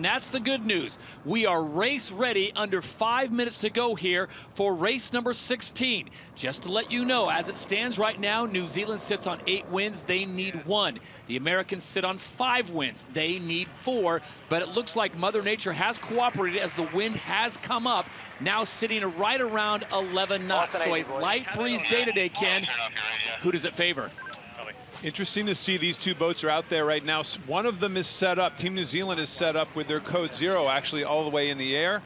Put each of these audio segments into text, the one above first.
that's the good news. We are race ready, under 5 minutes to go here for race number 16. Just to let you know, as it stands right now, New Zealand sits on 8 wins. They need 1. The Americans sit on 5 wins. They need 4. But it looks like Mother Nature has cooperated as the wind has come up, now sitting right around 11 knots. So a light breeze day today, Ken. Who does it favor? Interesting to see these two boats are out there right now. One of them is set up. Team New Zealand is set up with their code 0 actually all the way in the air.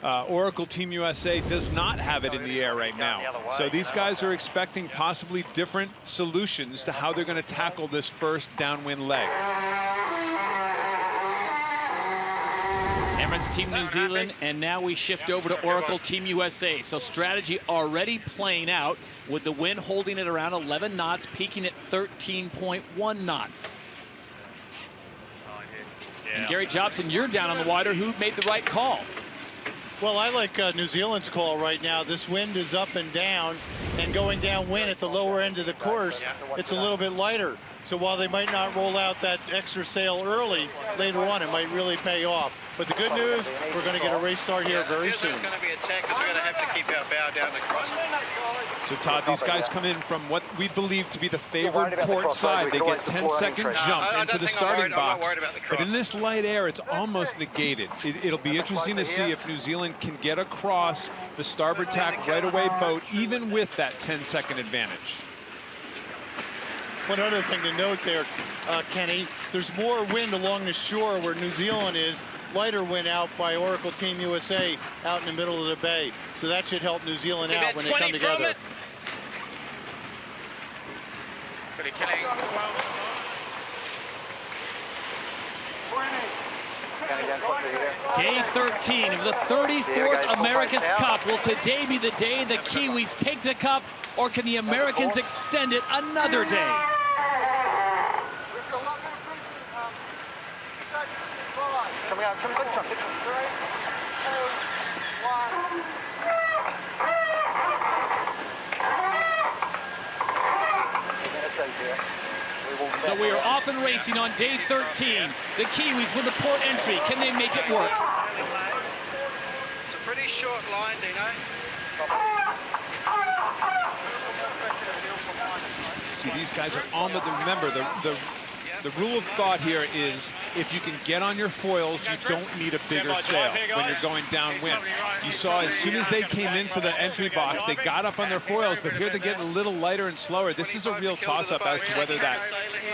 Oracle Team USA does not have it in the air right now. So these guys are expecting possibly different solutions to how they're going to tackle this first downwind leg. Emirates Team New Zealand, and now we shift over to Oracle Team USA. So strategy already playing out with the wind holding it around 11 knots, peaking at 13.1 knots. And Gary Jobson, you're down on the water. Who made the right call? Well, I like New Zealand's call right now. This wind is up and down, and going downwind at the lower end of the course, it's a little bit lighter. So while they might not roll out that extra sail early, later on it might really pay off. But the good news, we're going to get a race start here very soon. It's going to be attack because we're going to have to keep our bow down across. So Todd, these guys come in from what we believe to be the favored port side. They get 10-second jump into the starting box. But in this light air, it's almost negated. It'll be interesting to see if New Zealand can get across the starboard tack right away boat, even with that 10-second advantage. One other thing to note there, Kenny, there's more wind along the shore where New Zealand is. Lighter wind out by Oracle Team USA out in the middle of the bay. So that should help New Zealand out when they come together. Day 13 of the 34th America's Cup. Will today be the day the Kiwis take the cup, or can the Americans extend it another day? So we are off and racing on day 13. The Kiwis with the port entry. Can they make it work? It's a pretty short line, Dino. See, these guys are on the, remember, the rule of thought here is if you can get on your foils, you don't need a bigger sail when you're going downwind. You saw as soon as they came into the entry box, they got up on their foils, but here they're getting a little lighter and slower. This is a real toss-up as to whether that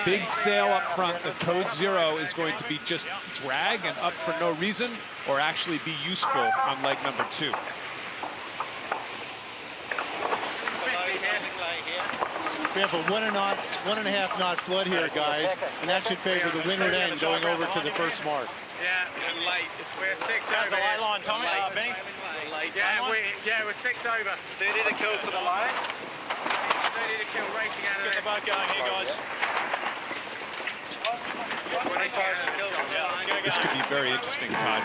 big sail up front, the code 0, is going to be just drag and up for no reason, or actually be useful on leg number 2. We have a 1.5 knot flood here, guys, and that should favor the windward end going over to the first mark. Yeah, we're late. We're 6 over. How's the light line, Tommy? Yeah, we're 6 over. 30 to kill for the line. 30 to kill, racing out of Let's get the boat going here, guys. 25 to kill for the line. This could be very interesting, Todd.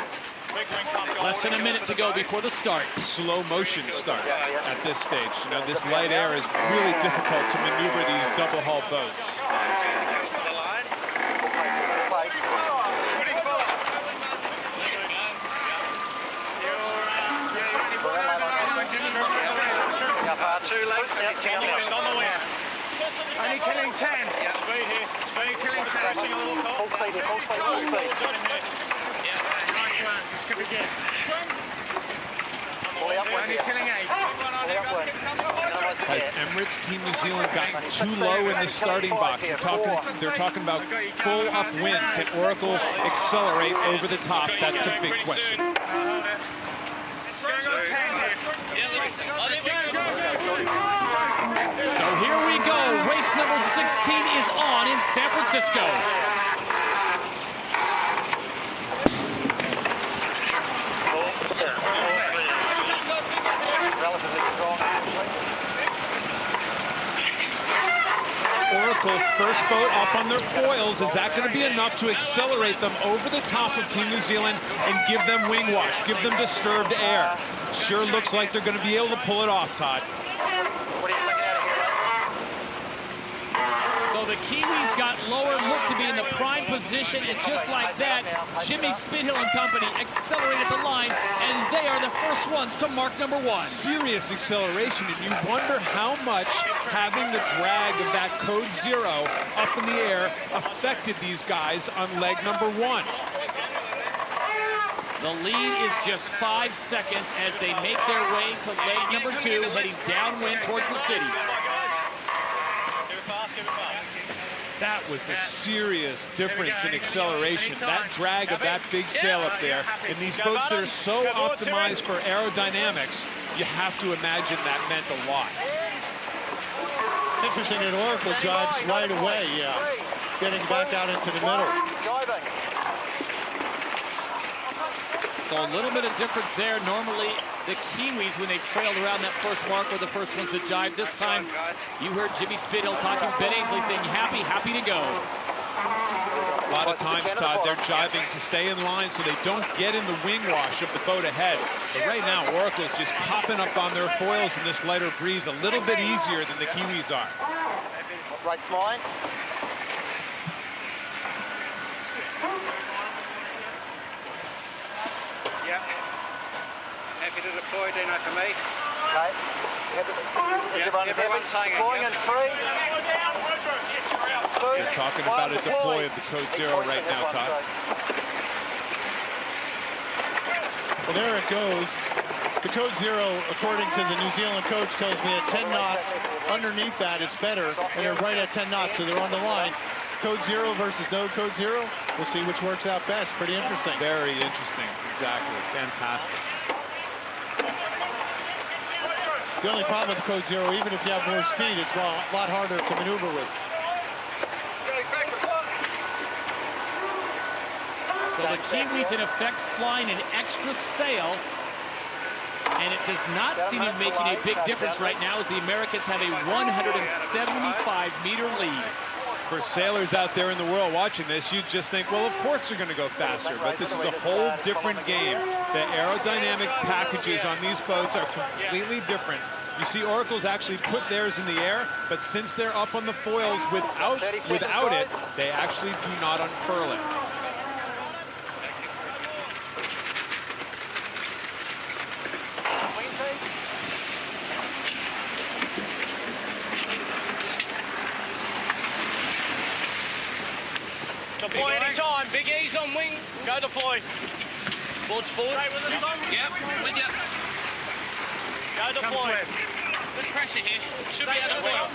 Less than a minute to go before the start. Slow motion start at this stage. You know, this light air is really difficult to maneuver these double hull boats. Too late. Only killing 10. Speed here. Speed killing 10. Crashing a little cold. This could be good. Only killing 8. Has Emirates Team New Zealand gotten too low in the starting box? They're talking about full upwind. Can Oracle accelerate over the top? That's the big question. It's going on 10 here. So here we go. Race number 16 is on in San Francisco. Oracle, first boat up on their foils. Is that going to be enough to accelerate them over the top of Team New Zealand and give them wing wash, give them disturbed air? Sure looks like they're going to be able to pull it off, Todd. So the Kiwis got lower, looked to be in the prime position, and just like that, Jimmy Spithill and company accelerated the line, and they are the first ones to mark number 1. Serious acceleration, and you wonder how much having the drag of that code 0 up in the air affected these guys on leg number 1. The lead is just 5 seconds as they make their way to leg number 2, heading downwind towards the city. That was a serious difference in acceleration. That drag of that big sail up there, and these boats that are so optimized for aerodynamics, you have to imagine that meant a lot. Interesting that Oracle jibes right away, getting back out into the middle. So a little bit of difference there. Normally, the Kiwis, when they trailed around that first mark, were the first ones to jibe. This time, you heard Jimmy Spithill talking to Ben Ainslie saying, happy to go. A lot of times, Todd, they're jibing to stay in line so they don't get in the wing wash of the boat ahead. But right now, Oracle's just popping up on their foils in this lighter breeze a little bit easier than the Kiwis are. Right, Smiley. Yep. Happy to deploy, Dino, for me. Okay. Is everyone's hanging. Deploying in 3, 2, They're talking about a deploy of the code 0 right now, Todd. Well, there it goes. The code 0, according to the New Zealand coach, tells me at 10 knots. Underneath that, it's better, and they're right at 10 knots, so they're on the line. Code 0 versus no code 0. We'll see which works out best. Pretty interesting. Very interesting. Exactly. Fantastic. The only problem with the code 0, even if you have more speed, it's a lot harder to maneuver with. So the Kiwis, in effect, flying an extra sail. And it does not seem to be making a big difference right now as the Americans have a 175-meter lead. For sailors out there in the world watching this, you'd just think, well, of course they're going to go faster. But this is a whole different game. The aerodynamic packages on these boats are completely different. You see Oracle's actually put theirs in the air, but since they're up on the foils without it, they actually do not unfurl it. Deploy anytime. Big E's on wing. Go deploy. Boards forward. Stay with us, Tom. Yep, with you. Go deploy. Good pressure here. Should be out of the wheel.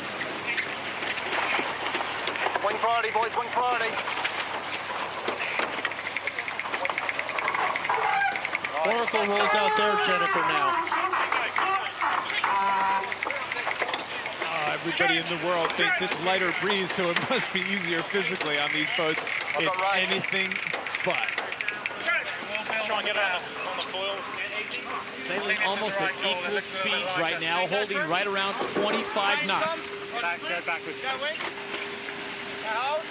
Wing priority, boys. Wing priority. Oracle rolls out their Jennifer now. Everybody in the world thinks it's lighter breeze, so it must be easier physically on these boats. It's anything but. Try and get on the foil. Sailing almost at equal speeds right now, holding right around 25 knots. Go backwards. Go wing. Hold.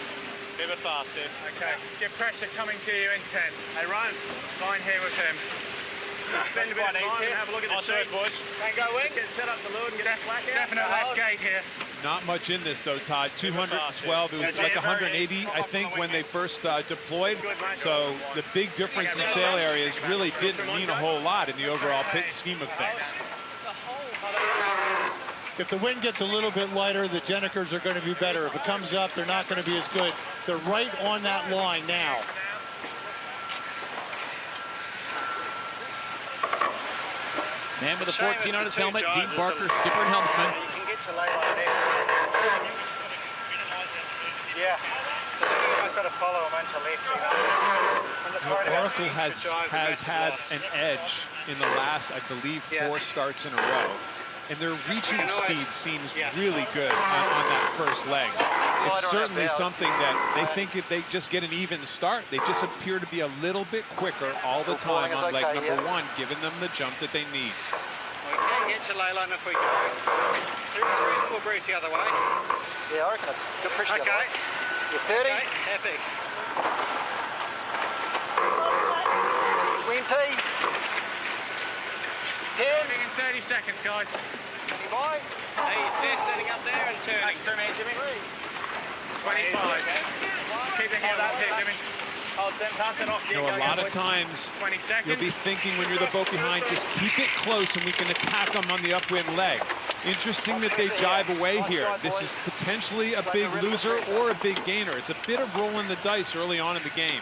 Be a bit faster. Okay. Get pressure coming to you in 10. Hey, Ryan. Line here with him. Spend a bit of time and have a look at the seats. Boys. Then go in, get set up the lure and get that flat out. Definite left gate here. Not much in this, though, Todd. 212. It was like 180, I think, when they first deployed. So the big difference in sail areas really didn't mean a whole lot in the overall scheme of things. If the wind gets a little bit lighter, the Jennekers are going to be better. If it comes up, they're not going to be as good. They're right on that line now. Man with the 14 on his helmet, Dean Barker, skipper and helmsman. You can get your lay line there. Yeah. So you almost got to follow them until left, you know. Oracle has had an edge in the last, I believe, 4 starts in a row. And their reaching speed seems really good on that first leg. It's certainly something that they think if they just get an even start, they just appear to be a little bit quicker all the time on leg number 1, giving them the jump that they need. We can get to ley line if we go. There is reasonable breeze the other way. Yeah, I reckon that's good pressure. Okay. You're 30. Okay, happy. 20. 10. In 30 seconds, guys. 25. Hey, they're setting up there and turning. Extra man, Jimmy. 25. Keep the heel up here, Jimmy. Hold them, pass it off. You know, a lot of times 20 seconds. you'll be thinking when you're the boat behind, just keep it close and we can attack them on the upwind leg. Interesting that they jibe away here. This is potentially a big loser or a big gainer. It's a bit of rolling the dice early on in the game.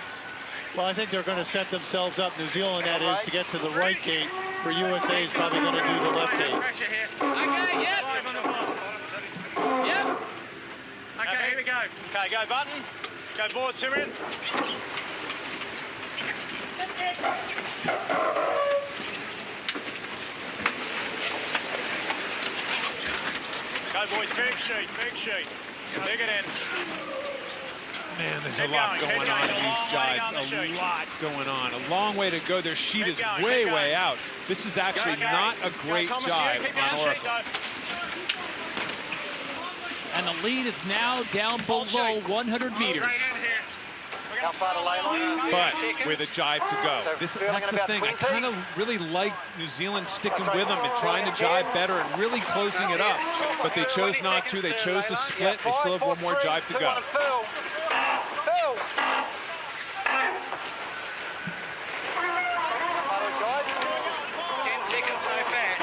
Well, I think they're going to set themselves up, New Zealand that is, to get to the right gate, where USA is probably going to do the left gate. Pressure here. Okay, yep. Yep. Okay, here we go. Okay, go button. Go board, Simran. Go, boys, big sheet. Dig it in. Man, there's a lot going on in these jibes. A lot going on. A long way to go. Their sheet is way out. This is actually not a great jibe on Oracle. And the lead is now down below 100 meters. How far to lay line? But with a jibe to go. That's the thing. I kind of really liked New Zealand sticking with them and trying to jibe better and really closing it up. But they chose not to. They chose to split. They still have one more jibe to go. 10 seconds, no fat.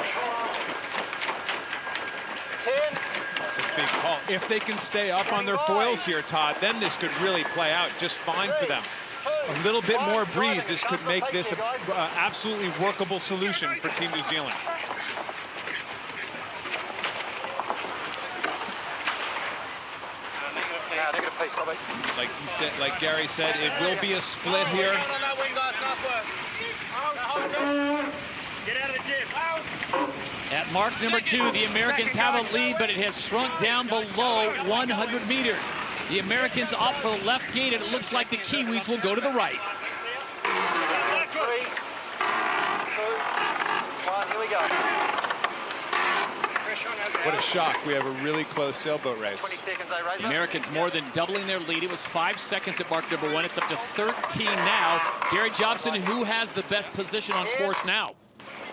That's a big call. If they can stay up on their foils here, Todd, then this could really play out just fine for them. A little bit more breeze, this could make this an absolutely workable solution for Team New Zealand. Like Gary said, it will be a split here. Get out of the jib. At mark number 2, the Americans have a lead, but it has shrunk down below 100 meters. The Americans opt for the left gate, and it looks like the Kiwis will go to the right. 3, 2, 1, here we go. What a shock. We have a really close sailboat race. 20 seconds, they raise The Americans more than doubling their lead. It was 5 seconds at mark number 1. It's up to 13 now. Gary Jobson, who has the best position on course now?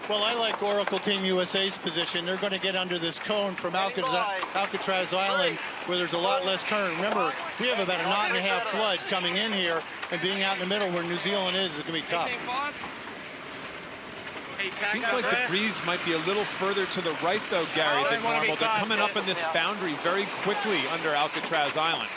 Well, I like Oracle Team USA's position. They're going to get under this cone from Alcatraz Island, where there's a lot less current. Remember, we have about a knot and a half flood coming in here, and being out in the middle where New Zealand is going to be tough. Seems like the breeze might be a little further to the right, though, Gary, than normal. They're coming up in this boundary very quickly under Alcatraz Island.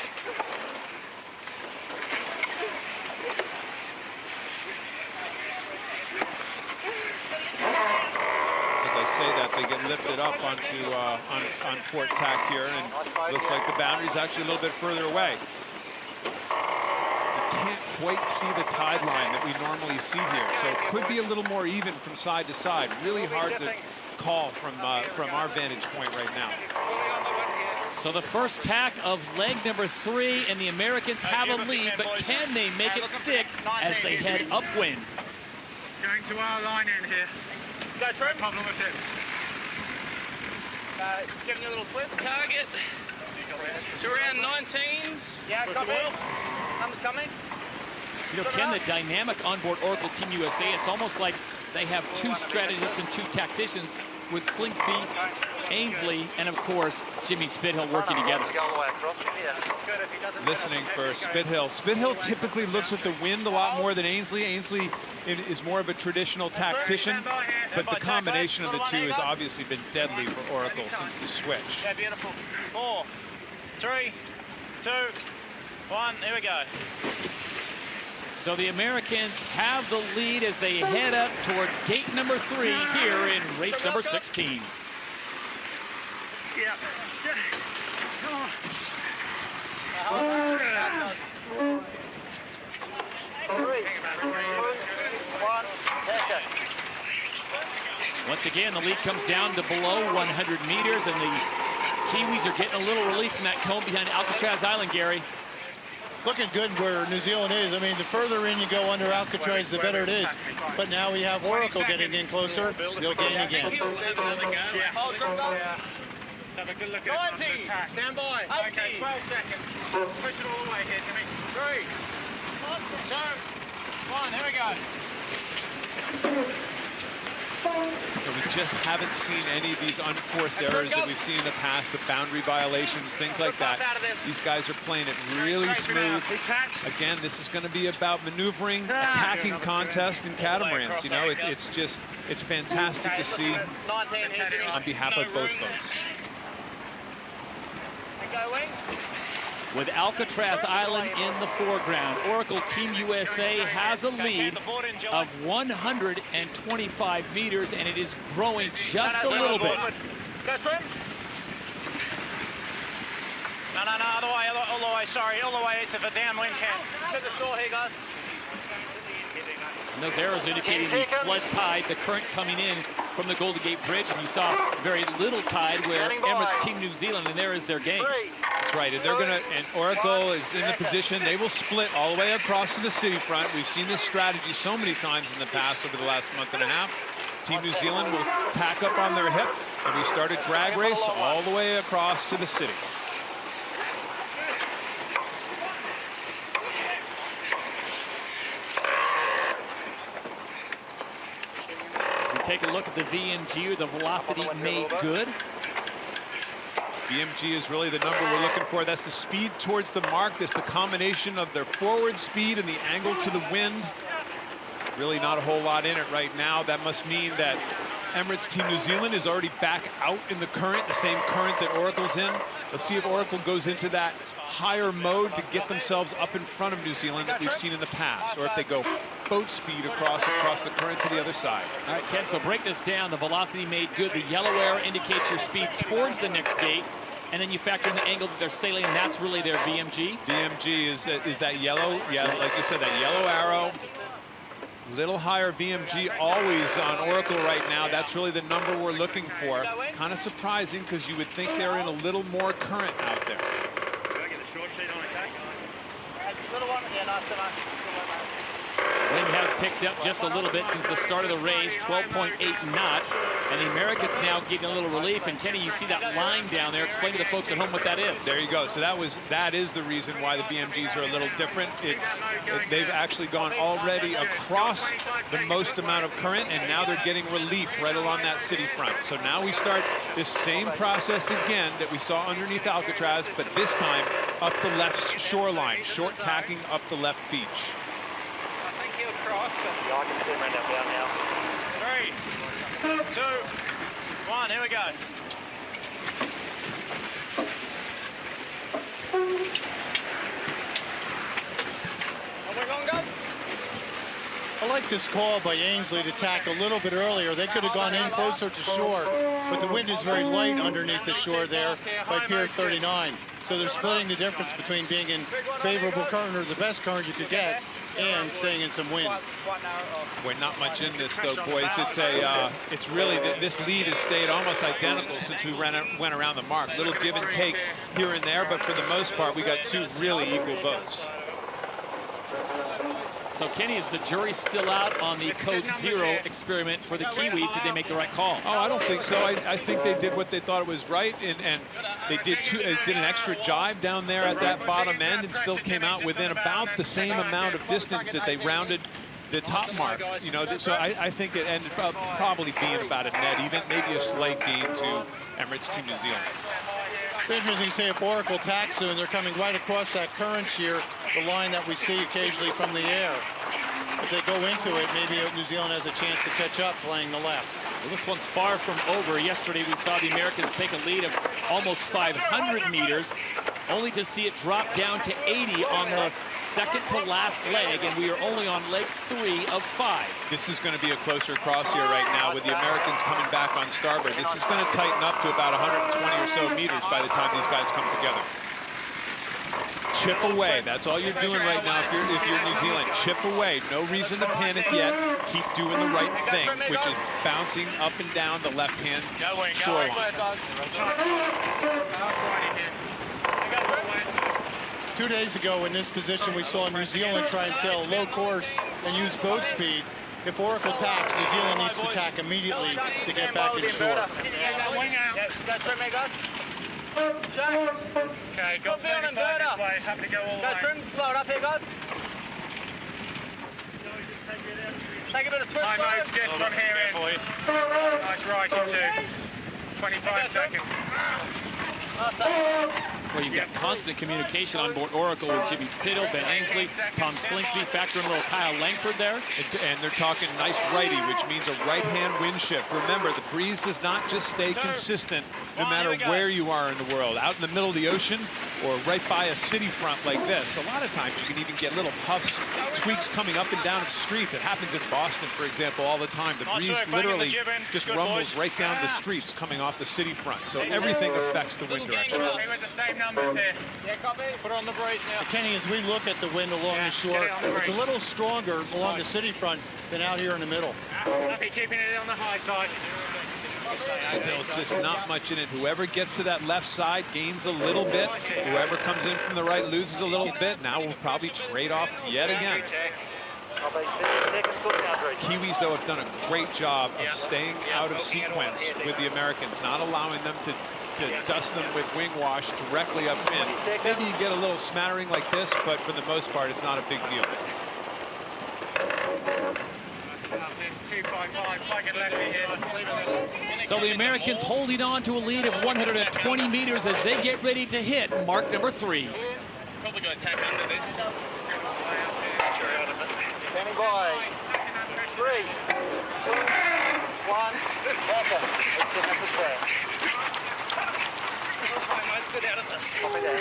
Say that they get lifted up onto on port tack here, and looks like the boundary's actually a little bit further away. You can't quite see the tide line that we normally see here, so it could be a little more even from side to side. Really hard to call from our vantage point right now. So the first tack of leg number 3, and the Americans have a lead, but can they make it stick as they head upwind? Going to our line in here. Go, Trent. Problem with it. Giving you a little twist. Target. So around 19s. Yeah, come in. Numbers coming. You know, Ken, the dynamic onboard Oracle Team USA, it's almost like they have 2 strategists and 2 tacticians with Slingsby, Ainsley, and of course, Jimmy Spithill working together. Listening for Spithill. Spithill typically looks at the wind a lot more than Ainsley. Ainsley is more of a traditional tactician, but the combination of the two has obviously been deadly for Oracle since the switch. Yeah, beautiful. 4, 3, 2, 1, here we go. So the Americans have the lead as they head up towards gate number 3 here in race number 16. Yeah. Come on. Once again, the lead comes down to below 100 meters, and the Kiwis are getting a little relief from that cone behind Alcatraz Island, Gary. Looking good where New Zealand is. I mean, the further in you go under Alcatraz, the better it is. But now we have Oracle getting in closer. They'll gain again. Yeah. Have a good look at it. Stand by. Okay, 12 seconds. Push it all the way here, Jimmy. 3, 2, 1, here we go. And we just haven't seen any of these unforced errors that we've seen in the past, the boundary violations, things like that. These guys are playing it really smooth. Again, this is going to be about maneuvering, attacking contest in catamarans. You know, it's fantastic to see on behalf of both boats. With Alcatraz Island in the foreground, Oracle Team USA has a lead of 125 meters, and it is growing just a little bit. Go, Trim. No, all the way, sorry, all the way to the downwind camp. To the shore here, guys. And those arrows indicating the flood tide, the current coming in from the Golden Gate Bridge, and you saw very little tide where Emirates Team New Zealand, and there is their game. That's right, and they're gonna, and Oracle is in the position, they will split all the way across to the city front. We've seen this strategy so many times in the past over the last month and a half. Team New Zealand will tack up on their hip, and we start a drag race all the way across to the city. Take a look at the VMG, or the velocity made good. VMG is really the number we're looking for. That's the speed towards the mark. That's the combination of their forward speed and the angle to the wind. Really not a whole lot in it right now. That must mean that Emirates Team New Zealand is already back out in the current, the same current that Oracle's in. Let's see if Oracle goes into that higher mode to get themselves up in front of New Zealand that we've seen in the past, or if they go boat speed across the current to the other side. All right, Ken, so break this down. The velocity made good. The yellow arrow indicates your speed towards the next gate, and then you factor in the angle that they're sailing, and that's really their VMG. VMG is that yellow, yeah, like you said, that yellow arrow. Little higher VMG always on Oracle right now. That's really the number we're looking for. Kind of surprising because you would think they're in a little more current out there. Wind has picked up just a little bit since the start of the race, 12.8 knots, and the Americans now getting a little relief. And Kenny, you see that line down there. Explain to the folks at home what that is. There you go. So that is the reason why the VMGs are a little different. They've actually gone already across the most amount of current, and now they're getting relief right along that city front. So now we start this same process again that we saw underneath Alcatraz, but this time up the left shoreline, short tacking up the left beach. Cross, but yeah, I can zoom right down now. 3, 2, 1, here we go. Are we going, guys? I like this call by Ainsley to tack a little bit earlier. They could have gone in closer to shore, but the wind is very light underneath the shore there by Pier 39. So they're splitting the difference between being in favorable current, or the best current you could get, and staying in some wind. Boy, not much in this though, boys. It's really this lead has stayed almost identical since we went around the mark. Little give and take here and there, but for the most part, we got two really equal boats. So, Kenny, is the jury still out on the Code Zero experiment for the Kiwis? Did they make the right call? Oh, I don't think so. I think they did what they thought it was right, and they did an extra jibe down there at that bottom end and still came out within about the same amount of distance that they rounded the top mark. You know, so I think it ended up probably being about a net even, maybe a slight gain to Emirates Team New Zealand. Interesting to say if Oracle tacks soon, they're coming right across that current shear, the line that we see occasionally from the air. If they go into it, maybe New Zealand has a chance to catch up playing the left. Well, this one's far from over. Yesterday we saw the Americans take a lead of almost 500 meters, only to see it drop down to 80 on the second to last leg, and we are only on leg 3 of 5. This is going to be a closer cross here right now with the Americans coming back on starboard. This is going to tighten up to about 120 or so meters by the time these guys come together. Chip away. That's all you're doing right now if you're New Zealand. Chip away. No reason to panic yet. Keep doing the right thing, which is bouncing up and down the left-hand shoreline. 2 days ago in this position, we saw New Zealand try and sail a low course and use boat speed. If Oracle tacks, New Zealand needs to tack immediately to get back in shore. Okay, got 35 this way, happy to go all the way. Go, Trim, slow it up here, guys. Take a bit of twist. High mode's good from here in. Nice righty too. 25 seconds. Well, you've got constant communication on board Oracle with Jimmy Spittle, Ben Ainsley, Tom Slingsby, factor in a little Kyle Langford there. And they're talking nice righty, which means a right-hand wind shift. Remember, the breeze does not just stay consistent no matter where you are in the world. Out in the middle of the ocean or right by a city front like this, a lot of times you can even get little puffs, tweaks coming up and down the streets. It happens in Boston, for example, all the time. The breeze literally just rumbles right down the streets coming off the city front. So everything affects the wind direction. We went the same numbers here. Yeah, copy. Put it on the breeze now. Kenny, as we look at the wind along the shore, it's a little stronger along the city front than out here in the middle. Happy keeping it on the high side. Still just not much in it. Whoever gets to that left side gains a little bit. Whoever comes in from the right loses a little bit. Now we'll probably trade off yet again. Kiwis, though, have done a great job of staying out of sequence with the Americans, not allowing them to dust them with wing wash directly upwind. Maybe you get a little smattering like this, but for the most part, it's not a big deal. It's 255, plug and lefty here. So the Americans holding on to a lead of 120 meters as they get ready to hit mark number 3. Probably going to tack under this. Standing by. 3, 2, 1. Tacker. It's the number 12. Let's get out of this. Copy that.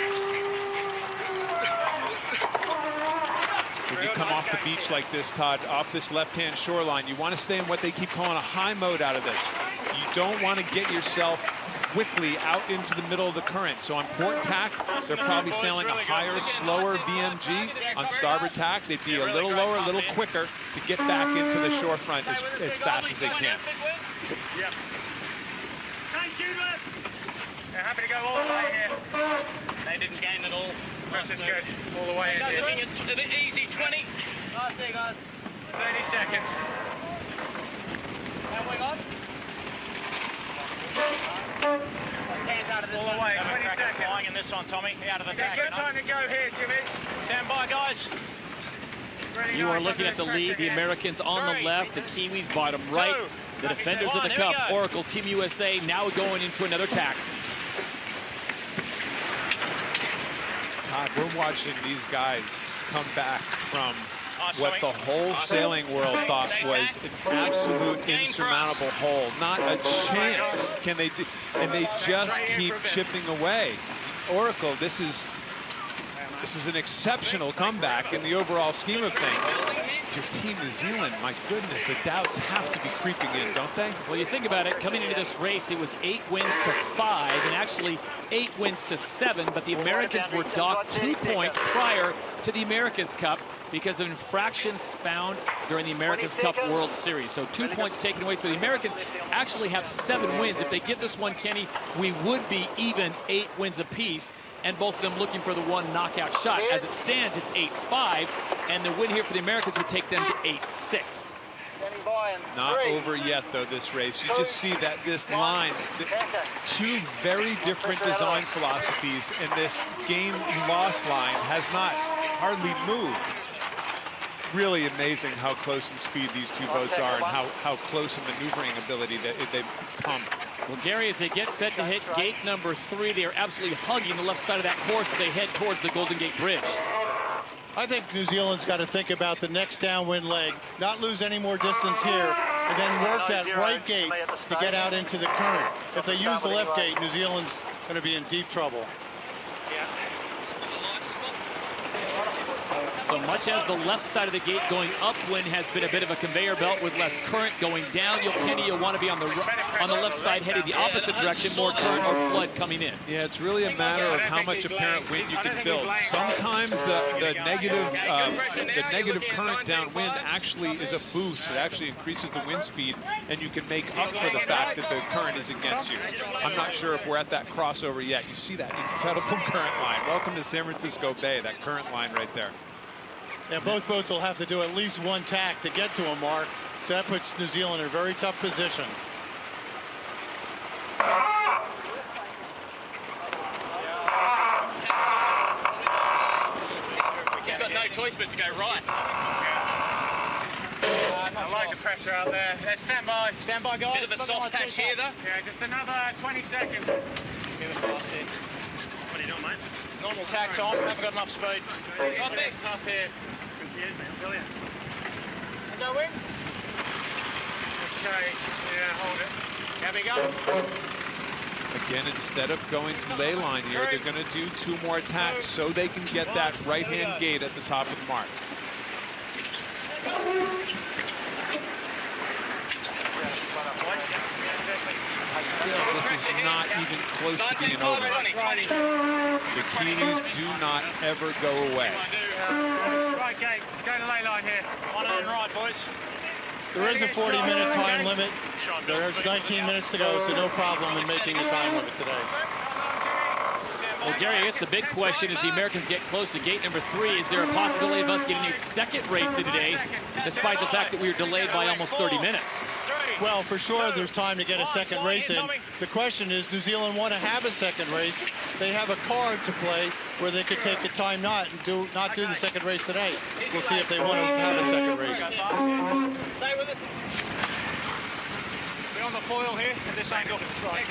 When you come off the beach like this, Todd, off this left-hand shoreline, you want to stay in what they keep calling a high mode out of this. You don't want to get yourself quickly out into the middle of the current. So on port tack, they're probably sailing a higher, slower VMG. On starboard tack, they'd be a little lower, a little quicker to get back into the shorefront as fast as they can. Yep. They're happy to go all the way here. They didn't gain at all. Pressure's good. All the way in here. Looking at an easy 20. Nice there, guys. 30 seconds. Now wing on. Hands out of this All the way, 20 seconds. Flying in this one, Tommy. Out of the tack. Good time to go here, Jimmy. Stand by, guys. Really You are nice looking under at the this lead, pressure the here. Americans on the left, the Kiwis bottom right, the defenders of the cup, Oracle Team USA now going into another tack. Todd, we're watching these guys come back from what the whole sailing world thought was an absolute insurmountable hole. Not a chance can they do, and they just keep chipping away. Oracle, this is an exceptional comeback in the overall scheme of things. Your Team New Zealand, my goodness, the doubts have to be creeping in, don't they? Well, you think about it, coming into this race, it was 8 wins to 5, and actually 8 wins to 7, but the Americans were docked 2 points prior to the America's Cup because of infractions found during the America's Cup World Series. So 2 points taken away. So the Americans actually have 7 wins. If they get this one, Kenny, we would be even 8 wins apiece, and both of them looking for the one knockout shot. As it stands, it's 8-5, and the win here for the Americans would take them to 8-6. Not over yet, though, this race. You just see that this line, two very different design philosophies, and this game loss line has not hardly moved. Really amazing how close in speed these two boats are and how close in maneuvering ability that they've come. Well, Gary, as they get set to hit gate number 3, they are absolutely hugging the left side of that course as they head towards the Golden Gate Bridge. I think New Zealand's got to think about the next downwind leg, not lose any more distance here, and then work that right gate to get out into the current. If they use the left gate, New Zealand's going to be in deep trouble. So much as the left side of the gate going upwind has been a bit of a conveyor belt with less current going down, you'll want to be on the left side heading the opposite direction, more current or flood coming in. Yeah, it's really a matter of how much apparent wind you can build. Sometimes the negative current downwind actually is a boost. It actually increases the wind speed, and you can make up for the fact that the current is against you. I'm not sure if we're at that crossover yet. You see that incredible current line. Welcome to San Francisco Bay, that current line right there. Yeah, both boats will have to do at least one tack to get to a mark, so that puts New Zealand in a very tough position. He's got no choice but to go right. I like of pressure out there. Let's stand by. Stand by, guys. Bit of a soft patch here, though. Yeah, just another 20 seconds. What are you doing, mate? Normal tack on. Haven't got enough speed. Got this tough here. Brilliant. Going. Okay, yeah, hold it. Here we go. Again, instead of going to ley line here, they're going to do 2 more attacks so they can get that right-hand gate at the top of the mark. Still, this is not even close to being over. The Kiwis do not ever go away. Right, Gate, go to ley line here. On and right, boys. There is a 40-minute time limit. There's 19 minutes to go, so no problem in making the time limit today. Well, Gary, I guess the big question as the Americans get close to gate number 3, is there a possibility of us getting a second race in today, despite the fact that we were delayed by almost 30 minutes? Well, for sure, there's time to get a second race in. The question is, New Zealand want to have a second race. They have a card to play where they could take a time not do the second race today. We'll see if they want to have a second race. Stay with us. We're on the foil here at this angle. Right.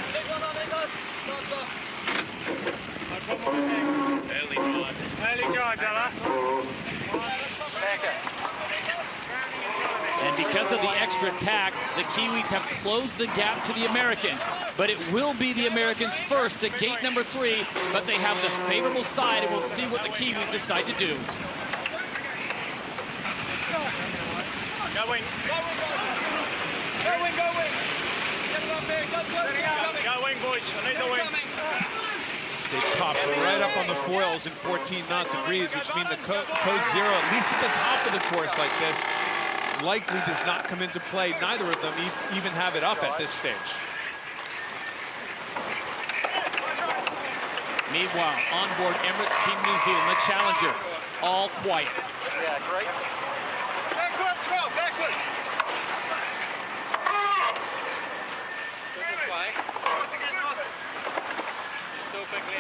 Early drive, Della. And because of the extra tack, the Kiwis have closed the gap to the Americans. But it will be the Americans first at gate number 3, but they have the favorable side, and we'll see what the Kiwis decide to do. Go wing. Go wing, go wing. Go wing, boys. I need the wing. They pop right up on the foils in 14 knots of breeze, which means the code 0, at least at the top of the course like this, likely does not come into play. Neither of them even have it up at this stage. Meanwhile, on board Emirates Team New Zealand, the challenger, all quiet. Yeah, great. Backwards, go, backwards. This way. Still quickly.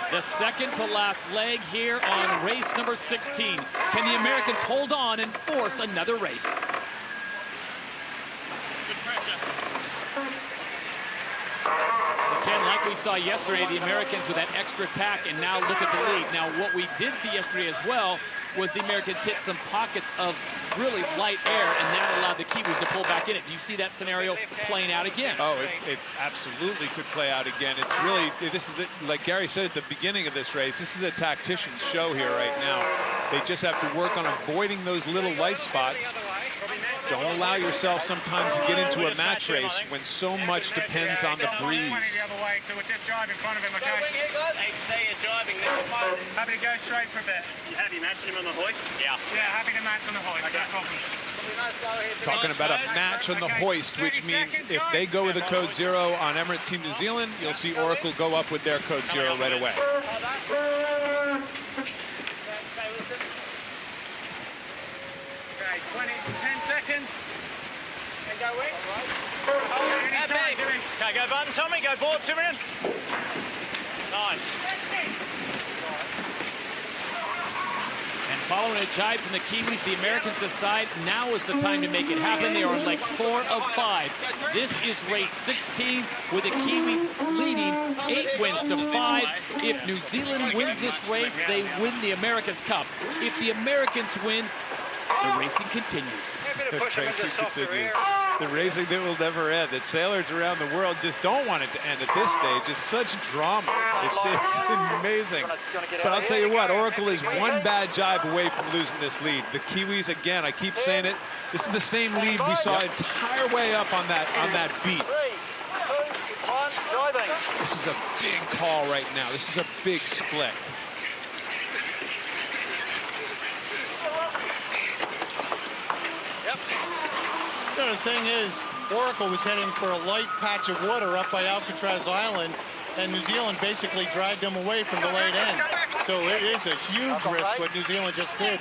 The second to last leg here on race number 16. Can the Americans hold on and force another race? Good pressure. Again, like we saw yesterday, the Americans with that extra tack, and now look at the lead. Now, what we did see yesterday as well was the Americans hit some pockets of really light air, and that allowed the Kiwis to pull back in it. Do you see that scenario playing out again? Oh, it absolutely could play out again. It's really, this is it, like Gary said at the beginning of this race, this is a tactician's show here right now. They just have to work on avoiding those little light spots. Don't allow yourself sometimes to get into a match race when so much depends on the breeze. The other way, so we'll just drive in front of him, okay? They are driving. Happy to go straight for a bit. You happy matching him on the hoist? Yeah. Yeah, happy to match on the hoist. Okay. No problem. Talking about a match on the hoist, which means if they go with a code 0 on Emirates Team New Zealand, you'll see Oracle go up with their code 0 right away. Okay, 10 seconds. And go wing. Okay, go button, Tommy. Go board, Simeon. Nice. And following a jibe from the Kiwis, the Americans decide now is the time to make it happen. They are on leg 4 of 5. This is race 16 with the Kiwis leading 8 wins to 5. If New Zealand wins this race, they win the America's Cup. If the Americans win, the racing continues. The racing that will never end. That sailors around the world just don't want it to end at this stage. It's such drama. It's amazing. But I'll tell you what, Oracle is one bad jibe away from losing this lead. The Kiwis, again, I keep saying it, this is the same lead we saw entire way up on that beat. 3, 2, 1, driving. This is a big call right now. This is a big split. You know, the thing is, Oracle was heading for a light patch of water up by Alcatraz Island, and New Zealand basically dragged them away from the late end. So it is a huge risk what New Zealand just did.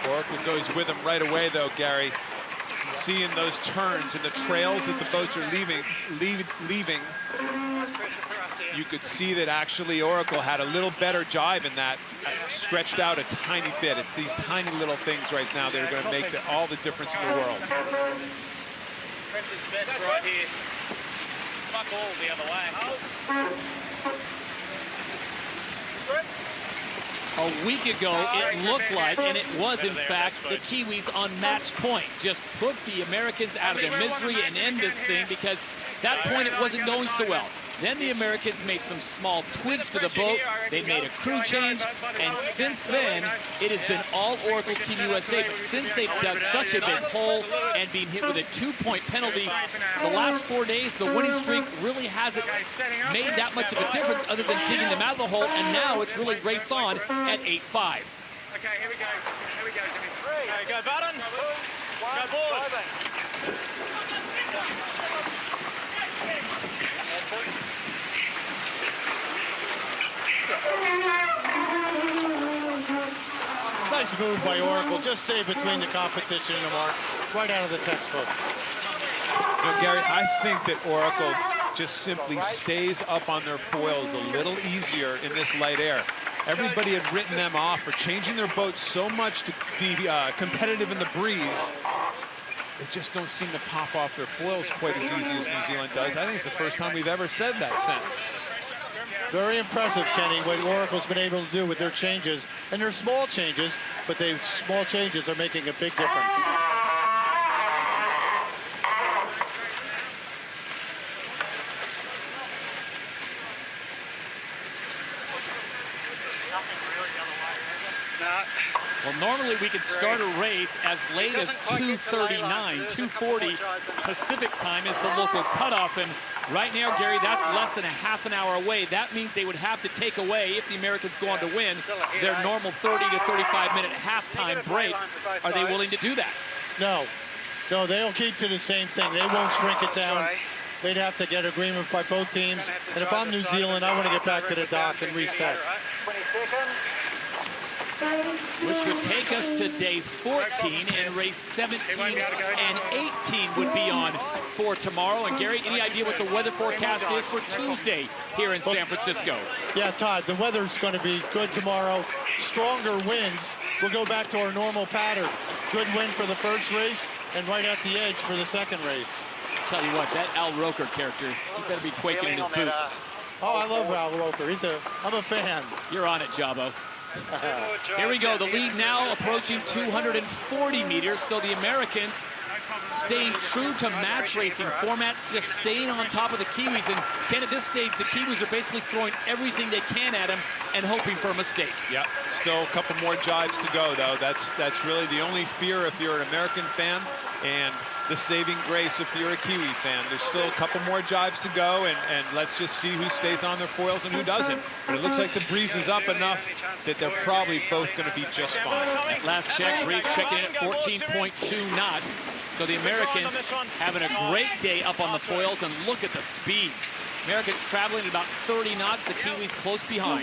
Oracle goes with him right away, though, Gary. can see in those turns and the trails that the boats are leaving, you could see that actually Oracle had a little better jibe in that, stretched out a tiny bit. It's these tiny little things right now that are going to make all the difference in the world. Press is best right here. Fuck all the other way. A week ago, it looked like, and it was in fact, the Kiwis on match point. Just put the Americans out of their misery and end this thing, because at that point it wasn't going so well. Then the Americans made some small tweaks to the boat. They made a crew change, and since then, it has been all Oracle Team USA. But since they've dug such a big hole and been hit with a 2-point penalty, the last 4 days, the winning streak really hasn't made that much of a difference other than digging them out of the hole, and now it's really race on at 8-5. Okay, here we go. Here we go, Jimmy. Okay, go button. Go board. Nice move by Oracle. Just stay between the competition and the mark. Right out of the textbook. You know, Gary, I think that Oracle just simply stays up on their foils a little easier in this light air. Everybody had written them off for changing their boats so much to be competitive in the breeze. They just don't seem to pop off their foils quite as easy as New Zealand does. I think it's the first time we've ever said that sentence. Very impressive, Kenny, what Oracle's been able to do with their changes. And they're small changes, but those small changes are making a big difference. Well, normally we could start a race as late as 2:39, 2:40 Pacific time is the local cutoff. And right now, Gary, that's less than a half an hour away. That means they would have to take away, if the Americans go on to win, their normal 30 to 35-minute halftime break. Are they willing to do that? No. No, they'll keep to the same thing. They won't shrink it down. They'd have to get agreement by both teams. And if I'm New Zealand, I want to get back to the dock and reset. 20 seconds. Which would take us to day 14, and race 17 and 18 would be on for tomorrow. And Gary, any idea what the weather forecast is for Tuesday here in San Francisco? Yeah, Todd, the weather's going to be good tomorrow. Stronger winds. We'll go back to our normal pattern. Good wind for the first race, and right at the edge for the second race. Tell you what, that Al Roker character, he better be quaking in his boots. Oh, I love Al Roker. I'm a fan. You're on it, Jabo. Here we go, the lead now approaching 240 meters, so the Americans staying true to match racing formats, just staying on top of the Kiwis. And Ken, at this stage, the Kiwis are basically throwing everything they can at them and hoping for a mistake. Yep, still a couple more jibes to go, though. That's really the only fear if you're an American fan, and the saving grace if you're a Kiwi fan. There's still a couple more jibes to go, and let's just see who stays on their foils and who doesn't. But it looks like the breeze is up enough that they're probably both going to be just fine. At last check, breeze checking in at 14.2 knots. So the Americans having a great day up on the foils, and look at the speeds. Americans traveling at about 30 knots, the Kiwis close behind.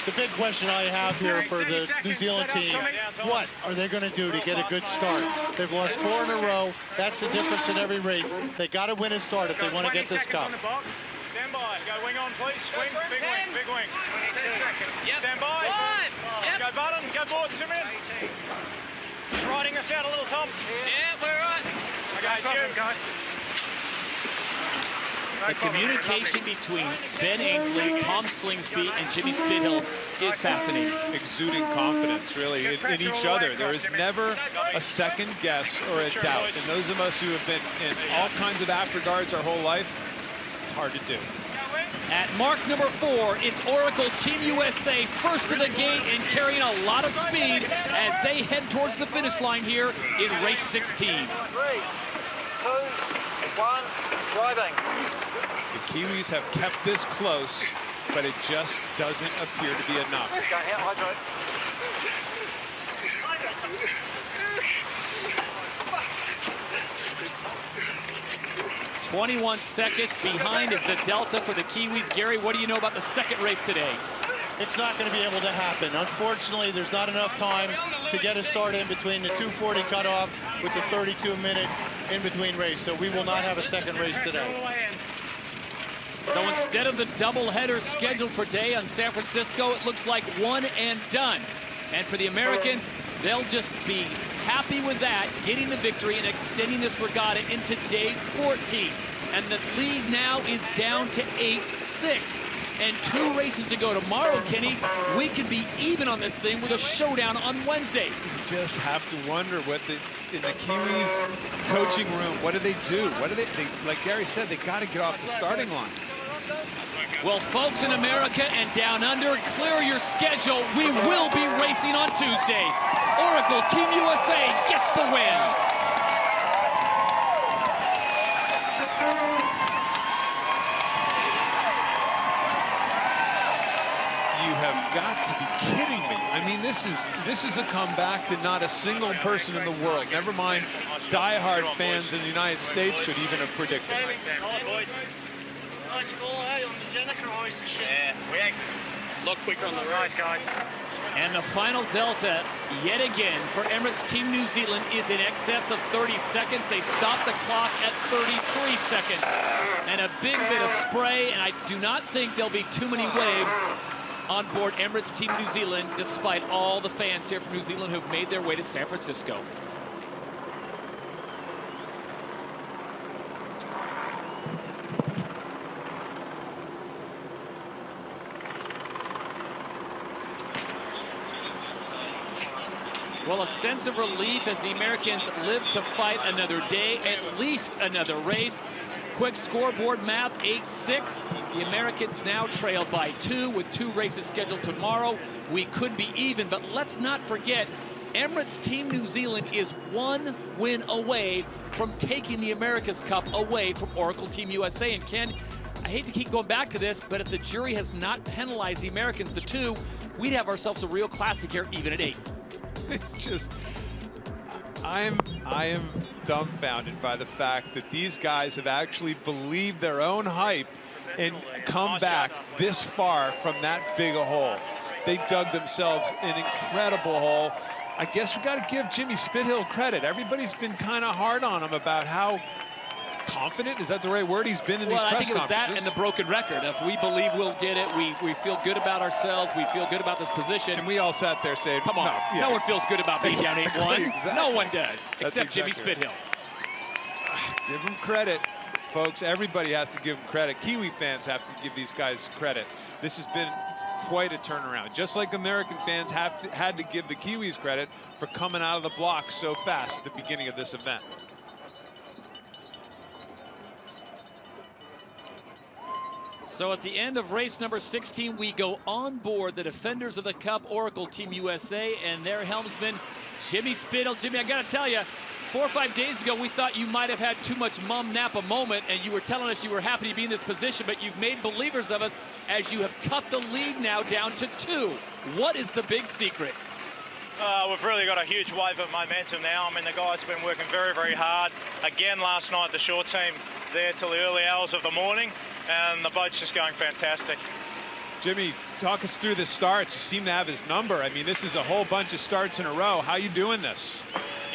The big question I have here for the New Zealand team, what are they going to do to get a good start? They've lost 4 in a row. That's the difference in every race. They got to win a start if they want to get this cup. Stand by. Go wing on, please. Wing, big wing, big wing. 10 seconds. Yep. Stand by. Yep. Go button, go board, Simeon. Just riding us out a little, Tom. Yeah, we're on. Okay, it's you. The communication between Ben Ainsley, Tom Slingsby, and Jimmy Spithill is fascinating. Exuding confidence, really, in each other. There is never a second guess or a doubt. And those of us who have been in all kinds of afterguards our whole life, it's hard to do. At mark number 4, it's Oracle Team USA first to the gate and carrying a lot of speed as they head towards the finish line here in race 16. 3, 2, 1, driving. The Kiwis have kept this close, but it just doesn't appear to be enough. Go here, hydro. 21 seconds behind is the delta for the Kiwis. Gary, what do you know about the second race today? It's not going to be able to happen. Unfortunately, there's not enough time to get a start in between the 2:40 cutoff with the 32-minute in-between race. So we will not have a second race today. So instead of the doubleheader scheduled for today on San Francisco, it looks like one and done. And for the Americans, they'll just be happy with that, getting the victory and extending this regatta into day 14. And the lead now is down to 8-6. And 2 races to go tomorrow, Kenny. We could be even on this thing with a showdown on Wednesday. You just have to wonder what in the Kiwis coaching room, what do? What do they like Gary said, they got to get off the starting line. Well, folks in America and down under, clear your schedule. We will be racing on Tuesday. Oracle Team USA gets the win. You have got to be kidding me. I mean, this is a comeback that not a single person in the world, never mind diehard fans in the United States, could even have predicted. Nice score, eh, on the Jennifer hoist and shit. Yeah, we ain't a lot quicker on the rise, guys. And the final delta, yet again, for Emirates Team New Zealand is in excess of 30 seconds. They stopped the clock at 33 seconds. And a big bit of spray, and I do not think there'll be too many waves on board Emirates Team New Zealand, despite all the fans here from New Zealand who've made their way to San Francisco. Well, a sense of relief as the Americans live to fight another day, at least another race. Quick scoreboard math, 8-6. The Americans now trail by 2 with 2 races scheduled tomorrow. We could be even, but let's not forget, Emirates Team New Zealand is 1 win away from taking the America's Cup away from Oracle Team USA. And Ken, I hate to keep going back to this, but if the jury has not penalized the Americans to 2, we'd have ourselves a real classic here, even at 8. It's just, I am dumbfounded by the fact that these guys have actually believed their own hype and come back this far from that big a hole. They dug themselves an incredible hole. I guess we got to give Jimmy Spithill credit. Everybody's been kind of hard on him about how confident, is that the right word, he's been in these press conferences? Well, I think it was that and the broken record. If we believe we'll get it, we feel good about ourselves, we feel good about this position. And we all sat there saying, come on, no one feels good about being down 8-1. Exactly. No one does, except exactly Jimmy Spithill. Give him credit, folks. Everybody has to give him credit. Kiwi fans have to give these guys credit. This has been quite a turnaround. Just like American fans had to give the Kiwis credit for coming out of the blocks so fast at the beginning of this event. So at the end of race number 16, we go on board the defenders of the Cup, Oracle Team USA, and their helmsman, Jimmy Spithill. Jimmy, I got to tell you, 4 or 5 days ago, we thought you might have had too much Mum Napa moment, and you were telling us you were happy to be in this position, but you've made believers of us as you have cut the lead now down to 2. What is the big secret? We've really got a huge wave of momentum now. I mean, the guys have been working very, very hard. Again, last night, the short team there till the early hours of the morning, and the boat's just going fantastic. Jimmy, talk us through the starts. You seem to have his number. I mean, this is a whole bunch of starts in a row. How you doing this?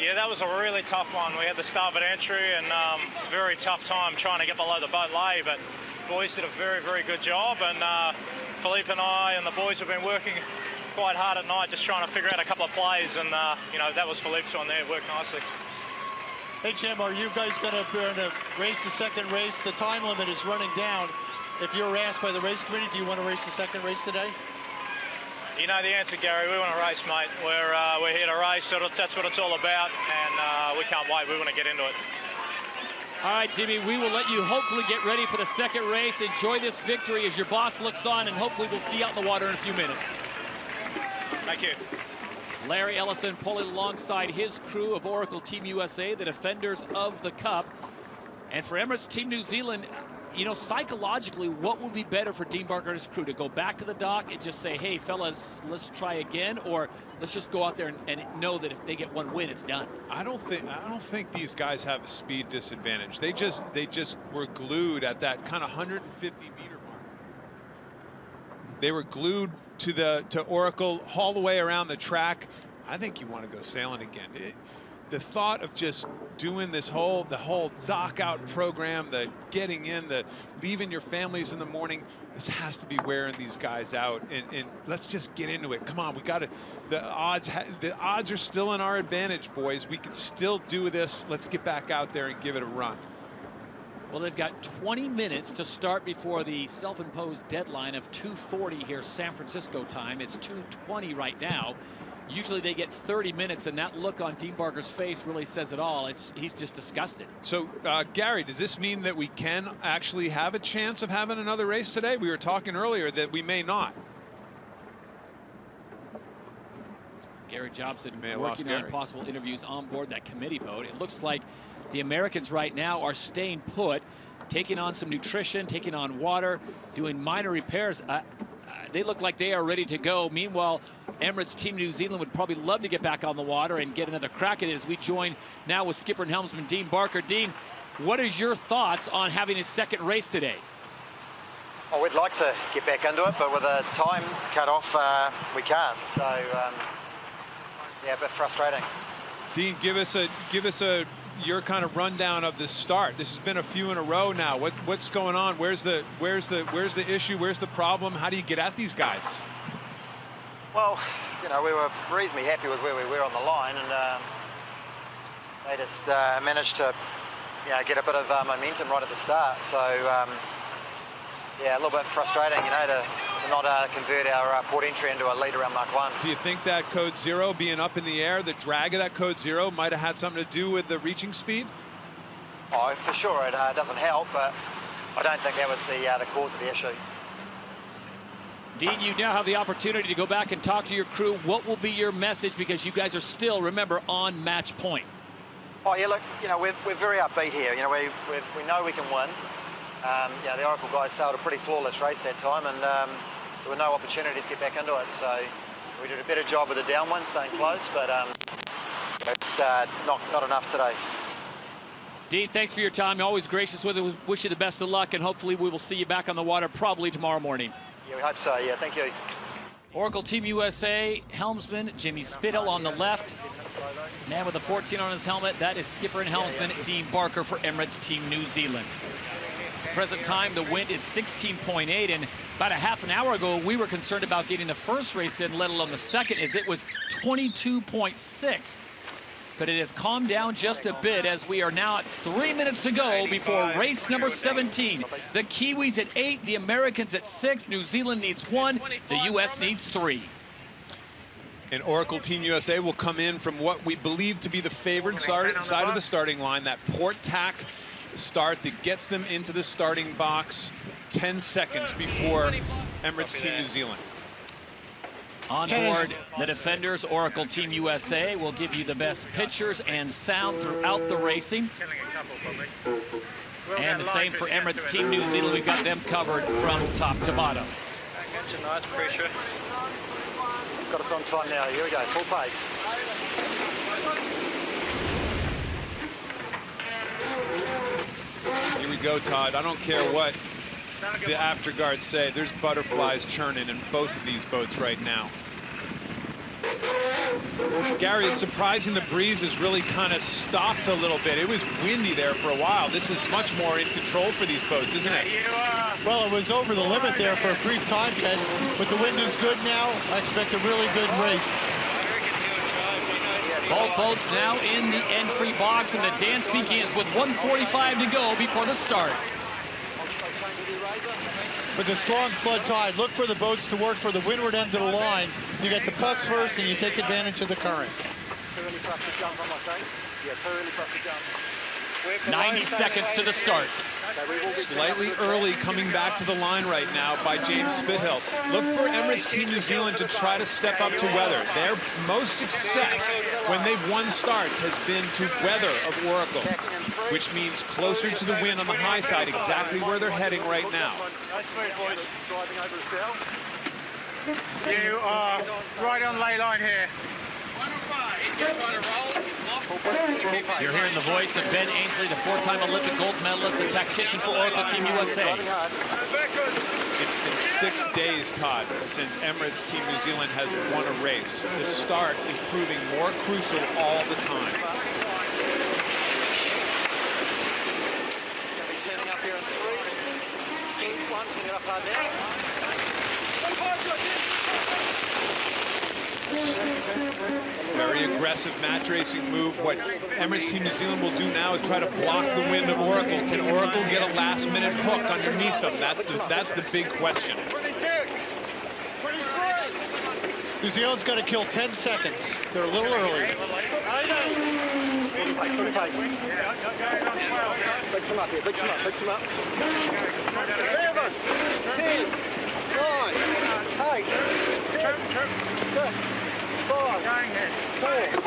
Yeah, that was a really tough one. We had the starboard entry and very tough time trying to get below the boat lay, but boys did a very, very good job, and Philippe and I and the boys have been working quite hard at night just trying to figure out a couple of plays, and you know, that was Philippe's one there. It worked nicely. Hey, Jim, are you guys going to race the second race? The time limit is running down. If you're asked by the race committee, do you want to race the second race today? You know the answer, Gary. We want to race, mate. We're here to race, so that's what it's all about, and we can't wait. We want to get into it. All right, Jimmy, we will let you hopefully get ready for the second race. Enjoy this victory as your boss looks on, and hopefully we'll see you out in the water in a few minutes. Thank you. Larry Ellison pulling alongside his crew of Oracle Team USA, the defenders of the Cup. And for Emirates Team New Zealand, you know, psychologically, what would be better for Dean Barker and his crew? To go back to the dock and just say, hey, fellas, let's try again? Or let's just go out there and know that if they get 1 win, it's done? I don't think these guys have a speed disadvantage. They just were glued at that kind of 150-meter mark. They were glued to Oracle all the way around the track. I think you want to go sailing again. The thought of just doing the whole dock out program, the getting in, the leaving your families in the morning, this has to be wearing these guys out. And let's just get into it. Come on, we got to. The odds are still in our advantage, boys. We can still do this. Let's get back out there and give it a run. Well, they've got 20 minutes to start before the self-imposed deadline of 2:40 here, San Francisco time. It's 2:20 right now. Usually they get 30 minutes, and that look on Dean Barker's face really says it all. He's just disgusted. So, Gary, does this mean that we can actually have a chance of having another race today? We were talking earlier that we may not. Gary Jobson working on possible interviews on board that committee boat. It looks like the Americans right now are staying put, taking on some nutrition, taking on water, doing minor repairs. They look like they are ready to go. Meanwhile, Emirates Team New Zealand would probably love to get back on the water and get another crack at it as we join now with skipper and helmsman Dean Barker. Dean, what is your thoughts on having a second race today? Well, we'd like to get back into it, but with a time cut off, we can't. So, yeah, a bit frustrating. Dean, give us your kind of rundown of the start. This has been a few in a row now. What's going on? Where's the issue? Where's the problem? How do you get at these guys? Well, you know, we were reasonably happy with where we were on the line, and they just managed to, you know, get a bit of momentum right at the start. So, yeah, a little bit frustrating, you know, to not convert our port entry into a lead around Mach 1. Do you think that code 0 being up in the air, the drag of that code 0 might have had something to do with the reaching speed? Oh, for sure, it doesn't help, but I don't think that was the cause of the issue. Dean, you now have the opportunity to go back and talk to your crew. What will be your message? Because you guys are still, remember, on match point. Oh, yeah, look, you know, we're very upbeat here. You know, we know we can win. Yeah, the Oracle guys sailed a pretty flawless race that time, and there were no opportunities to get back into it. So we did a better job with the downwind, staying close, but not enough today. Dean, thanks for your time. You're always gracious with it. Wish you the best of luck, and hopefully we will see you back on the water probably tomorrow morning. Yeah, we hope so. Yeah, thank you. Oracle Team USA helmsman Jimmy Spithill on the left. Man with a 14 on his helmet, that is skipper and helmsman Dean Barker for Emirates Team New Zealand. Present time, the wind is 16.8, and about a half an hour ago, we were concerned about getting the first race in, let alone the second, as it was 22.6. But it has calmed down just a bit as we are now at 3 minutes to go before race number 17. The Kiwis at 8, the Americans at 6, New Zealand needs 1, the U.S. needs 3. And Oracle Team USA will come in from what we believe to be the favored side of the starting line, that port tack start that gets them into the starting box 10 seconds before Emirates Team New Zealand. On board the defenders, Oracle Team USA will give you the best pictures and sound throughout the racing. And the same for Emirates Team New Zealand. We've got them covered from top to bottom. That's a nice pressure. Got us on time now. Here we go, full pace. Here we go, Todd. I don't care what the afterguards say. There's butterflies churning in both of these boats right now. Gary, it's surprising the breeze has really kind of stopped a little bit. It was windy there for a while. This is much more in control for these boats, isn't it? Well, it was over the limit there for a brief time, Ken, but the wind is good now. I expect a really good race. Both boats now in the entry box, and the dance begins with 1:45 to go before the start. With the strong flood tide, look for the boats to work for the windward end of the line. You get the puffs first, and you take advantage of the current. 90 seconds to the start. Slightly early coming back to the line right now by James Spithill. Look for Emirates Team New Zealand to try to step up to weather. Their most success when they've won starts has been to weather of Oracle, which means closer to the wind on the high side, exactly where they're heading right now. You are right on ley line here. 105. He's trying to roll. He's You're hearing the voice of Ben Ainsley, the 4-time Olympic gold medalist, the tactician for Oracle Team USA. It's been 6 days, Todd, since Emirates Team New Zealand has won a race. The start is proving more crucial all the time. Turning up here in 3, 2, 1, turning it up hard now. Very aggressive match racing move. What Emirates Team New Zealand will do now is try to block the wind of Oracle. Can Oracle get a last-minute hook underneath them? That's the big question. New Zealand's got to kill 10 seconds. They're a little early. Big them up here, big them up, big them up. 7, 10, 9, 8, 7, 6, 5, 4, 3,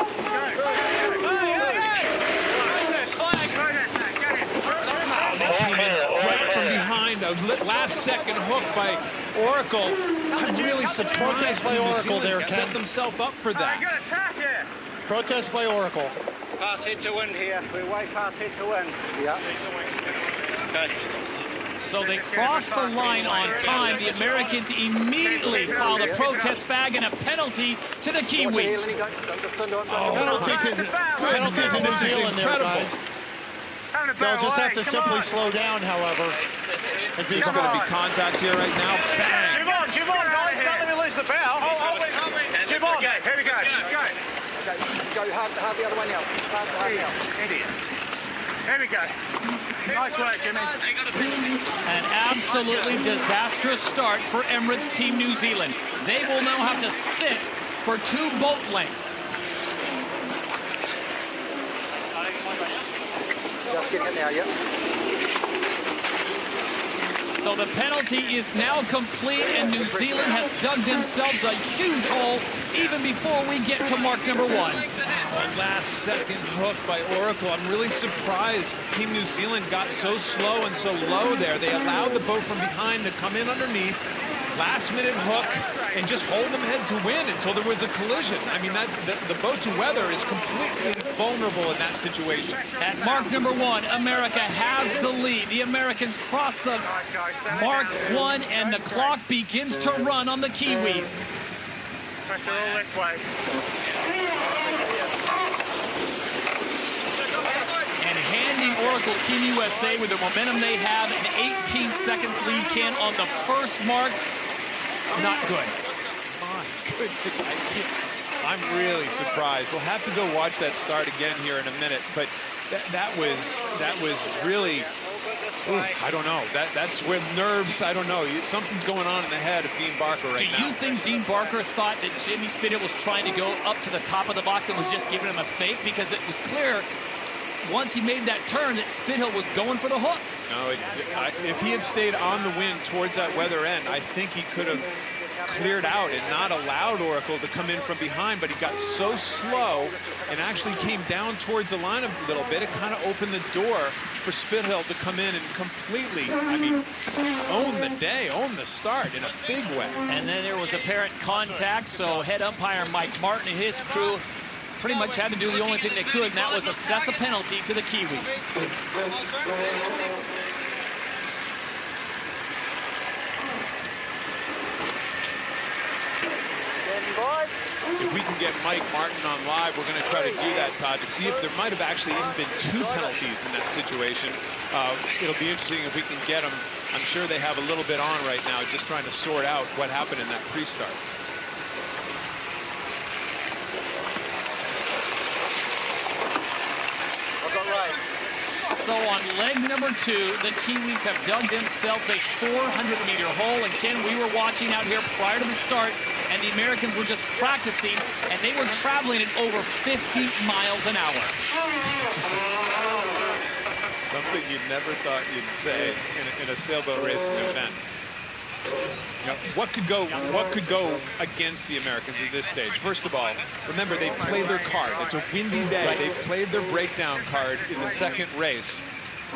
Right from behind, a last-second hook by Oracle. I'm really surprised by Team New Oracle Zealand there, set Ken. themselves up for that. Good attack here. Protest by Oracle. Pass head to wind here. We're way past head to wind. Yeah. Okay. So they cross the line on time. The Americans immediately file the protest flag and a penalty to the Kiwis. Penalty to New Zealand there, guys. They'll just have to simply slow down, however. There's going to be contact here right now. Bang! Jim on, guys. Don't let me lose the bow. Jim on. Here we go. Let's go. Go hard the other way now. Hard now. Idiots. Here we go. Nice work, Jimmy. An absolutely disastrous start for Emirates Team New Zealand. They will now have to sit for 2 boat lengths. Just getting it now, yep. So the penalty is now complete, and New Zealand has dug themselves a huge hole even before we get to mark number 1. A last-second hook by Oracle. I'm really surprised Team New Zealand got so slow and so low there. They allowed the boat from behind to come in underneath, last-minute hook, and just hold them head to win until there was a collision. I mean, the boat to weather is completely vulnerable in that situation. At mark number 1, America has the lead. The Americans cross the mark 1, and the clock begins to run on the Kiwis. Pressure all this way. And handing Oracle Team USA with the momentum they have, an 18 seconds lead, Ken, on the first mark. Not good. My goodness, I'm really surprised. We'll have to go watch that start again here in a minute, but that was really, I don't know. That's where nerves, I don't know. Something's going on in the head of Dean Barker right now. Do you think Dean Barker thought that Jimmy Spithill was trying to go up to the top of the box and was just giving him a fake? Because it was clear once he made that turn that Spithill was going for the hook. No, if he had stayed on the wind towards that weather end, I think he could have cleared out and not allowed Oracle to come in from behind, but he got so slow and actually came down towards the line a little bit. It kind of opened the door for Spithill to come in and completely, I mean, own the day, own the start in a big way. And then there was apparent contact, so head umpire Mike Martin and his crew pretty much had to do the only thing they could, and that was assess a penalty to the Kiwis. If we can get Mike Martin on live, we're going to try to do that, Todd, to see if there might have actually even been 2 penalties in that situation. It'll be interesting if we can get them. I'm sure they have a little bit on right now, just trying to sort out what happened in that pre-start. So on leg number 2, the Kiwis have dug themselves a 400-meter hole. And Ken, we were watching out here prior to the start, and the Americans were just practicing, and they were traveling at over 50 miles an hour. Something you never thought you'd say in a sailboat racing event. You know, what could go against the Americans at this stage? First of all, remember, they played their card. It's a windy day. They played their breakdown card in the second race.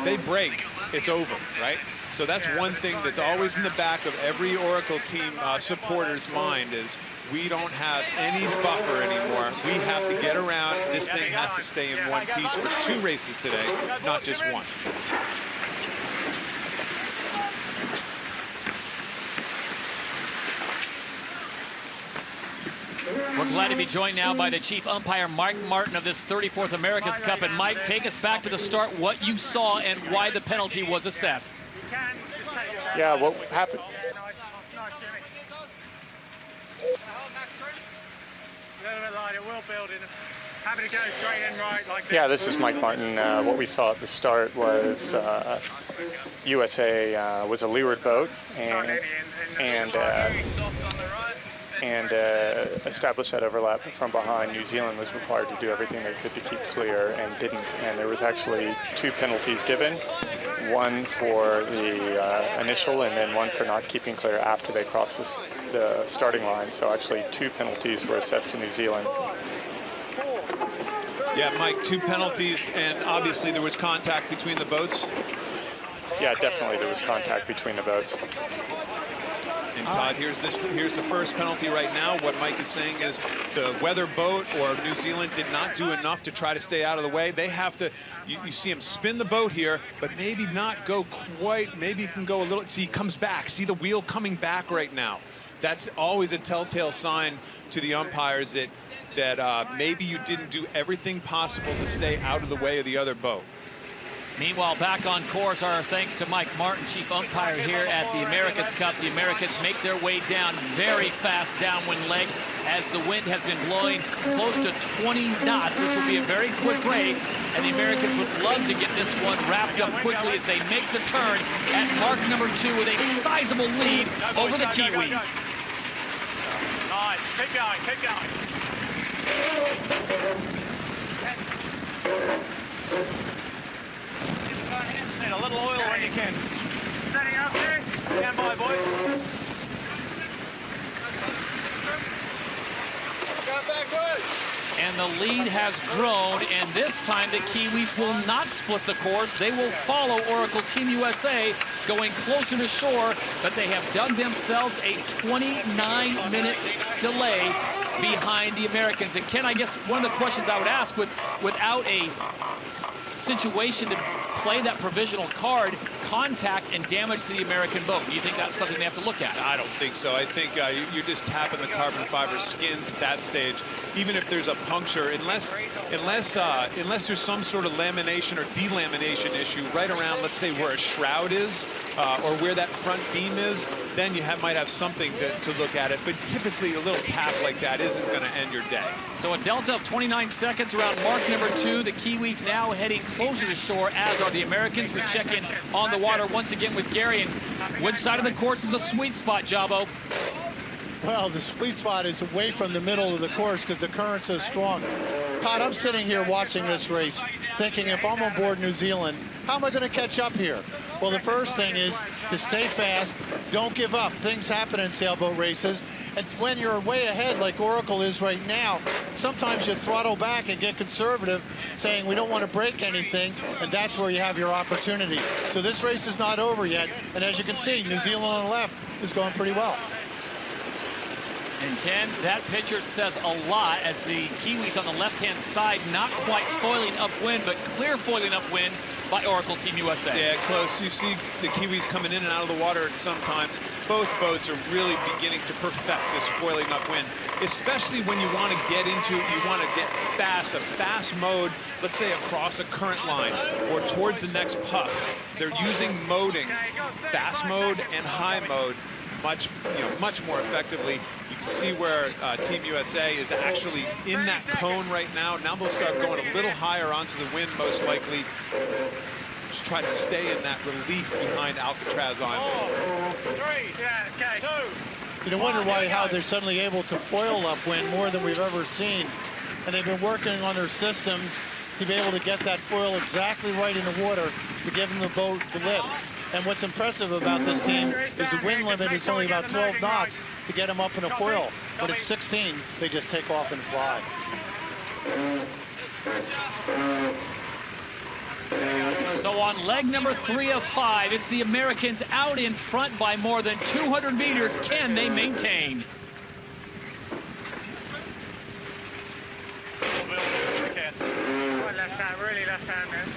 They break, it's over, right? So that's one thing that's always in the back of every Oracle team supporter's mind is we don't have any buffer anymore. We have to get around. This thing has to stay in one piece for 2 races today, not just one. We're glad to be joined now by the chief umpire, Mike Martin, of this 34th America's Cup. And Mike, take us back to the start, what you saw and why the penalty was assessed. Yeah, what happened? Nice, Jimmy. A little bit lighter, we'll build in. Happy to go straight in right like this. Yeah, this is Mike Martin. What we saw at the start was USA was a leeward boat and established that overlap from behind. New Zealand was required to do everything they could to keep clear and didn't. And there was actually 2 penalties given, one for the initial and then one for not keeping clear after they crossed the starting line. So actually 2 penalties were assessed to New Zealand. Yeah, Mike, 2 penalties, and obviously there was contact between the boats. Yeah, definitely there was contact between the boats. And Todd, here's the first penalty right now. What Mike is saying is the weather boat or New Zealand did not do enough to try to stay out of the way. They have to, you see him spin the boat here, but maybe not go quite, maybe he can go a little, see, he comes back. See the wheel coming back right now. That's always a telltale sign to the umpires that maybe you didn't do everything possible to stay out of the way of the other boat. Meanwhile, back on course, our thanks to Mike Martin, chief umpire here at the America's Cup. The Americans make their way down very fast downwind leg as the wind has been blowing close to 20 knots. This will be a very quick race, and the Americans would love to get this one wrapped up quickly as they make the turn at mark number 2 with a sizable lead over the Kiwis. Nice, keep going, keep going. Just need a little oil when you can. Setting up there. Stand by, boys. Go backwards. And the lead has grown, and this time the Kiwis will not split the course. They will follow Oracle Team USA, going closer to shore, but they have done themselves a 29-minute delay behind the Americans. And Ken, I guess one of the questions I would ask, without a situation to play that provisional card, contact and damage to the American boat, do you think that's something they have to look at? I don't think so. I think you're just tapping the carbon fiber skins at that stage. Even if there's a puncture, unless there's some sort of lamination or delamination issue right around, let's say, where a shroud is or where that front beam is, then you might have something to look at it. But typically, a little tap like that isn't going to end your day. So a delta of 29 seconds around mark number 2. The Kiwis now heading closer to shore, as are the Americans. We check in on the water once again with Gary. And which side of the course is a sweet spot, Jabo? Well, the sweet spot is away from the middle of the course because the current's so strong. Todd, I'm sitting here watching this race thinking, if I'm on board New Zealand, how am I going to catch up here? Well, the first thing is to stay fast, don't give up. Things happen in sailboat races, and when you're way ahead like Oracle is right now, sometimes you throttle back and get conservative, saying we don't want to break anything, and that's where you have your opportunity. So this race is not over yet, and as you can see, New Zealand on the left is going pretty well. And Ken, that picture says a lot as the Kiwis on the left-hand side not quite foiling upwind, but clear foiling upwind by Oracle Team USA. Yeah, close. You see the Kiwis coming in and out of the water sometimes. Both boats are really beginning to perfect this foiling upwind, especially when you want to get fast, a fast mode, let's say across a current line or towards the next puff. They're using moding, fast mode and high mode, much more effectively. You can see where Team USA is actually in that cone right now. Now they'll start going a little higher onto the wind, most likely. Just try to stay in that relief behind Alcatraz Island. 3, yeah, okay, 2. You wonder how they're suddenly able to foil upwind more than we've ever seen. And they've been working on their systems to be able to get that foil exactly right in the water to give them the boat to lift. And what's impressive about this team is the wind limit is only about 12 knots to get them up in a foil. When it's 16, they just take off and fly. So on leg number 3 of 5, it's the Americans out in front by more than 200 meters. Can they maintain? Left hand, really left hand this.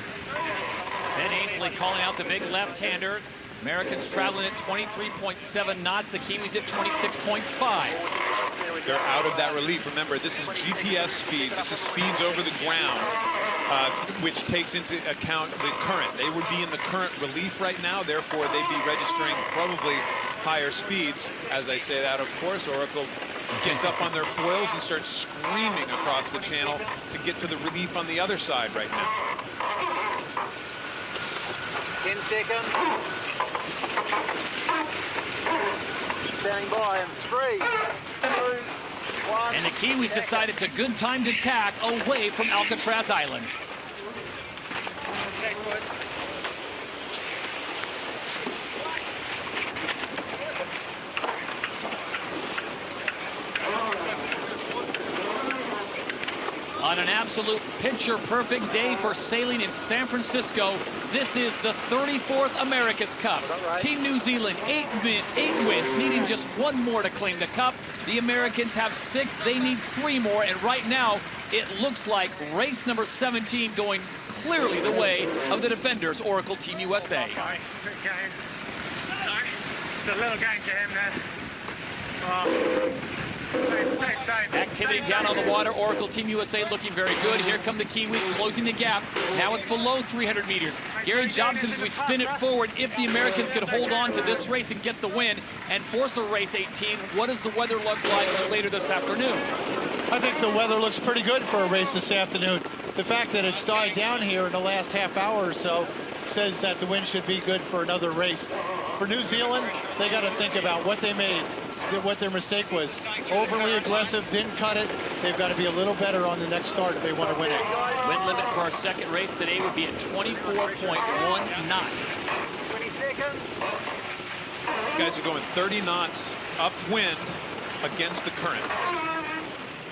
Ben Ainsley calling out the big left-hander. Americans traveling at 23.7 knots. The Kiwis at 26.5. They're out of that relief. Remember, this is GPS speeds. This is speeds over the ground, which takes into account the current. They would be in the current relief right now. Therefore, they'd be registering probably higher speeds. As I say that, of course, Oracle gets up on their foils and starts screaming across the channel to get to the relief on the other side right now. 10 seconds. Standing by in 3, 2, 1. And the Kiwis decide it's a good time to tack away from Alcatraz Island. On an absolute picture-perfect day for sailing in San Francisco, this is the 34th America's Cup. Team New Zealand, 8 wins, needing just 1 more to claim the Cup. The Americans have 6, they need 3 more, and right now, it looks like race number 17 going clearly the way of the defenders, Oracle Team USA. Good game. It's a little game to him there. Activity down on the water. Oracle Team USA looking very good. Here come the Kiwis closing the gap. Now it's below 300 meters. Gary Jobson, as we spin it forward, if the Americans could hold on to this race and get the win and force a race 18, what does the weather look like later this afternoon? I think the weather looks pretty good for a race this afternoon. The fact that it's died down here in the last half hour or so says that the wind should be good for another race. For New Zealand, they got to think about what they made, what their mistake was. Overly aggressive, didn't cut it. They've got to be a little better on the next start if they want to win it. Wind limit for our second race today would be at 24.1 knots. 20 seconds. These guys are going 30 knots upwind against the current.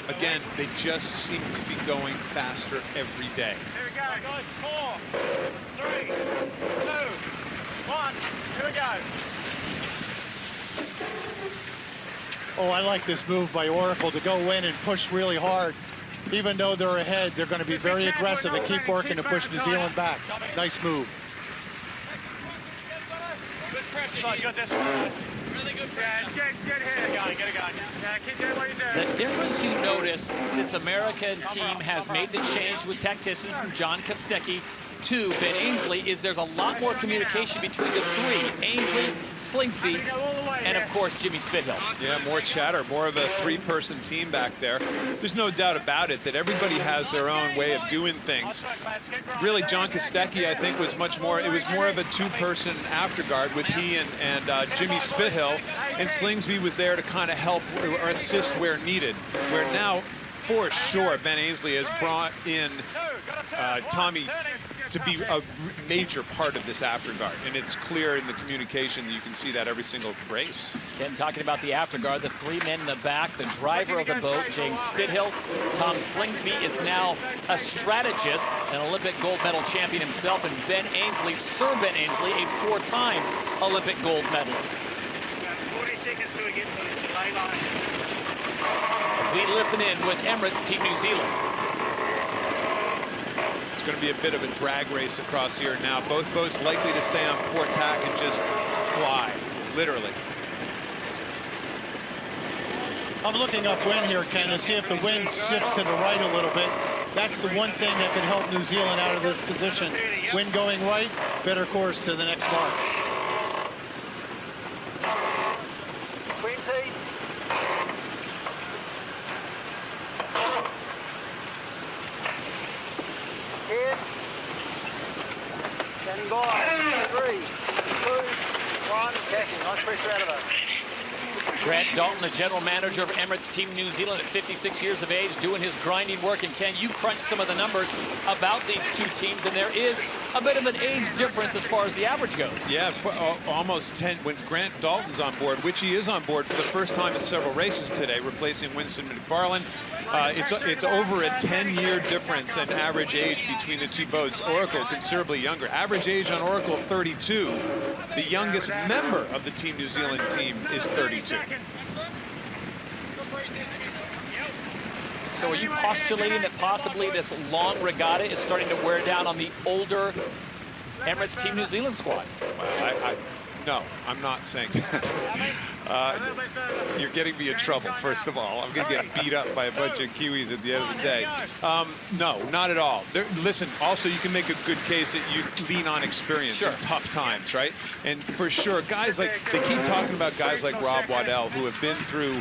Again, they just seem to be going faster every day. Here we go, guys. 4, 3, 2, 1. Here we go. Oh, I like this move by Oracle to go in and push really hard. Even though they're ahead, they're going to be very aggressive and keep working to push New Zealand back. Nice move. Good pressure. Good this one. Really good pressure. Yeah, it's good here. Get it going. Yeah, keep doing what you're doing. The difference you notice since American team has made the change with tacticians from John Kostecki to Ben Ainsley is there's a lot more communication between the 3, Ainsley, Slingsby, and of course Jimmy Spithill. Yeah, more chatter, more of a 3-person team back there. There's no doubt about it that everybody has their own way of doing things. Really, John Kostecki, I think, was much more, it was more of a 2-person afterguard with he and Jimmy Spithill, and Slingsby was there to kind of help or assist where needed. Where now, for sure, Ben Ainsley has brought in Tommy to be a major part of this afterguard, and it's clear in the communication. You can see that every single race. Ken talking about the afterguard, the 3 men in the back, the driver of the boat, James Spithill. Tom Slingsby is now a strategist, an Olympic gold medal champion himself, and Ben Ainsley, Sir Ben Ainsley, a 4-time Olympic gold medalist. 40 seconds to get to the lay line. As we listen in with Emirates Team New Zealand. It's going to be a bit of a drag race across here now. Both boats likely to stay on port tack and just fly, literally. I'm looking upwind here, Ken, to see if the wind shifts to the right a little bit. That's the one thing that could help New Zealand out of this position. Wind going right, better course to the next mark. 20. Standing by. 3, 2, 1. Tacking. Nice pressure out of it. Grant Dalton, the general manager of Emirates Team New Zealand at 56 years of age, doing his grinding work. And Ken, you crunched some of the numbers about these 2 teams, and there is a bit of an age difference as far as the average goes. Yeah, almost 10 when Grant Dalton's on board, which he is on board for the first time in several races today, replacing Winston McFarlane. It's over a 10-year difference in average age between the two boats. Oracle considerably younger. Average age on Oracle 32. The youngest member of the Team New Zealand team is 32. So are you postulating that possibly this long regatta is starting to wear down on the older Emirates Team New Zealand squad? Well, no, I'm not saying you're getting me in trouble, first of all. I'm going to get beat up by a bunch of Kiwis at the end of the day. No, not at all. Listen, also, you can make a good case that you lean on experience in tough times, right? And for sure, guys like, they keep talking about guys like Rob Waddell, who have been through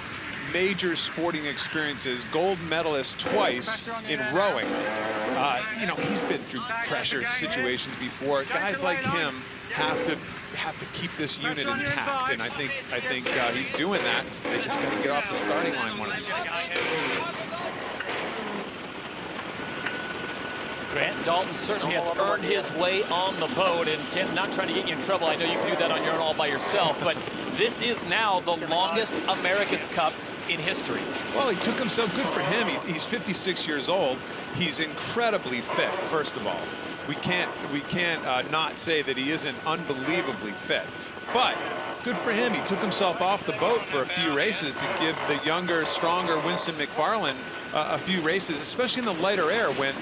major sporting experiences, gold medalist twice in rowing. You know, he's been through pressure situations before. Guys like him have to keep this unit intact, and I think he's doing that. They just got to get off the starting line one of these days. Grant Dalton certainly has earned his way on the boat, and Ken, not trying to get you in trouble. I know you can do that on your own all by yourself, but this is now the longest America's Cup in history. Well, he took himself, good for him. He's 56 years old. He's incredibly fit, first of all. We can't not say that he isn't unbelievably fit. But good for him. He took himself off the boat for a few races to give the younger, stronger Winston McFarlane a few races, especially in the lighter air when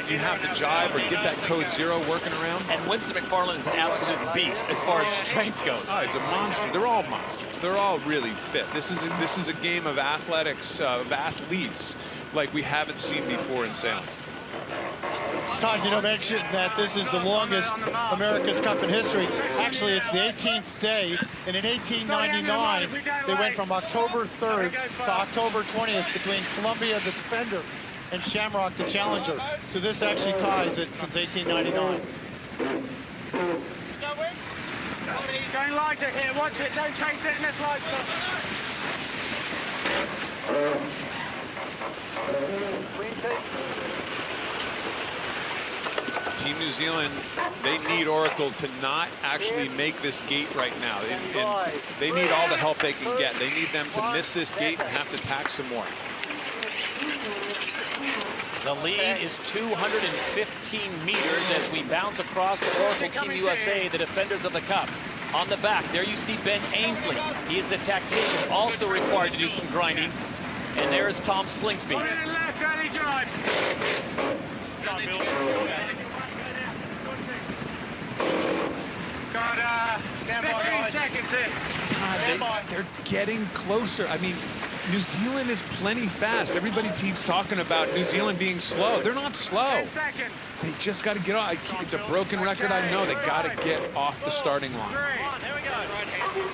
you have to jibe or get that code 0 working around. And Winston McFarlane is an absolute beast as far as strength goes. Oh, he's a monster. They're all monsters. They're all really fit. This is a game of athletics, of athletes like we haven't seen before in sailing. Todd, you know, mentioned that this is the longest America's Cup in history. Actually, it's the 18th day, and in 1899, they went from October 3rd to October 20th between Columbia, the Defender, and Shamrock, the Challenger. So this actually ties it since 1899. Going lighter here, watch it, don't chase it in this light stuff. Team New Zealand, they need Oracle to not actually make this gate right now. And they need all the help they can get. They need them to miss this gate and have to tack some more. The lead is 215 meters as we bounce across to Oracle Team USA, the defenders of the Cup. On the back, there you see Ben Ainsley. He is the tactician, also required to do some grinding. And there is Tom Slingsby. Left, early drive. Got 15 seconds in. They're getting closer. I mean, New Zealand is plenty fast. Everybody keeps talking about New Zealand being slow. They're not slow. 10 seconds. They just got to get off. It's a broken record, I know. They got to get off the starting line. Here we go.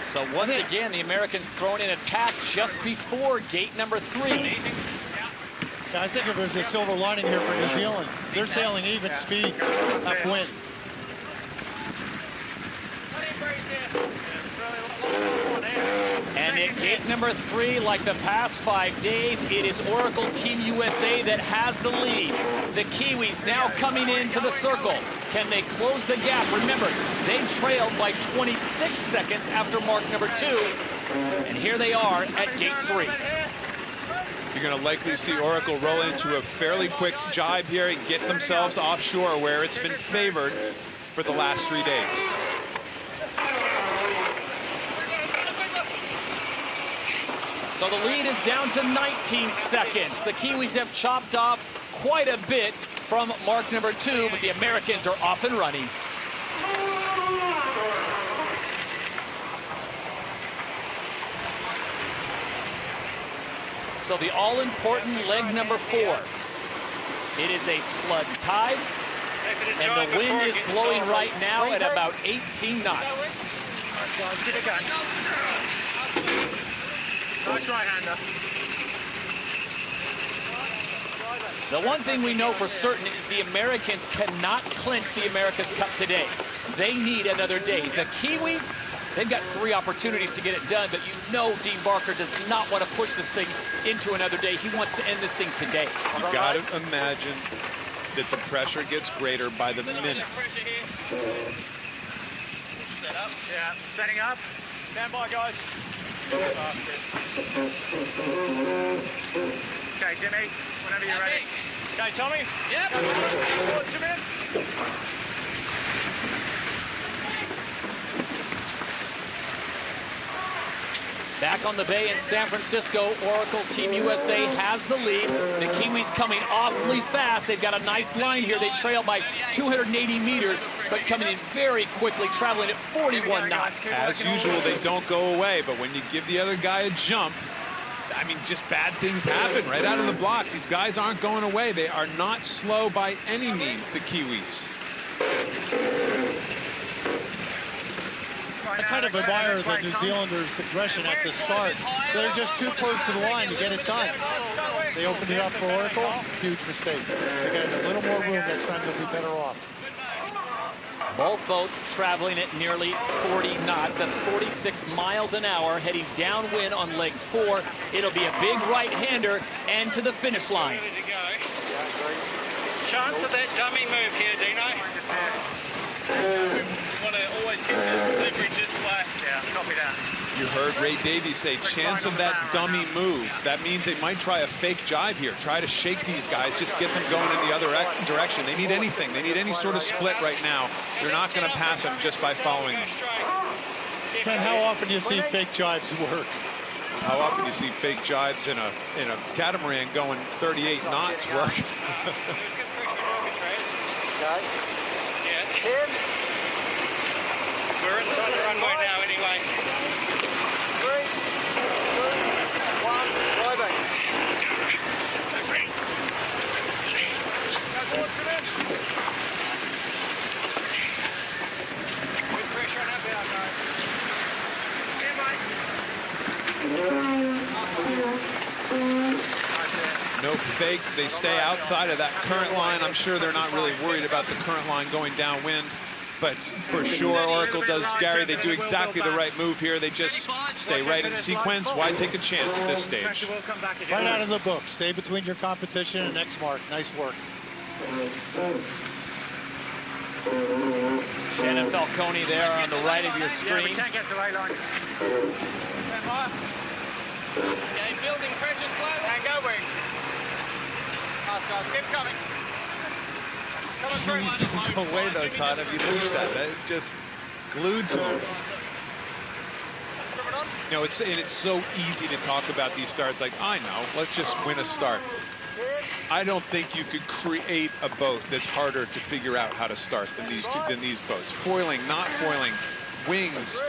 So once again, the Americans thrown in attack just before gate number 3. Now, I think if there's a silver lining here for New Zealand, they're sailing even speeds upwind. And in gate number 3, like the past 5 days, it is Oracle Team USA that has the lead. The Kiwis now coming into the circle. Can they close the gap? Remember, they trailed by 26 seconds after mark number 2. And here they are at gate 3. You're going to likely see Oracle roll into a fairly quick jibe here and get themselves offshore where it's been favored for the last 3 days. So the lead is down to 19 seconds. The Kiwis have chopped off quite a bit from mark number 2, but the Americans are off and running. So the all-important leg number 4. It is a flood tide, and the wind is blowing right now at about 18 knots. Nice guys, give it a go. Nice right-hander. The one thing we know for certain is the Americans cannot clinch the America's Cup today. They need another day. The Kiwis, they've got 3 opportunities to get it done, but you know Dean Barker does not want to push this thing into another day. He wants to end this thing today. You got to imagine that the pressure gets greater by the minute. Set up. Yeah, setting up. Stand by, guys. Okay, Jimmy, whenever you're ready. Okay, Tommy? Yep. Forward, Simeon. Back on the bay in San Francisco, Oracle Team USA has the lead. The Kiwis coming awfully fast. They've got a nice line here. They trail by 280 meters, but coming in very quickly, traveling at 41 knots. As usual, they don't go away, but when you give the other guy a jump, I mean, just bad things happen right out of the blocks. These guys aren't going away. They are not slow by any means, the Kiwis. I kind of admire the New Zealanders' aggression at the start. They're just too close to the line to get it done. They opened it up for Oracle. Huge mistake. They got a little more room next time. They'll be better off. Both boats traveling at nearly 40 knots. That's 46 miles an hour, heading downwind on leg 4. It'll be a big right-hander and to the finish line. Chance of that dummy move here, Dino. Want to always keep the leverage this way. Yeah, copy that. You heard Ray Davies say, chance of that dummy move. That means they might try a fake jibe here, try to shake these guys, just get them going in the other direction. They need anything. They need any sort of split right now. You're not going to pass them just by following them. Ken, how often do you see fake jibes work? How often do you see fake jibes in a catamaran going 38 knots work? We're inside the runway now anyway. 3, 2, 1, driving. Go towards Simeon. Good pressure on our bow, guys. No fake. They stay outside of that current line. I'm sure they're not really worried about the current line going downwind. But for sure, Oracle does, Gary, they do exactly the right move here. They just stay right in sequence. Why take a chance at this stage? Right out of the book. Stay between your competition and next mark. Nice work. Shannon Falcone there on the right of your Yeah, we screen. can't get to A-line. Okay, building pressure slowly. And go wing. Keep coming. Kiwis don't go away though, Todd. If you look at that, they're just glued to him. You know, it's so easy to talk about these starts like, I know, let's just win a start. I don't think you could create a boat that's harder to figure out how to start than these boats. Foiling, not foiling, wings,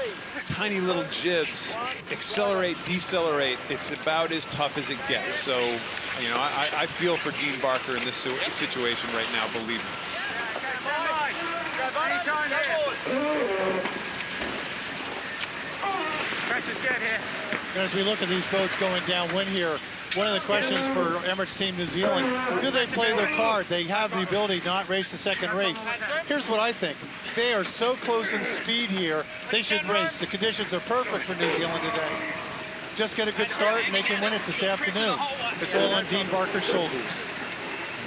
tiny little jibs, accelerate, decelerate. It's about as tough as it gets. So, you know, I feel for Dean Barker in this situation right now, believe me. Anytime here. Pressure's good here. As we look at these boats going downwind here, one of the questions for Emirates Team New Zealand, do they play their card? They have the ability to not race the second race. Here's what I think. They are so close in speed here, they should race. The conditions are perfect for New Zealand today. Just get a good start and they can win it this afternoon. It's all on Dean Barker's shoulders.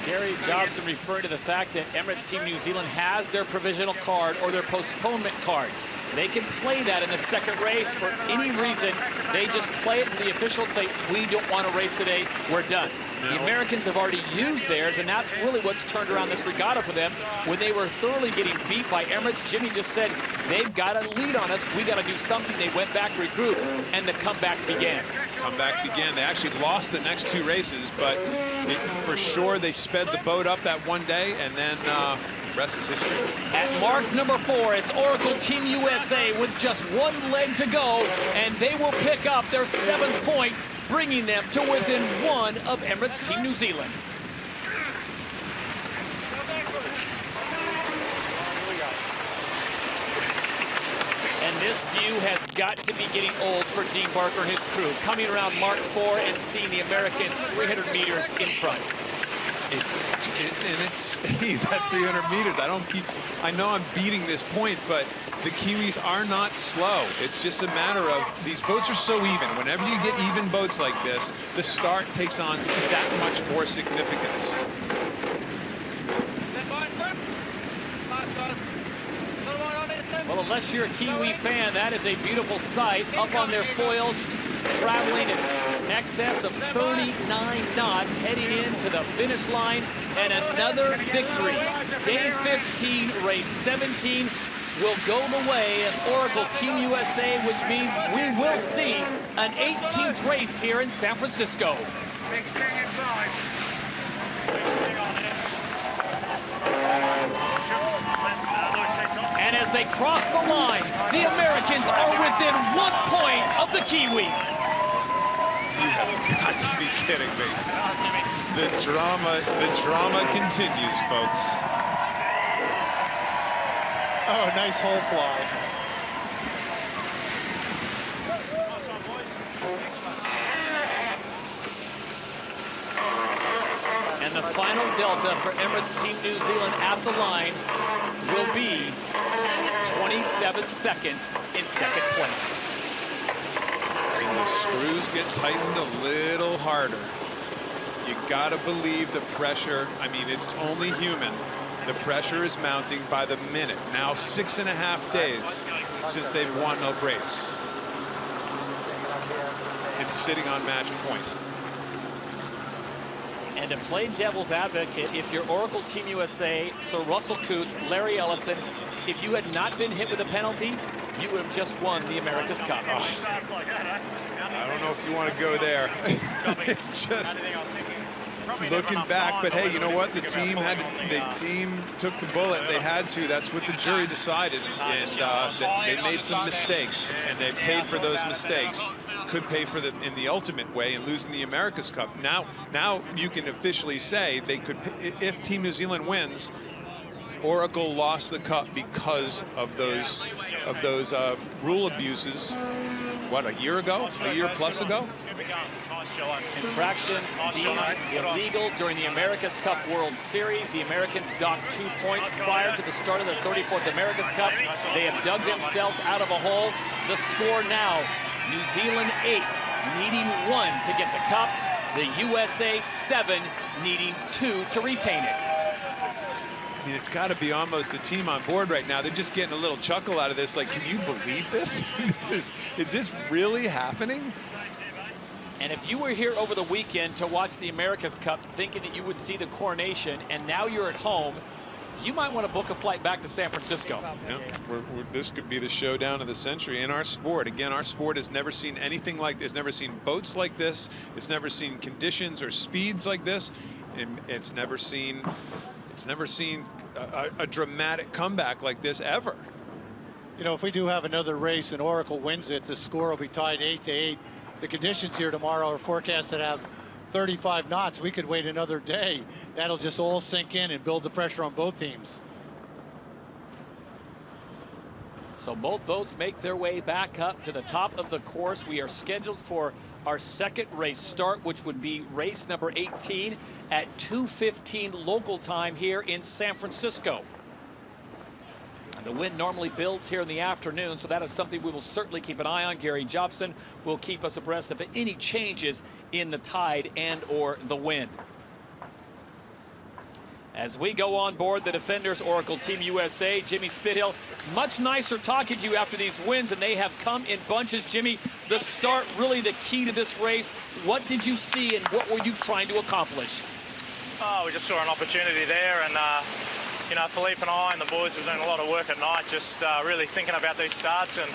Gary Jobson referring to the fact that Emirates Team New Zealand has their provisional card or their postponement card. They can play that in the second race for any reason. They just play it to the official and say, we don't want to race today, we're done. The Americans have already used theirs, and that's really what's turned around this regatta for them. When they were thoroughly getting beat by Emirates, Jimmy just said, they've got a lead on us, we got to do something. They went back, regrouped, and the comeback began. Comeback began. They actually lost the next 2 races, but for sure they sped the boat up that one day, and then rest is history. At mark number 4, it's Oracle Team USA with just 1 leg to go, and they will pick up their 7th point, bringing them to within 1 of Emirates Team New Zealand. And this view has got to be getting old for Dean Barker and his crew, coming around mark 4 and seeing the Americans 300 meters in front. And it stays at 300 meters. I know I'm beating this point, but the Kiwis are not slow. It's just a matter of, these boats are so even. Whenever you get even boats like this, the start takes on that much more significance. Well, unless you're a Kiwi fan, that is a beautiful sight up on their foils. traveling in excess of 39 knots heading into the finish line, and another victory. Day 15, race 17 will go the way of Oracle Team USA, which means we will see an 18th race here in San Francisco. Big sting in 5. And as they cross the line, the Americans are within 1 point of the Kiwis. You have got to be kidding me. The drama continues, folks. Oh, nice hole fly. And the final delta for Emirates Team New Zealand at the line will be 27 seconds in second place. And the screws get tightened a little harder. You gotta believe the pressure. I mean, it's only human. The pressure is mounting by the minute. Now 6.5 days since they've won a race. It's sitting on match point. And to play devil's advocate, if you're Oracle Team USA, Sir Russell Coots, Larry Ellison, if you had not been hit with a penalty, you would have just won the America's Cup. Oh, I don't know if you want to go there. It's just looking back, but hey, you know what? The team took the bullet. They had to. That's what the jury decided, and they made some mistakes, and they paid for those mistakes. Could pay for them in the ultimate way in losing the America's Cup. Now you can officially say they could, if Team New Zealand wins, Oracle lost the cup because of those rule abuses. What, a year ago? A year plus ago? Infractions deemed illegal during the America's Cup World Series. The Americans docked 2 points prior to the start of the 34th America's Cup. They have dug themselves out of a hole. The score now, New Zealand 8, needing 1 to get the cup. The USA 7, needing 2 to retain it. I mean, it's got to be almost the team on board right now. They're just getting a little chuckle out of this. Like, can you believe this? Is this really happening? And if you were here over the weekend to watch the America's Cup thinking that you would see the coronation, and now you're at home, you might want to book a flight back to San Francisco. Yeah, this could be the showdown of the century in our sport. Again, our sport has never seen anything like this, never seen boats like this. It's never seen conditions or speeds like this. And it's never seen a dramatic comeback like this ever. You know, if we do have another race and Oracle wins it, the score will be tied 8-8. The conditions here tomorrow are forecast to have 35 knots. We could wait another day. That'll just all sink in and build the pressure on both teams. So both boats make their way back up to the top of the course. We are scheduled for our second race start, which would be race number 18 at 2:15 local time here in San Francisco. And the wind normally builds here in the afternoon, so that is something we will certainly keep an eye on. Gary Jobson will keep us abreast of any changes in the tide and or the wind. As we go on board the Defenders Oracle Team USA, Jimmy Spithill, much nicer talking to you after these wins, and they have come in bunches. Jimmy, the start, really the key to this race. What did you see and what were you trying to accomplish? Oh, we just saw an opportunity there, and you know, Philippe and I and the boys were doing a lot of work at night, just really thinking about these starts, and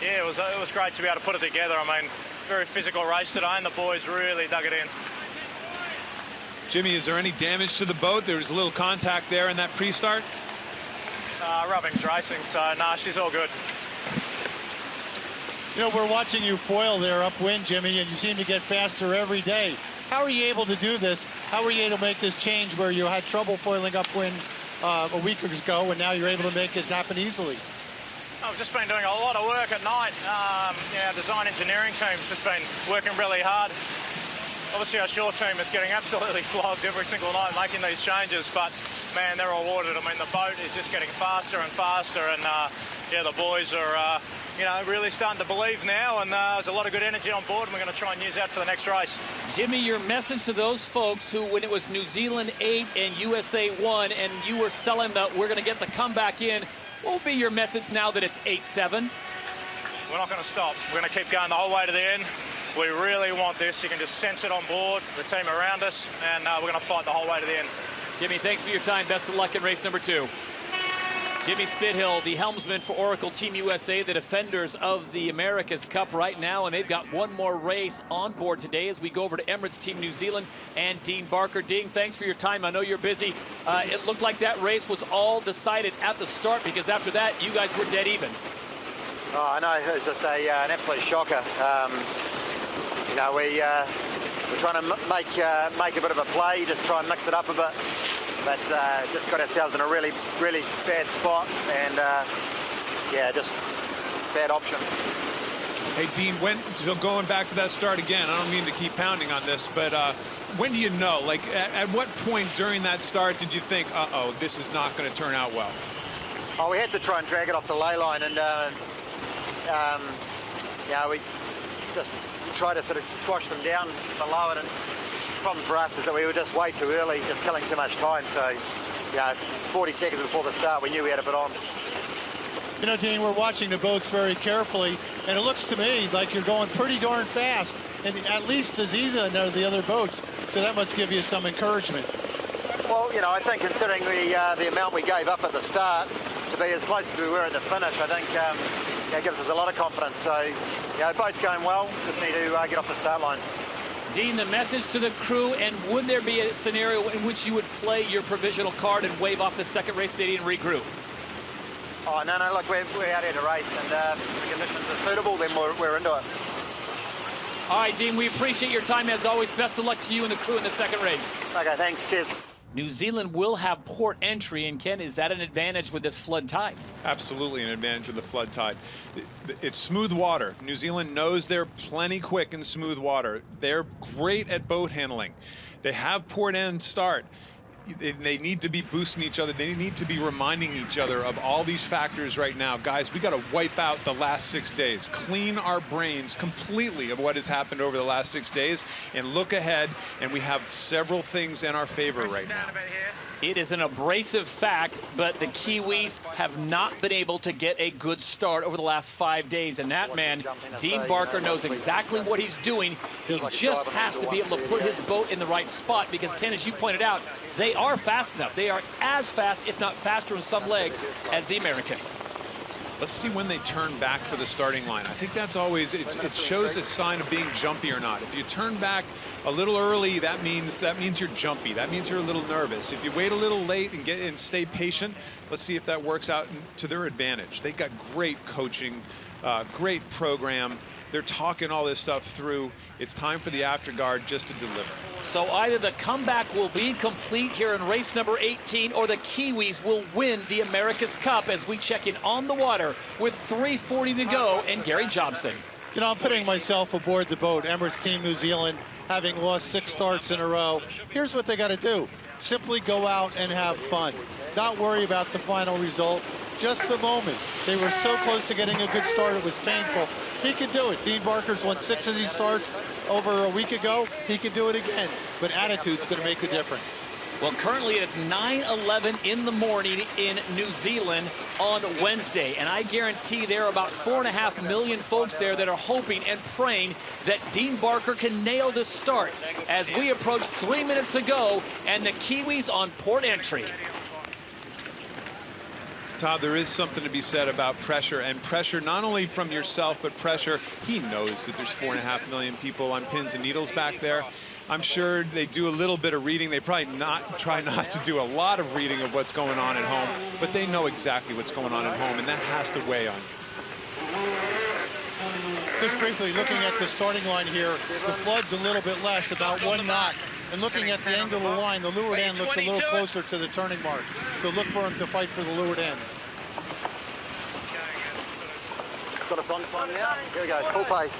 yeah, it was great to be able to put it together. I mean, very physical race today, and the boys really dug it in. Jimmy, is there any damage to the boat? There was a little contact there in that pre-start. Rubbing's racing, so nah, she's all good. You know, we're watching you foil there upwind, Jimmy, and you seem to get faster every day. How are you able to do this? How were you able to make this change where you had trouble foiling upwind a week ago, and now you're able to make it happen easily? I've just been doing a lot of work at night. Yeah, design engineering team's just been working really hard. Obviously, our shore team is getting absolutely flogged every single night making these changes, but man, they're rewarded. I mean, the boat is just getting faster and faster, and yeah, the boys are you know, really starting to believe now, and there's a lot of good energy on board, and we're going to try and use that for the next race. Jimmy, your message to those folks who, when it was New Zealand 8 and USA 1, and you were selling the we're going to get the comeback in, what will be your message now that it's 8-7? We're not going to stop. We're going to keep going the whole way to the end. We really want this. You can just sense it on board, the team around us, and we're going to fight the whole way to the end. Jimmy, thanks for your time. Best of luck in race number 2. Jimmy Spithill, the helmsman for Oracle Team USA, the defenders of the America's Cup right now, and they've got one more race on board today as we go over to Emirates Team New Zealand and Dean Barker. Dean, thanks for your time. I know you're busy. It looked like that race was all decided at the start, because after that, you guys were dead even. Oh, I know, it was just an absolute shocker. You know, we're trying to make a bit of a play, just try and mix it up a bit. But just got ourselves in a really, really bad spot, and yeah, just bad option. Hey, Dean, so going back to that start again, I don't mean to keep pounding on this, but when do you know? Like, at what point during that start did you think, uh-oh, this is not going to turn out well? Oh, we had to try and drag it off the ley line, and yeah, we just tried to sort of squash them down below it. And the problem for us is that we were just way too early, just killing too much time. So, yeah, 40 seconds before the start, we knew we had a bit on. You know, Dean, we're watching the boats very carefully, and it looks to me like you're going pretty darn fast, and at least as easy as the other boats. So that must give you some encouragement. Well, you know, I think considering the amount we gave up at the start to be as close as we were at the finish, I think yeah, gives us a lot of confidence. So, yeah, boat's going well. Just need to get off the start line. Dean, the message to the crew, and would there be a scenario in which you would play your provisional card and wave off the second race day and regroup? Oh, no, look, we're out here to race, and if the conditions are suitable, then we're into it. All right, Dean, we appreciate your time. As always, best of luck to you and the crew in the second race. Okay, thanks. Cheers. New Zealand will have port entry, and Ken, is that an advantage with this flood tide? Absolutely an advantage with the flood tide. It's smooth water. New Zealand knows they're plenty quick in smooth water. They're great at boat handling. They have port end start. They need to be boosting each other. They need to be reminding each other of all these factors right now. Guys, we got to wipe out the last 6 days, clean our brains completely of what has happened over the last 6 days, and look ahead, and we have several things in our favor right now. It is an abrasive fact, but the Kiwis have not been able to get a good start over the last 5 days. And that man, Dean Barker, knows exactly what he's doing. He just has to be able to put his boat in the right spot because, Ken, as you pointed out, they are fast enough. They are as fast, if not faster in some legs, as the Americans. Let's see when they turn back for the starting line. I think that's always, it shows a sign of being jumpy or not. If you turn back a little early, that means you're jumpy. That means you're a little nervous. If you wait a little late and stay patient, let's see if that works out to their advantage. They got great coaching, great program. They're talking all this stuff through. It's time for the afterguard just to deliver. So either the comeback will be complete here in race number 18, or the Kiwis will win the America's Cup as we check in on the water with 3:40 to go and Gary Jobson. You know, I'm putting myself aboard the boat. Emirates Team New Zealand, having lost 6 starts in a row. Here's what they got to do. Simply go out and have fun. Not worry about the final result. Just the moment. They were so close to getting a good start, it was painful. He can do it. Dean Barker's won 6 of these starts over a week ago. He can do it again. But attitude's going to make a difference. Well, currently it's 9:11 in the morning in New Zealand on Wednesday, and I guarantee there are about 4.5 million folks there that are hoping and praying that Dean Barker can nail this start as we approach 3 minutes to go and the Kiwis on port entry. Todd, there is something to be said about pressure, and pressure not only from yourself, but pressure. He knows that there's 4.5 million people on pins and needles back there. I'm sure they do a little bit of reading. They probably try not to do a lot of reading of what's going on at home, but they know exactly what's going on at home, and that has to weigh on you. Just briefly, looking at the starting line here, the flood's a little bit less, about 1 knot. And looking at the angle of the line, the leeward end looks a little closer to the turning mark. So look for him to fight for the leeward end. Got us on time now. Here we go, full pace.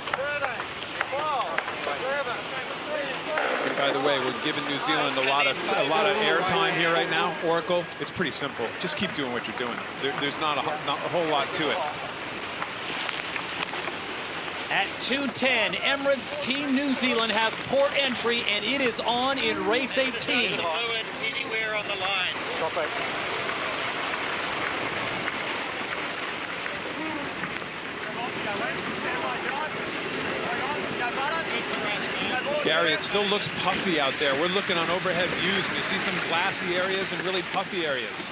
And by the way, we're giving New Zealand a lot of airtime here right now. Oracle, it's pretty simple. Just keep doing what you're doing. There's not a whole lot to it. At 2:10, Emirates Team New Zealand has port entry, and it is on in race 18. Anywhere on the line. Stop it. Gary, it still looks puffy out there. We're looking on overhead views, and you see some glassy areas and really puffy areas.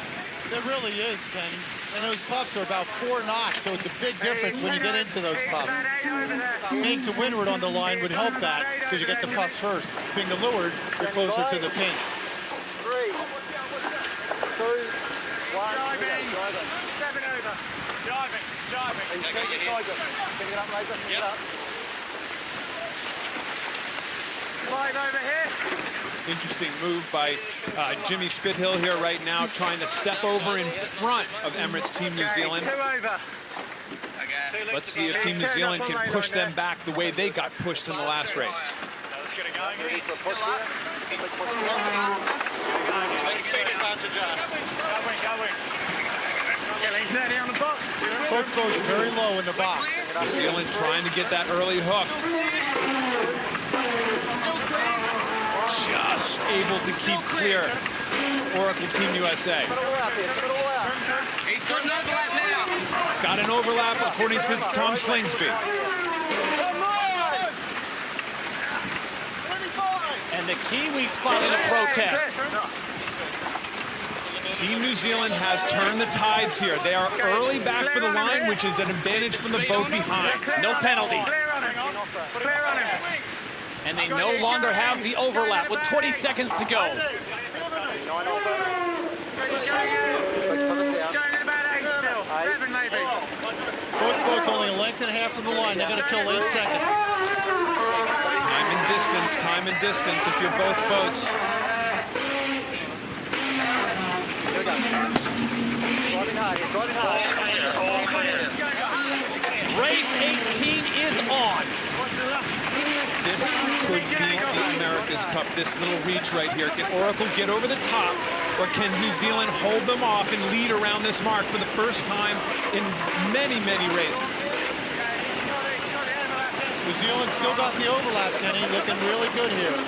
It really is, Kenny. And those puffs are about 4 knots, so it's a big difference when you get into those puffs. Being to windward on the line would help that, because you get the puffs first. Being to leeward, you're closer to the pink. 3, 2, 1. Driving. 7 over. Driving. Pick it up, Laser. Pick it up. 5 over here. Interesting move by Jimmy Spithill here right now, trying to step over in front of Emirates Team New Zealand. 2 over. Let's see if Team New Zealand can push them back the way they got pushed in the last race. Let's get it going. Still up. Let's speed advantage us. Going. Getting 30 on the box. Both boats very low in the box. New Zealand trying to get that early hook. Just able to keep clear. Oracle Team USA. He's got an overlap now. It's got an overlap according to Tom Slingsby. And the Kiwis filing a protest. Team New Zealand has turned the tides here. They are early back for the line, which is an advantage from the boat behind. No penalty. Clear on him. And they no longer have the overlap with 20 seconds to go. Going at about 8 still. 7 maybe. Both boats only a length and a half from the line. They're going to kill 8 seconds. Time and distance if you're both boats. Race 18 is on. This could be the America's Cup, this little reach right here. Can Oracle get over the top, or can New Zealand hold them off and lead around this mark for the first time in many, many races? New Zealand still got the overlap, Kenny, looking really good here.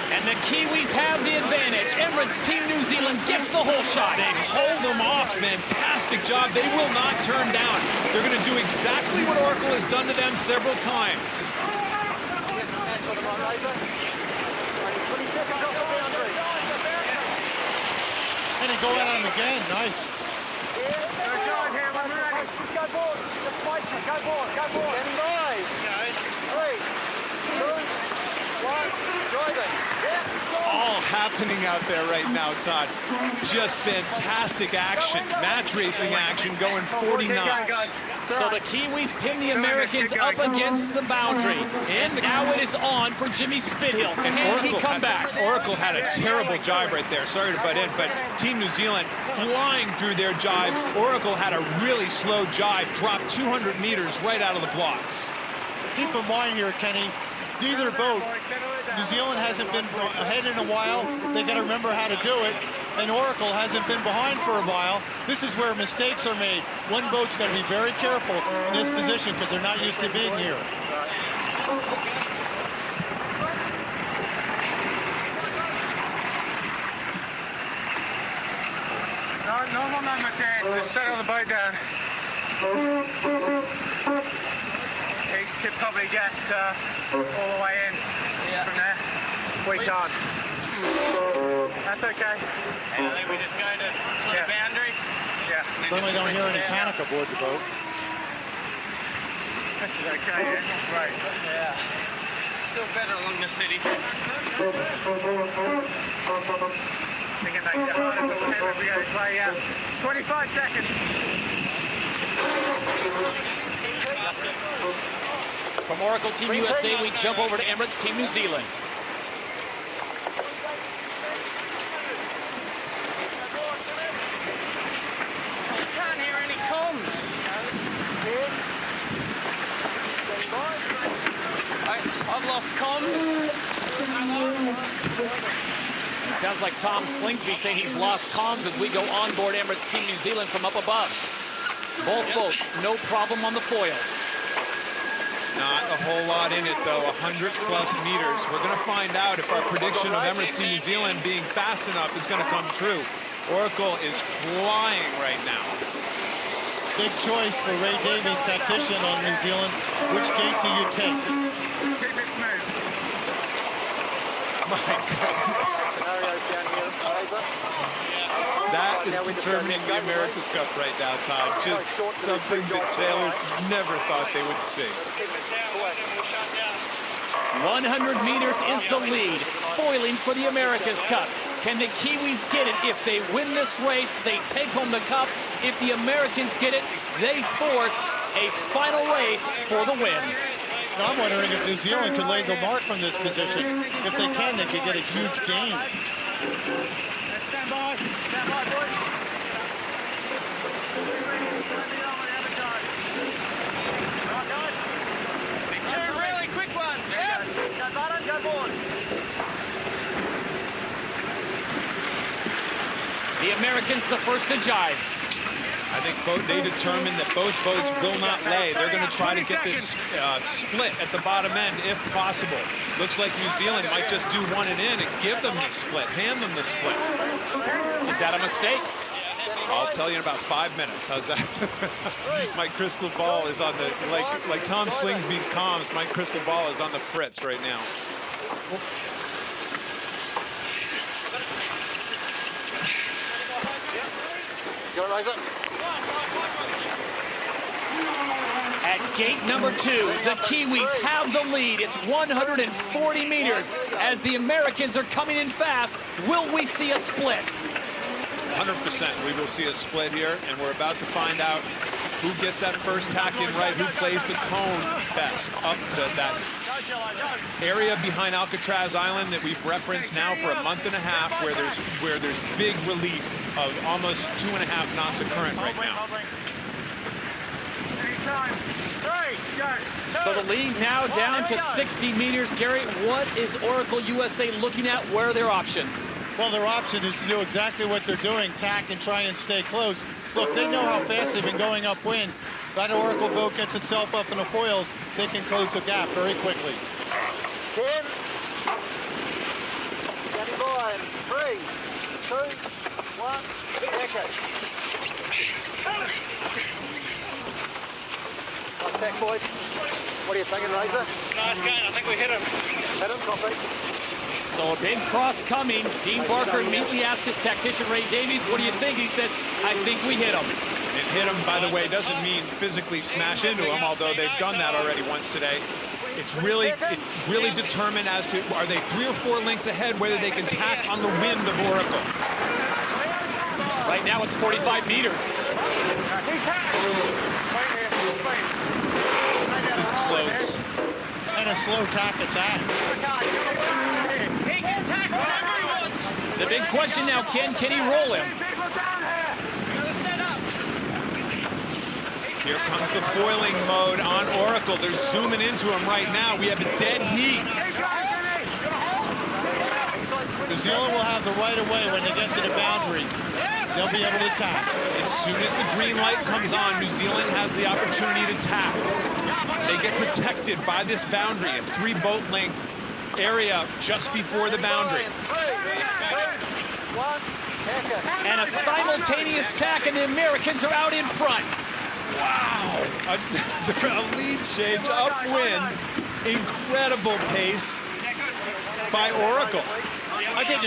And the Kiwis have the advantage. Emirates Team New Zealand gets the whole shot. They hold them off. Fantastic job. They will not turn down. They're going to do exactly what Oracle has done to them several times. And he go at him again. Nice. Just go board. Just place it. Go board. Getting by. 3, 2, 1. Driving. All happening out there right now, Todd. Just fantastic action. Match racing action going 40 knots. So the Kiwis pin the Americans up against the boundary. And now it is on for Jimmy Spithill. Can he come back? Oracle had a terrible jibe right there. Sorry to butt in, but Team New Zealand flying through their jibe. Oracle had a really slow jibe, dropped 200 meters right out of the blocks. Keep in mind here, Kenny, neither boat, New Zealand hasn't been ahead in a while. They got to remember how to do it. And Oracle hasn't been behind for a while. This is where mistakes are made. One boat's got to be very careful in this position because they're not used to being here. Normal numbers here. Just settle the boat down. He could probably get all the way in from there. We can't. That's okay. And I think we just go to sort of boundary. Yeah. Certainly don't hear any panic aboard the boat. This is okay, yeah. Right. Yeah. Still better along the city. I think it makes it harder for him if we go this way, yeah. 25 seconds. From Oracle Team USA, we jump over to Emirates Team New Zealand. I've lost comms. It sounds like Tom Slingsby saying he's lost comms as we go on board Emirates Team New Zealand from up above. Both boats, no problem on the foils. Not a whole lot in it, though. 100+ meters. We're going to find out if our prediction of Emirates Team New Zealand being fast enough is going to come true. Oracle is flying right now. Big choice for Ray Davies, tactician on New Zealand. Which gate do you take? Keep it smooth. My goodness. That is determining the America's Cup right now, Todd. Just something that sailors never thought they would see. 100 meters is the lead, foiling for the America's Cup. Can the Kiwis get it? If they win this race, they take home the cup. If the Americans get it, they force a final race for the win. Now I'm wondering if New Zealand could lay the mark from this position. If they can, they could get a huge gain. Stand by, boys. Two really quick ones. Yep. Go bottom, go board. The Americans the first to jibe. I think they determined that both boats will not lay. They're going to try to get this split at the bottom end if possible. Looks like New Zealand might just do one and in and give them the split, hand them the split. Is that a mistake? I'll tell you in about 5 minutes. How's that? My crystal ball is on the, like Tom Slingsby's comms, my crystal ball is on the fritz right now. Go, Liza. At gate number 2, the Kiwis have the lead. It's 140 meters. As the Americans are coming in fast, will we see a split? 100% we will see a split here, and we're about to find out who gets that first tack in right, who plays the cone best up that area behind Alcatraz Island that we've referenced now for a month and a half, where there's big relief of almost 2.5 knots of current right now. So the lead now down to 60 meters. Gary, what is Oracle USA looking at? Where are their options? Well, their option is to do exactly what they're doing, tack and try and stay close. Look, they know how fast they've been going upwind. That Oracle boat gets itself up in the foils, they can close the gap very quickly. 10. Standing by in 3, 2, 1. Tack. Nice tack, boys. What are you thinking, Razor? Nice gain. I think we hit him. Hit him, copy. So a big cross coming. Dean Barker immediately asked his tactician, Ray Davies, what do you think? He says, I think we hit him. And hit him, by the way, doesn't mean physically smash into him, although they've done that already once today. It's really determined as to, are they 3 or 4 lengths ahead, whether they can tack on the wind of Oracle. Right now it's 45 meters. This is close. And a slow tack at that. He can tack whatever he wants. The big question now, Ken, can he roll him? Here comes the foiling mode on Oracle. They're zooming into him right now. We have a dead heat. New Zealand will have the right of way when they get to the boundary. They'll be able to tack. As soon as the green light comes on, New Zealand has the opportunity to tack. They get protected by this boundary, a 3-boat length area just before the boundary. And a simultaneous tack, and the Americans are out in front. Wow, a lead change upwind, incredible pace by Oracle. I think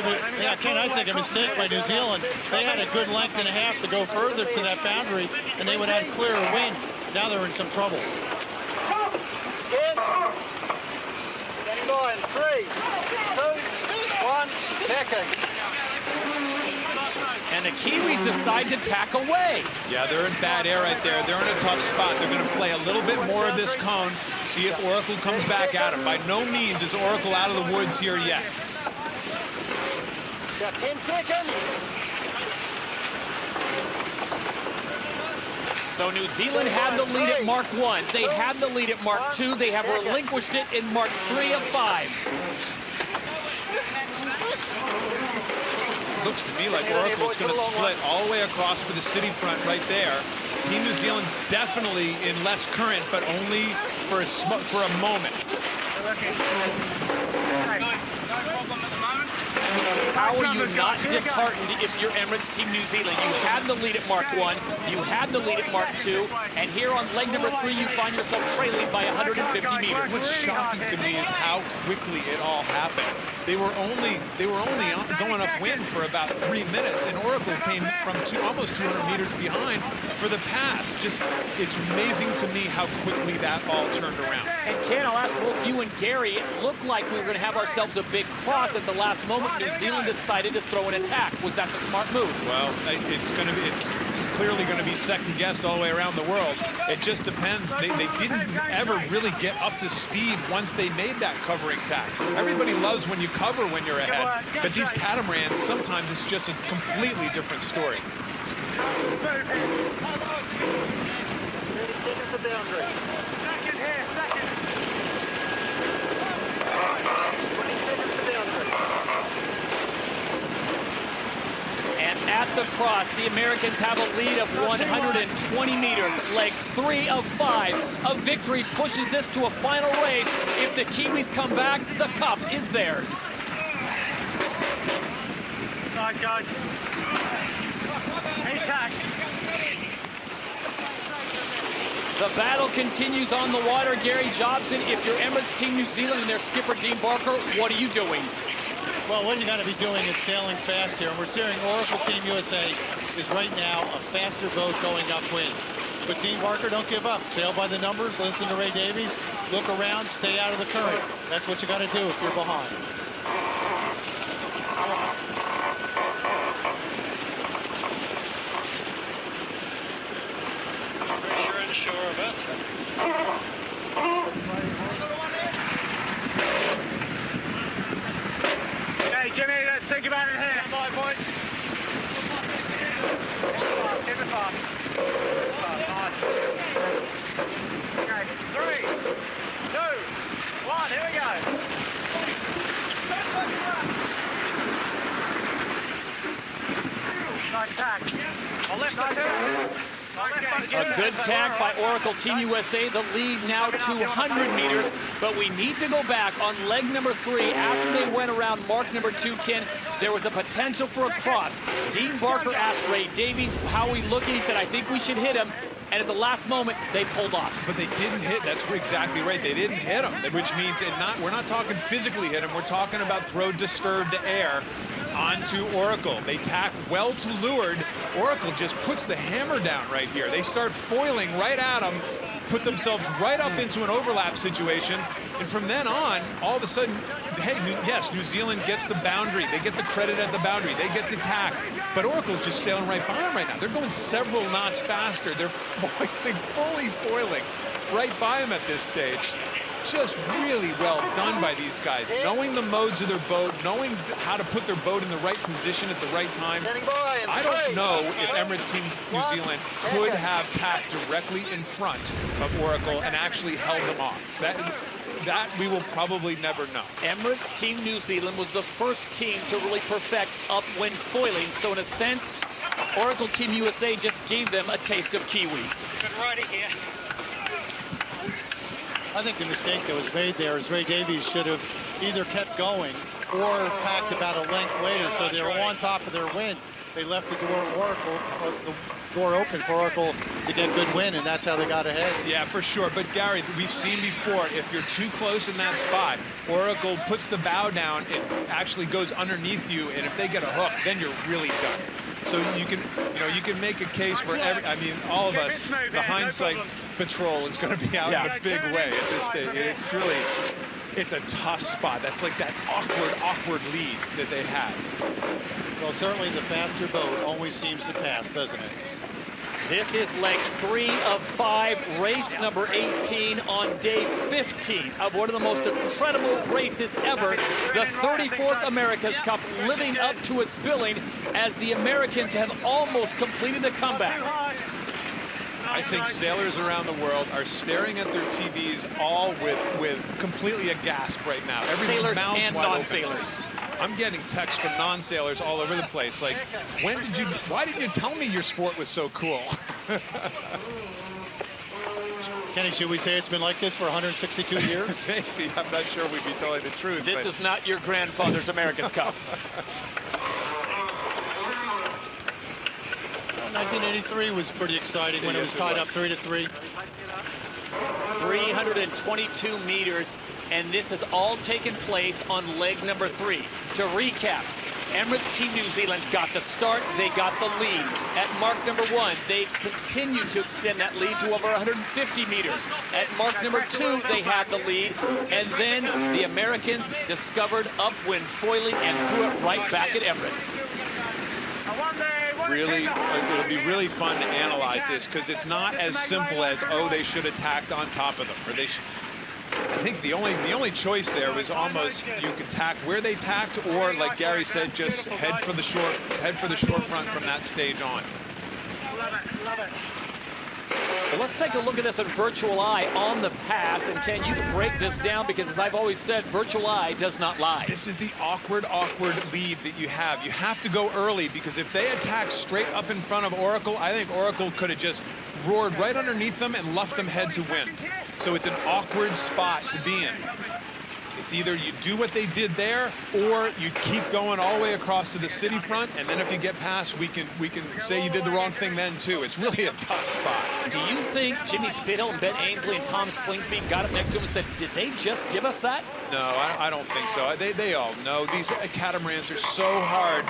a mistake by New Zealand. They had a good length and a half to go further to that boundary, and they would have clearer wind. Now they're in some trouble. 10. Standing by in 3, 2, 1. Tacking. And the Kiwis decide to tack away. Yeah, they're in bad air right there. They're in a tough spot. They're going to play a little bit more of this cone, see if Oracle comes back at them. By no means is Oracle out of the woods here yet. About 10 seconds. So New Zealand had the lead at Mark 1. They had the lead at Mark 2. They have relinquished it in Mark 3 of 5. Looks to me like Oracle's going to split all the way across for the city front right there. Team New Zealand's definitely in less current, but only for a moment. How are you not disheartened if you're Emirates Team New Zealand? You had the lead at Mark 1, you had the lead at Mark 2, and here on leg number 3, you find yourself trailing by 150 meters. What's shocking to me is how quickly it all happened. They were only going upwind for about 3 minutes, and Oracle came from almost 200 meters behind for the pass. Just, it's amazing to me how quickly that all turned around. And Ken, I'll ask both you and Gary, it looked like we were going to have ourselves a big cross at the last moment. New Zealand decided to throw an attack. Was that the smart move? Well, it's clearly going to be second-guessed all the way around the world. It just depends. They didn't ever really get up to speed once they made that covering tack. Everybody loves when you cover when you're ahead, but these catamarans, sometimes it's just a completely different story. 30 seconds to boundary. Second here, second. 20 seconds to boundary. And at the cross, the Americans have a lead of 120 meters, leg 3 of 5. A victory pushes this to a final race. If the Kiwis come back, the cup is theirs. Nice, guys. Any tacks? The battle continues on the water. Gary Jobson, if you're Emirates Team New Zealand and their skipper Dean Barker, what are you doing? Well, what you're going to be doing is sailing fast here. And we're seeing Oracle Team USA is right now a faster boat going upwind. But Dean Barker, don't give up. Sail by the numbers, listen to Ray Davies, look around, stay out of the current. That's what you got to do if you're behind. Pressure inshore a bit. Hey, Jimmy, let's think about it here. Bye, boys. Keep it fast. Nice. Okay, 3, 2, 1, here we go. Nice tack. I'll lift nice A good tack by Oracle Team USA. The lead now 200 meters, but we need to go back on leg number 3. After they went around mark number 2, Ken, there was a potential for a cross. Dean Barker asked Ray Davies how we look, and he said, I think we should hit him. And at the last moment, they pulled off. But they didn't hit. That's exactly right. They didn't hit him, which means we're not talking physically hit him. We're talking about throw disturbed air onto Oracle. They tack well to leeward. Oracle just puts the hammer down right here. They start foiling right at him, put themselves right up into an overlap situation. And from then on, all of a sudden, hey, yes, New Zealand gets the boundary. They get the credit at the boundary. They get to tack. But Oracle's just sailing right by them right now. They're going several knots faster. They're fully foiling right by them at this stage. Just really well done by these guys. Knowing the modes of their boat, knowing how to put their boat in the right position at the right time. I don't know if Emirates Team New Zealand could have tacked directly in front of Oracle and actually held them off. That we will probably never know. Emirates Team New Zealand was the first team to really perfect upwind foiling. So in a sense, Oracle Team USA just gave them a taste of Kiwi. Good riding here. I think the mistake that was made there is Ray Davies should have either kept going or tacked about a length later, so they were on top of their wind. They left the door open for Oracle to get good wind, and that's how they got ahead. Yeah, for sure. But Gary, we've seen before, if you're too close in that spot, Oracle puts the bow down, it actually goes underneath you, and if they get a hook, then you're really done. So you can make a case for all of us. The hindsight patrol is going to be out in a big way at this stage. It's a tough spot. That's like that awkward lead that they had. Well, certainly the faster boat always seems to pass, doesn't it? This is leg 3 of 5, race number 18 on day 15 of one of the most incredible races ever, the 34th America's Cup, living up to its billing as the Americans have almost completed the comeback. I think sailors around the world are staring at their TVs all with completely aghast right now. Sailors and non-sailors. I'm getting texts from non-sailors all over the place. Like, why didn't you tell me your sport was so cool? Kenny, should we say it's been like this for 162 years? Maybe. I'm not sure we'd be telling the truth. This is not your grandfather's America's Cup. 1983 was pretty exciting when it was tied up 3-3. 322 meters, and this has all taken place on leg number 3. To recap, Emirates Team New Zealand got the start, they got the lead. At mark number 1, they continued to extend that lead to over 150 meters. At mark number 2, they had the lead, and then the Americans discovered upwind foiling and threw it right back at Emirates. Really, it'll be really fun to analyze this because it's not as simple as, oh, they should have tacked on top of them, or they should. I think the only choice there was almost you could tack where they tacked, or like Gary said, just head for the short front from that stage on. Love it. Well, let's take a look at this in virtual eye on the pass, and Ken, you can break this down because, as I've always said, virtual eye does not lie. This is the awkward lead that you have. You have to go early because if they attack straight up in front of Oracle, I think Oracle could have just roared right underneath them and left them head to wind. So it's an awkward spot to be in. It's either you do what they did there, or you keep going all the way across to the city front, and then if you get past, we can say you did the wrong thing then too. It's really a tough spot. Do you think Jimmy Spithill and Ben Ainsley and Tom Slingsby got up next to him and said, did they just give us that? No, I don't think so. They all know these catamarans are so hard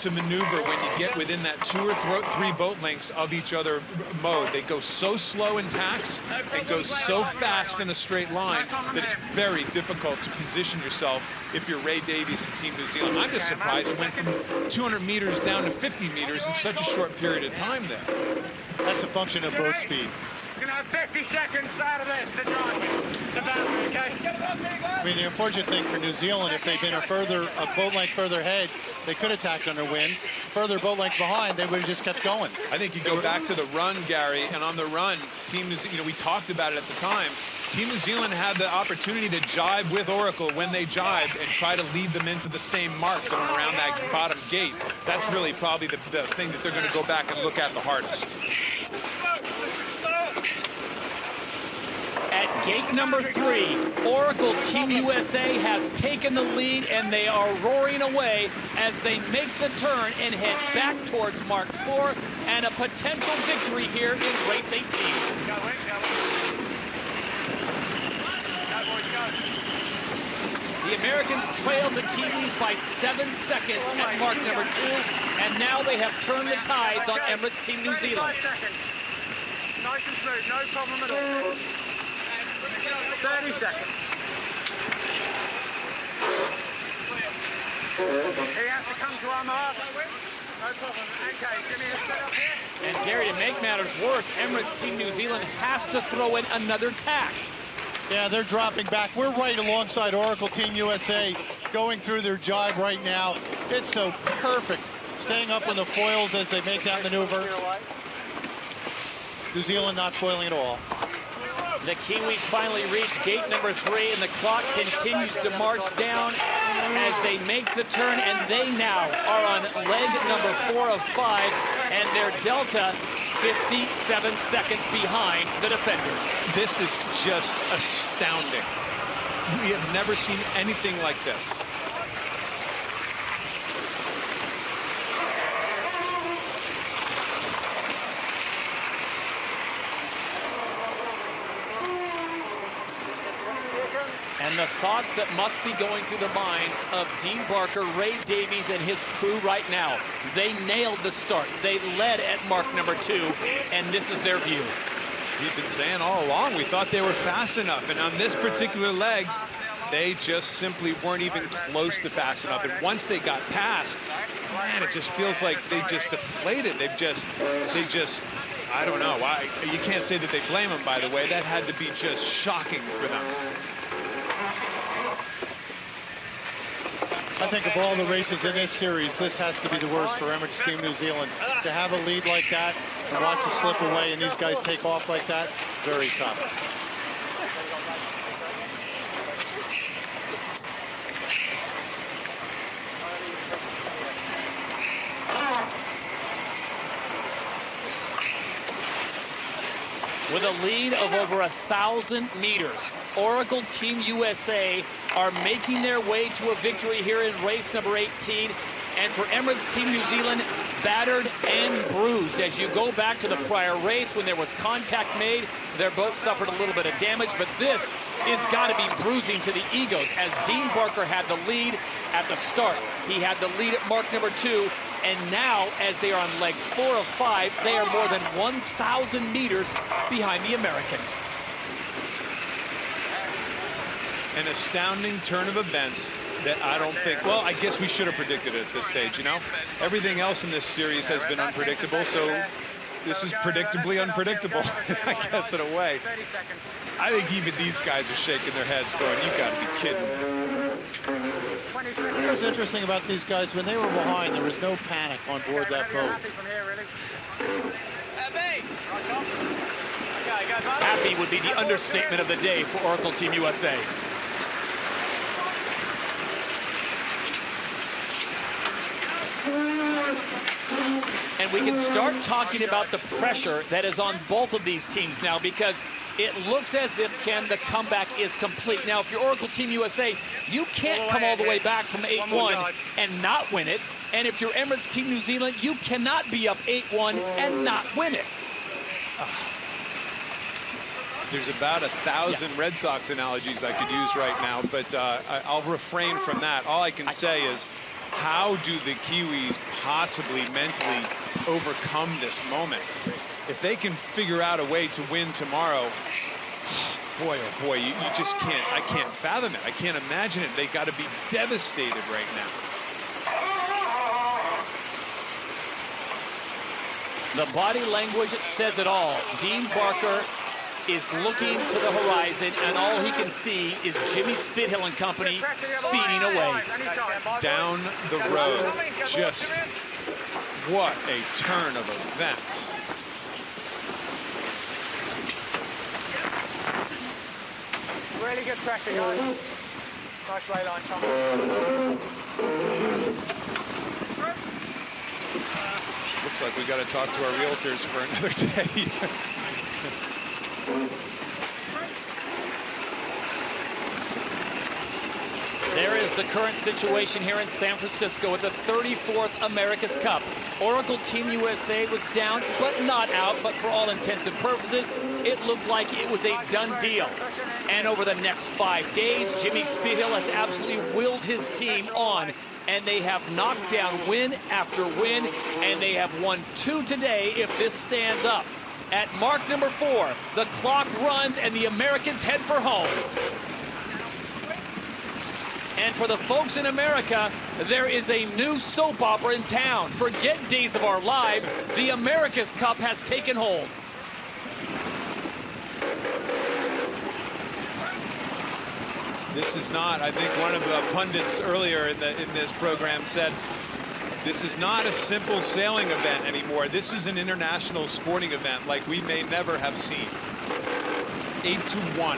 to maneuver when you get within that 2 or 3 boat lengths of each other mode. They go so slow in tacks and go so fast in a straight line that it's very difficult to position yourself if you're Ray Davies and Team New Zealand. I'm just surprised it went from 200 meters down to 50 meters in such a short period of time there. That's a function of boat speed. You're going to have 50 seconds out of this to drive to boundary, okay? I mean, the unfortunate thing for New Zealand, if they'd been a boat length further ahead, they could have tacked under wind. Further boat length behind, they would have just kept going. I think you go back to the run, Gary, and on the run, Team New Zealand, we talked about it at the time. Team New Zealand had the opportunity to jibe with Oracle when they jibed and try to lead them into the same mark going around that bottom gate. That's really probably the thing that they're going to go back and look at the hardest. At gate number 3, Oracle Team USA has taken the lead, and they are roaring away as they make the turn and head back towards Mark 4 and a potential victory here in race 18. The Americans trailed the Kiwis by 7 seconds at mark number 2, and now they have turned the tides on Emirates Team New Zealand. 35 seconds. Nice and smooth, no problem at all. 30 seconds. He has to come to our mark. No problem. Okay, Jimmy is set up here. And Gary, to make matters worse, Emirates Team New Zealand has to throw in another tack. Yeah, they're dropping back. We're right alongside Oracle Team USA going through their jibe right now. It's so perfect. Staying up on the foils as they make that maneuver. New Zealand not foiling at all. The Kiwis finally reach gate number 3, and the clock continues to march down as they make the turn, and they now are on leg number 4 of 5, and their delta 57 seconds behind the defenders. This is just astounding. We have never seen anything like this. And the thoughts that must be going through the minds of Dean Barker, Ray Davies, and his crew right now. They nailed the start. They led at mark number 2, and this is their view. We've been saying all along, we thought they were fast enough, and on this particular leg, they just simply weren't even close to fast enough. And once they got past, man, it just feels like they just deflated. They just, I don't know. You can't say that they blame them, by the way. That had to be just shocking for them. I think of all the races in this series, this has to be the worst for Emirates Team New Zealand. To have a lead like that and watch it slip away and these guys take off like that, very tough. With a lead of over 1,000 meters, Oracle Team USA are making their way to a victory here in race number 18. And for Emirates Team New Zealand, battered and bruised. As you go back to the prior race when there was contact made, their boat suffered a little bit of damage, but this is got to be bruising to the egos, as Dean Barker had the lead at the start. He had the lead at mark number 2, and now as they are on leg 4 of 5, they are more than 1,000 meters behind the Americans. An astounding turn of events that I don't think, well, I guess we should have predicted it at this stage, you know? Everything else in this series has been unpredictable, so this is predictably unpredictable, I guess, in a way. I think even these guys are shaking their heads going, you gotta be kidding. What's interesting about these guys, when they were behind, there was no panic on board that boat. Happy would be the understatement of the day for Oracle Team USA. And we can start talking about the pressure that is on both of these teams now, because it looks as if, Ken, the comeback is complete. Now, if you're Oracle Team USA, you can't come all the way back from 8-1 and not win it. And if you're Emirates Team New Zealand, you cannot be up 8-1 and not win it. There's about 1,000 Red Sox analogies I could use right now, but I'll refrain from that. All I can say is, how do the Kiwis possibly mentally overcome this moment? If they can figure out a way to win tomorrow, boy, oh boy, you just can't, I can't fathom it. I can't imagine it. They got to be devastated right now. The body language says it all. Dean Barker is looking to the horizon, and all he can see is Jimmy Spithill and company speeding away. Down the road, just what a turn of events. Really good pressure, guys. Nice lay line, Tom. Looks like we got to talk to our realtors for another day. There is the current situation here in San Francisco at the 34th America's Cup. Oracle Team USA was down, but not out, but for all intents and purposes, it looked like it was a done deal. And over the next 5 days, Jimmy Spithill has absolutely willed his team on, and they have knocked down win after win, and they have won 2 today if this stands up. At mark number 4, the clock runs and the Americans head for home. And for the folks in America, there is a new soap opera in town. Forget Days of Our Lives, the America's Cup has taken hold. This is not, I think one of the pundits earlier in this program said, this is not a simple sailing event anymore. This is an international sporting event like we may never have seen. 8-1.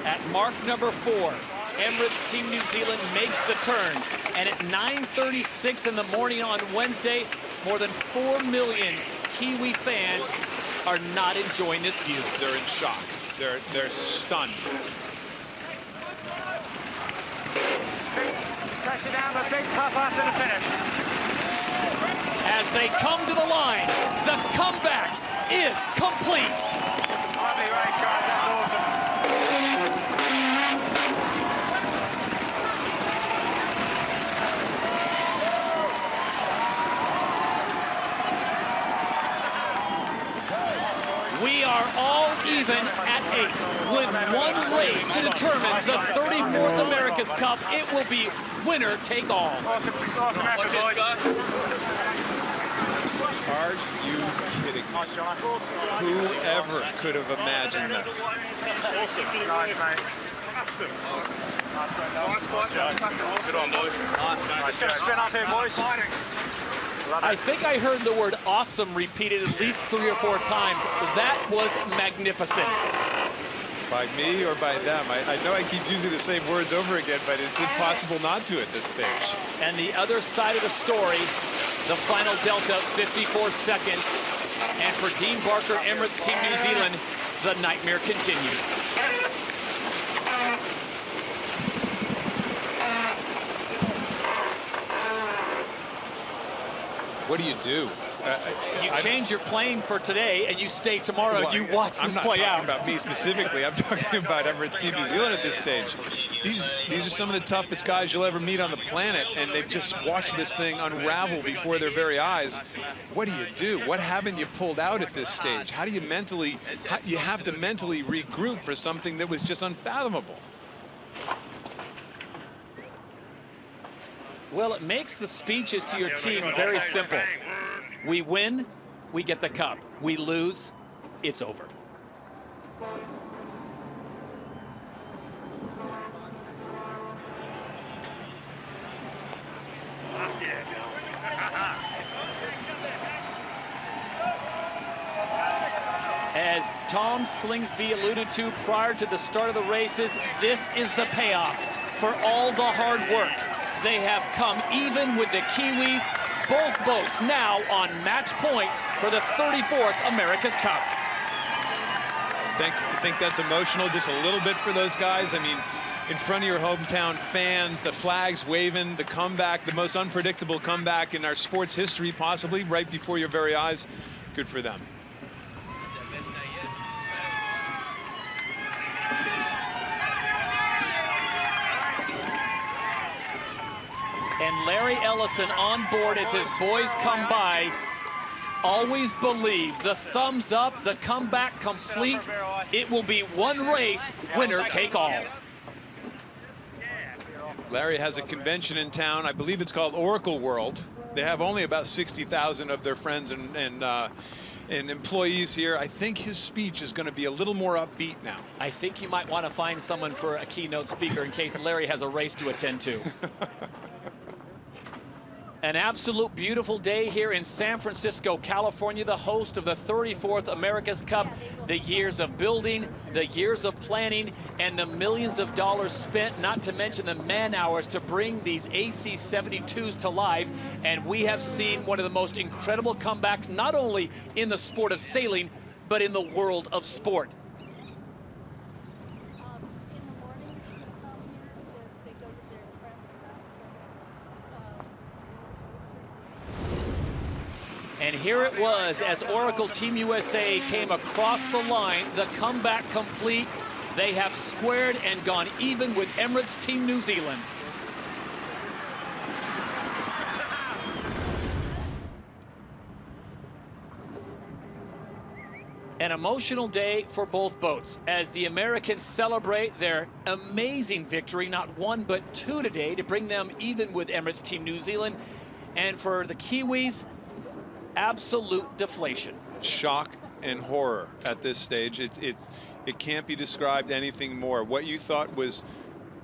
At mark number 4, Emirates Team New Zealand makes the turn. And at 9:36 in the morning on Wednesday, more than 4 million Kiwi fans are not enjoying this view. They're in shock. They're stunned. Pressure down, a big puff after the finish. As they come to the line, the comeback is complete. Lovely race, guys. That's awesome. We are all even at 8 with one race to determine the 34th America's Cup. It will be winner take all. Awesome effort, boys. Are you kidding me? Whoever could have imagined this? Awesome. Nice, mate. Good on, boys. Nice, mate. Just going to spin up here, boys. I think I heard the word awesome repeated at least 3 or 4 times. That was magnificent. By me or by them? I know I keep using the same words over again, but it's impossible not to at this stage. And the other side of the story, The final delta, 54 seconds. And for Dean Barker, Emirates Team New Zealand, the nightmare continues. What do you do? You change your plane for today, and you stay tomorrow, and you watch this play out. I'm not talking about me specifically. I'm talking about Emirates Team New Zealand at this stage. These are some of the toughest guys you'll ever meet on the planet, and they've just watched this thing unravel before their very eyes. What do? What haven't you pulled out at this stage? How do you mentally, you have to mentally regroup for something that was just unfathomable? Well, it makes the speeches to your team very simple. We win, we get the cup. We lose, it's over. As Tom Slingsby alluded to prior to the start of the races, this is the payoff for all the hard work. They have come even with the Kiwis. Both boats now on match point for the 34th America's Cup. I think that's emotional just a little bit for those guys. I mean, in front of your hometown fans, the flags waving, the comeback, the most unpredictable comeback in our sports history, possibly, right before your very eyes. Good for them. And Larry Ellison on board as his boys come by. Always believe the thumbs up, the comeback complete. It will be one race, winner take all. Larry has a convention in town. I believe it's called Oracle World. They have only about 60,000 of their friends and employees here. I think his speech is going to be a little more upbeat now. I think you might want to find someone for a keynote speaker in case Larry has a race to attend to. An absolute beautiful day here in San Francisco, California, the host of the 34th America's Cup. The years of building, the years of planning, and the millions of dollars spent, not to mention the man-hours to bring these AC-72s to life. And we have seen one of the most incredible comebacks, not only in the sport of sailing, but in the world of sport. And here it was as Oracle Team USA came across the line, the comeback complete. They have squared and gone even with Emirates Team New Zealand. An emotional day for both boats as the Americans celebrate their amazing victory, not one but two today, to bring them even with Emirates Team New Zealand. And for the Kiwis, absolute deflation. Shock and horror at this stage. It can't be described anything more. What you thought was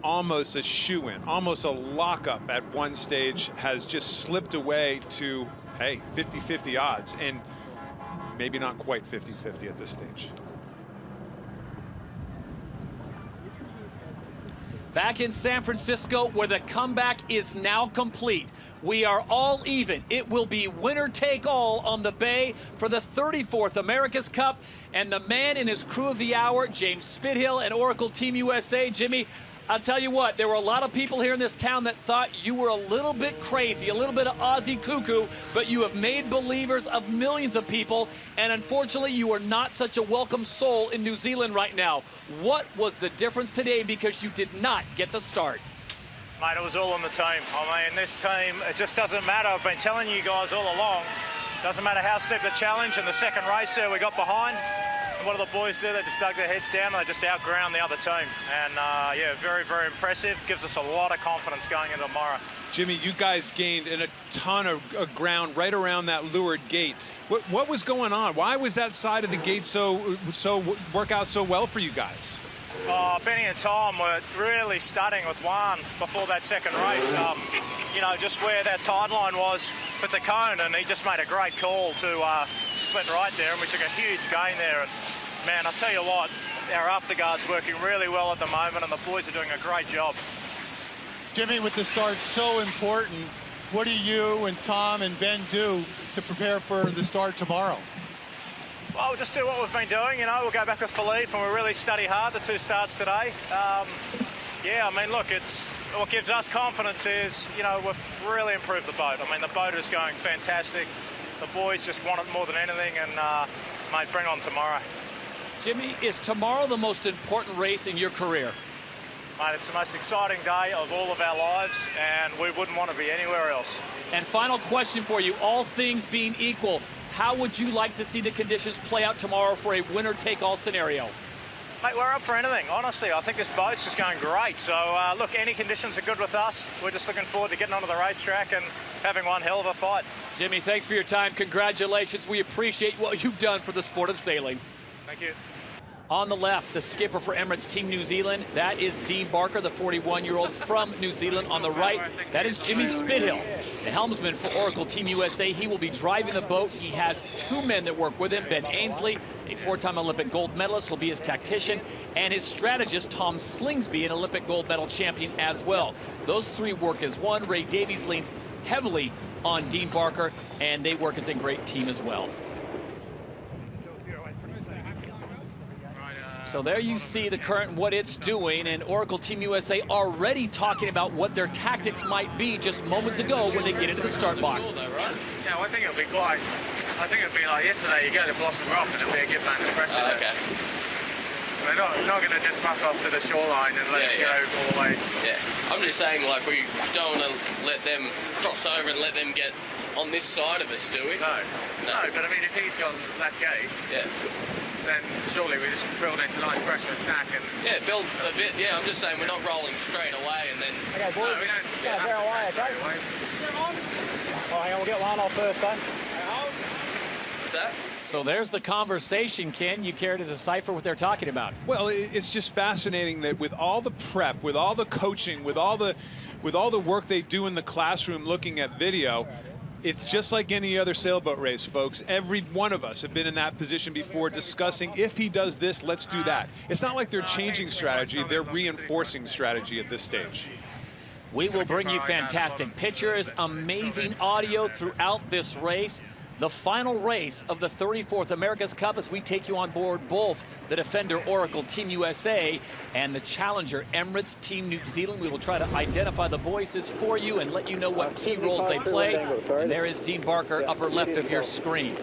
almost a shoe-in, almost a lockup at one stage, has just slipped away to, hey, 50-50 odds, and maybe not quite 50-50 at this stage. Back in San Francisco, where the comeback is now complete. We are all even. It will be winner take all on the bay for the 34th America's Cup. And the man in his crew of the hour, James Spithill and Oracle Team USA. Jimmy, I'll tell you what, there were a lot of people here in this town that thought you were a little bit crazy, a little bit of Aussie cuckoo, but you have made believers of millions of people, and unfortunately you are not such a welcome soul in New Zealand right now. What was the difference today because you did not get the start? Mate, it was all on the team. I mean, this team, it just doesn't matter. I've been telling you guys all along, doesn't matter how steep the challenge. In the second race there, we got behind. And what do the boys do? They just dug their heads down and they just outground the other team. And yeah, very, very impressive. Gives us a lot of confidence going into tomorrow. Jimmy, you guys gained a ton of ground right around that leeward gate. What was going on? Why was that side of the gate work out so well for you guys? Benny and Tom were really studying with Juan before that second race. You know, just where that tide line was with the cone, and he just made a great call to split right there, and we took a huge gain there. And man, I'll tell you what, our afterguard's working really well at the moment, and the boys are doing a great job. Jimmy, with the start, so important what do you and Tom and Ben do to prepare for the start tomorrow? Well, we'll just do what we've been doing, you know. We'll go back with Philippe and we'll really study hard the 2 starts today. Yeah, I mean, look, it's what gives us confidence is, you know, we've really improved the boat. I mean, the boat is going fantastic. The boys just want it more than anything, and, mate, bring on tomorrow. Jimmy, is tomorrow the most important race in your career? Mate, it's the most exciting day of all of our lives, and we wouldn't want to be anywhere else. And final question for you, all things being equal, how would you like to see the conditions play out tomorrow for a winner-take-all scenario? Mate, we're up for anything, honestly. I think this boat's just going great. So, look, any conditions are good with us. We're just looking forward to getting onto the racetrack and having one hell of a fight. Jimmy, thanks for your time. Congratulations. We appreciate what you've done for the sport of sailing. Thank you. On the left, the skipper for Emirates Team New Zealand. That is Dean Barker, the 41-year-old from New Zealand. On the right, that is Jimmy Spithill, the helmsman for Oracle Team USA. He will be driving the boat. He has 2 men that work with him. Ben Ainsley, a 4-time Olympic gold medalist, will be his tactician, and his strategist, Tom Slingsby, an Olympic gold medal champion as well. Those 3 work as one. Ray Davies leans heavily on Dean Barker, and they work as a great team as well. So there you see the current what it's doing, and Oracle Team USA already talking about what their tactics might be just moments ago when they get into the start box. Yeah, I think it'll be quite. I think it'll be like yesterday. You go to Blossom Rock and it'll be a give man pressure. Okay. We're not going to just back off to the shoreline and let it go all the way. Yeah. I'm just saying, like, we don't want to let them cross over and let them get on this side of us, do we? No. But I mean, if he's gone that gate. Yeah. Then surely we just build into nice pressure attack and... Yeah, build a bit, yeah, I'm just saying we're not rolling straight away and then... Okay, boys, no, we don't bear away, okay? Oh, hang on, we'll get one off first, then. What's that? So there's the conversation, Ken. You care to decipher what they're talking about? Well, it's just fascinating that with all the prep, with all the coaching, with all the work they do in the classroom looking at video, it's just like any other sailboat race, folks. Every one of us have been in that position before discussing, if he does this, let's do that. It's not like they're changing strategy, they're reinforcing strategy at this stage. We will bring you fantastic pictures, amazing audio throughout this race. The final race of the 34th America's Cup as we take you on board both the defender Oracle Team USA and the challenger Emirates Team New Zealand. We will try to identify the voices for you and let you know what key roles they play. And there is Dean Barker, upper left of your screen.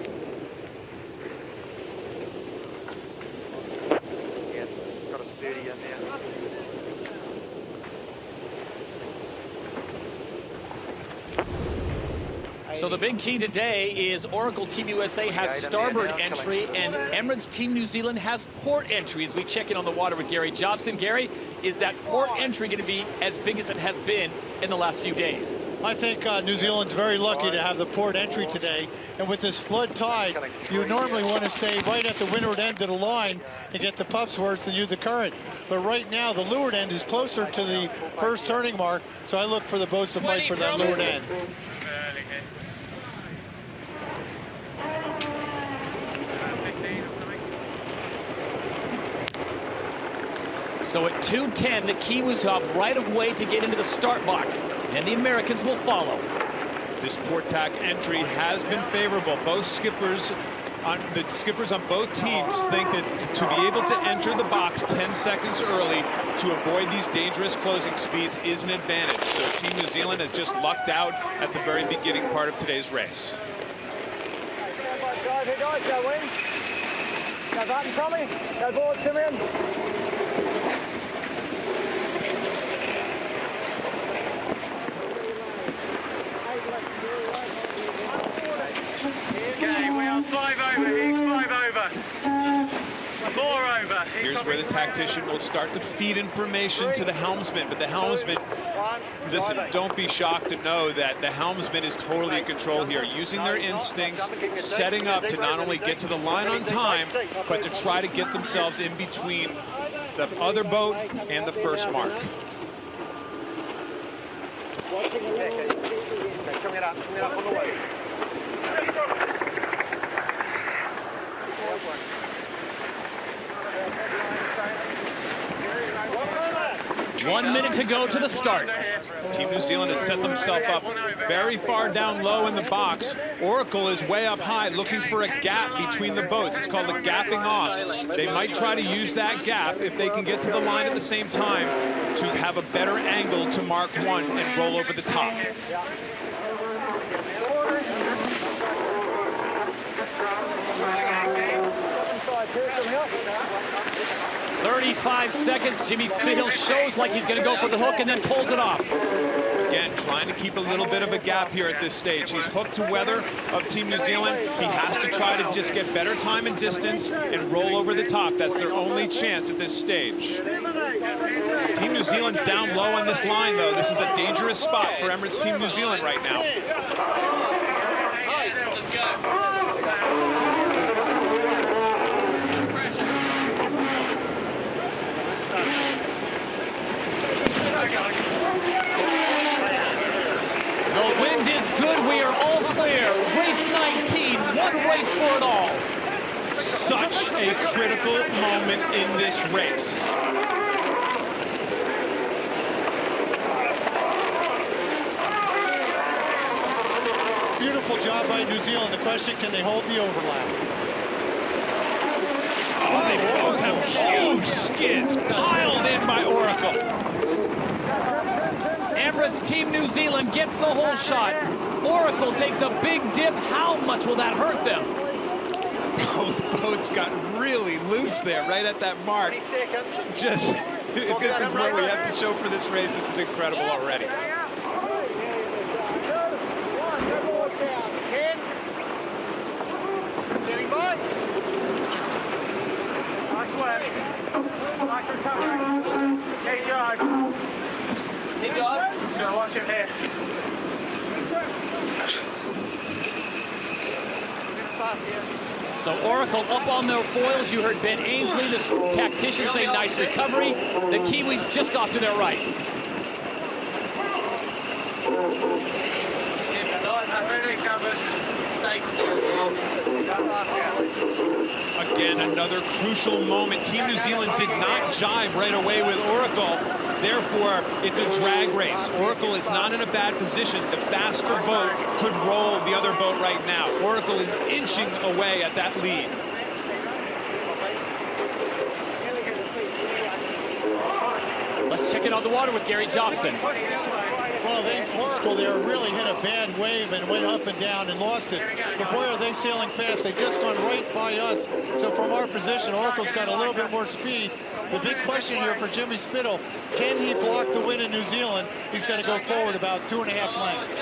So the big key today is Oracle Team USA has starboard entry and Emirates Team New Zealand has port entry as we check in on the water with Gary Jobson. Gary, is that port entry going to be as big as it has been in the last few days? I think New Zealand's very lucky to have the port entry today. And with this flood tide, you normally want to stay right at the windward end of the line and get the puffs worse than use the current. But right now, the leeward end is closer to the first turning mark, so I look for the boats to fight for that leeward end. So at 2:10, the key was off right of way to get into the start box, and the Americans will follow. This port tack entry has been favorable. Both skippers, the skippers on both teams think that to be able to enter the box 10 seconds early to avoid these dangerous closing speeds is an advantage. So Team New Zealand has just lucked out at the very beginning part of today's race. Drive, guys, go in. Go button, Tommy. Go board, Simeon. Okay, we are 5 over. He's 5 over. 4 over. Here's where the tactician will start to feed information to the helmsman, but the helmsman, listen, don't be shocked to know that the helmsman is totally in control here, using their instincts, setting up to not only get to the line on time, but to try to get themselves in between the other boat and the first mark. Coming up on the way. 1 minute to go to the start. Team New Zealand has set themselves up very far down low in the box. Oracle is way up high looking for a gap between the boats. It's called a gapping off. They might try to use that gap if they can get to the line at the same time to have a better angle to mark one and roll over the top. 35 seconds. Jimmy Spithill shows like he's going to go for the hook and then pulls it off. Again, trying to keep a little bit of a gap here at this stage. He's hooked to weather of Team New Zealand. He has to try to just get better time and distance and roll over the top. That's their only chance at this stage. Team New Zealand's down low on this line, though. This is a dangerous spot for Emirates Team New Zealand right now. Let's go. The wind is good. We are all clear. Race 19, one race for it all. Such a critical moment in this race. Beautiful job by New Zealand. The question, can they hold the overlap? Oh, they both have huge skids piled in by Oracle. Emirates Team New Zealand gets the whole shot. Oracle takes a big dip. How much will that hurt them? Both boats got really loose there, right at that mark. Just, this is what we have to show for this race. This is incredible already. Nice recovery. Hey, Joe. Hey, Joe. So watch him here. So Oracle up on their foils. You heard Ben Ainsley, the tactician, say nice recovery. The Kiwis just off to their right. Again, another crucial moment. Team New Zealand did not jibe right away with Oracle. Therefore, it's a drag race. Oracle is not in a bad position. The faster boat could roll the other boat right now. Oracle is inching away at that lead. Let's check it on the water with Gary Jobson. Well, Oracle there really hit a bad wave and went up and down and lost it. But boy, are they sailing fast. They've just gone right by us. So from our position, Oracle's got a little bit more speed. The big question here for Jimmy Spithill, can he block the win in New Zealand? He's got to go forward about 2.5 lengths.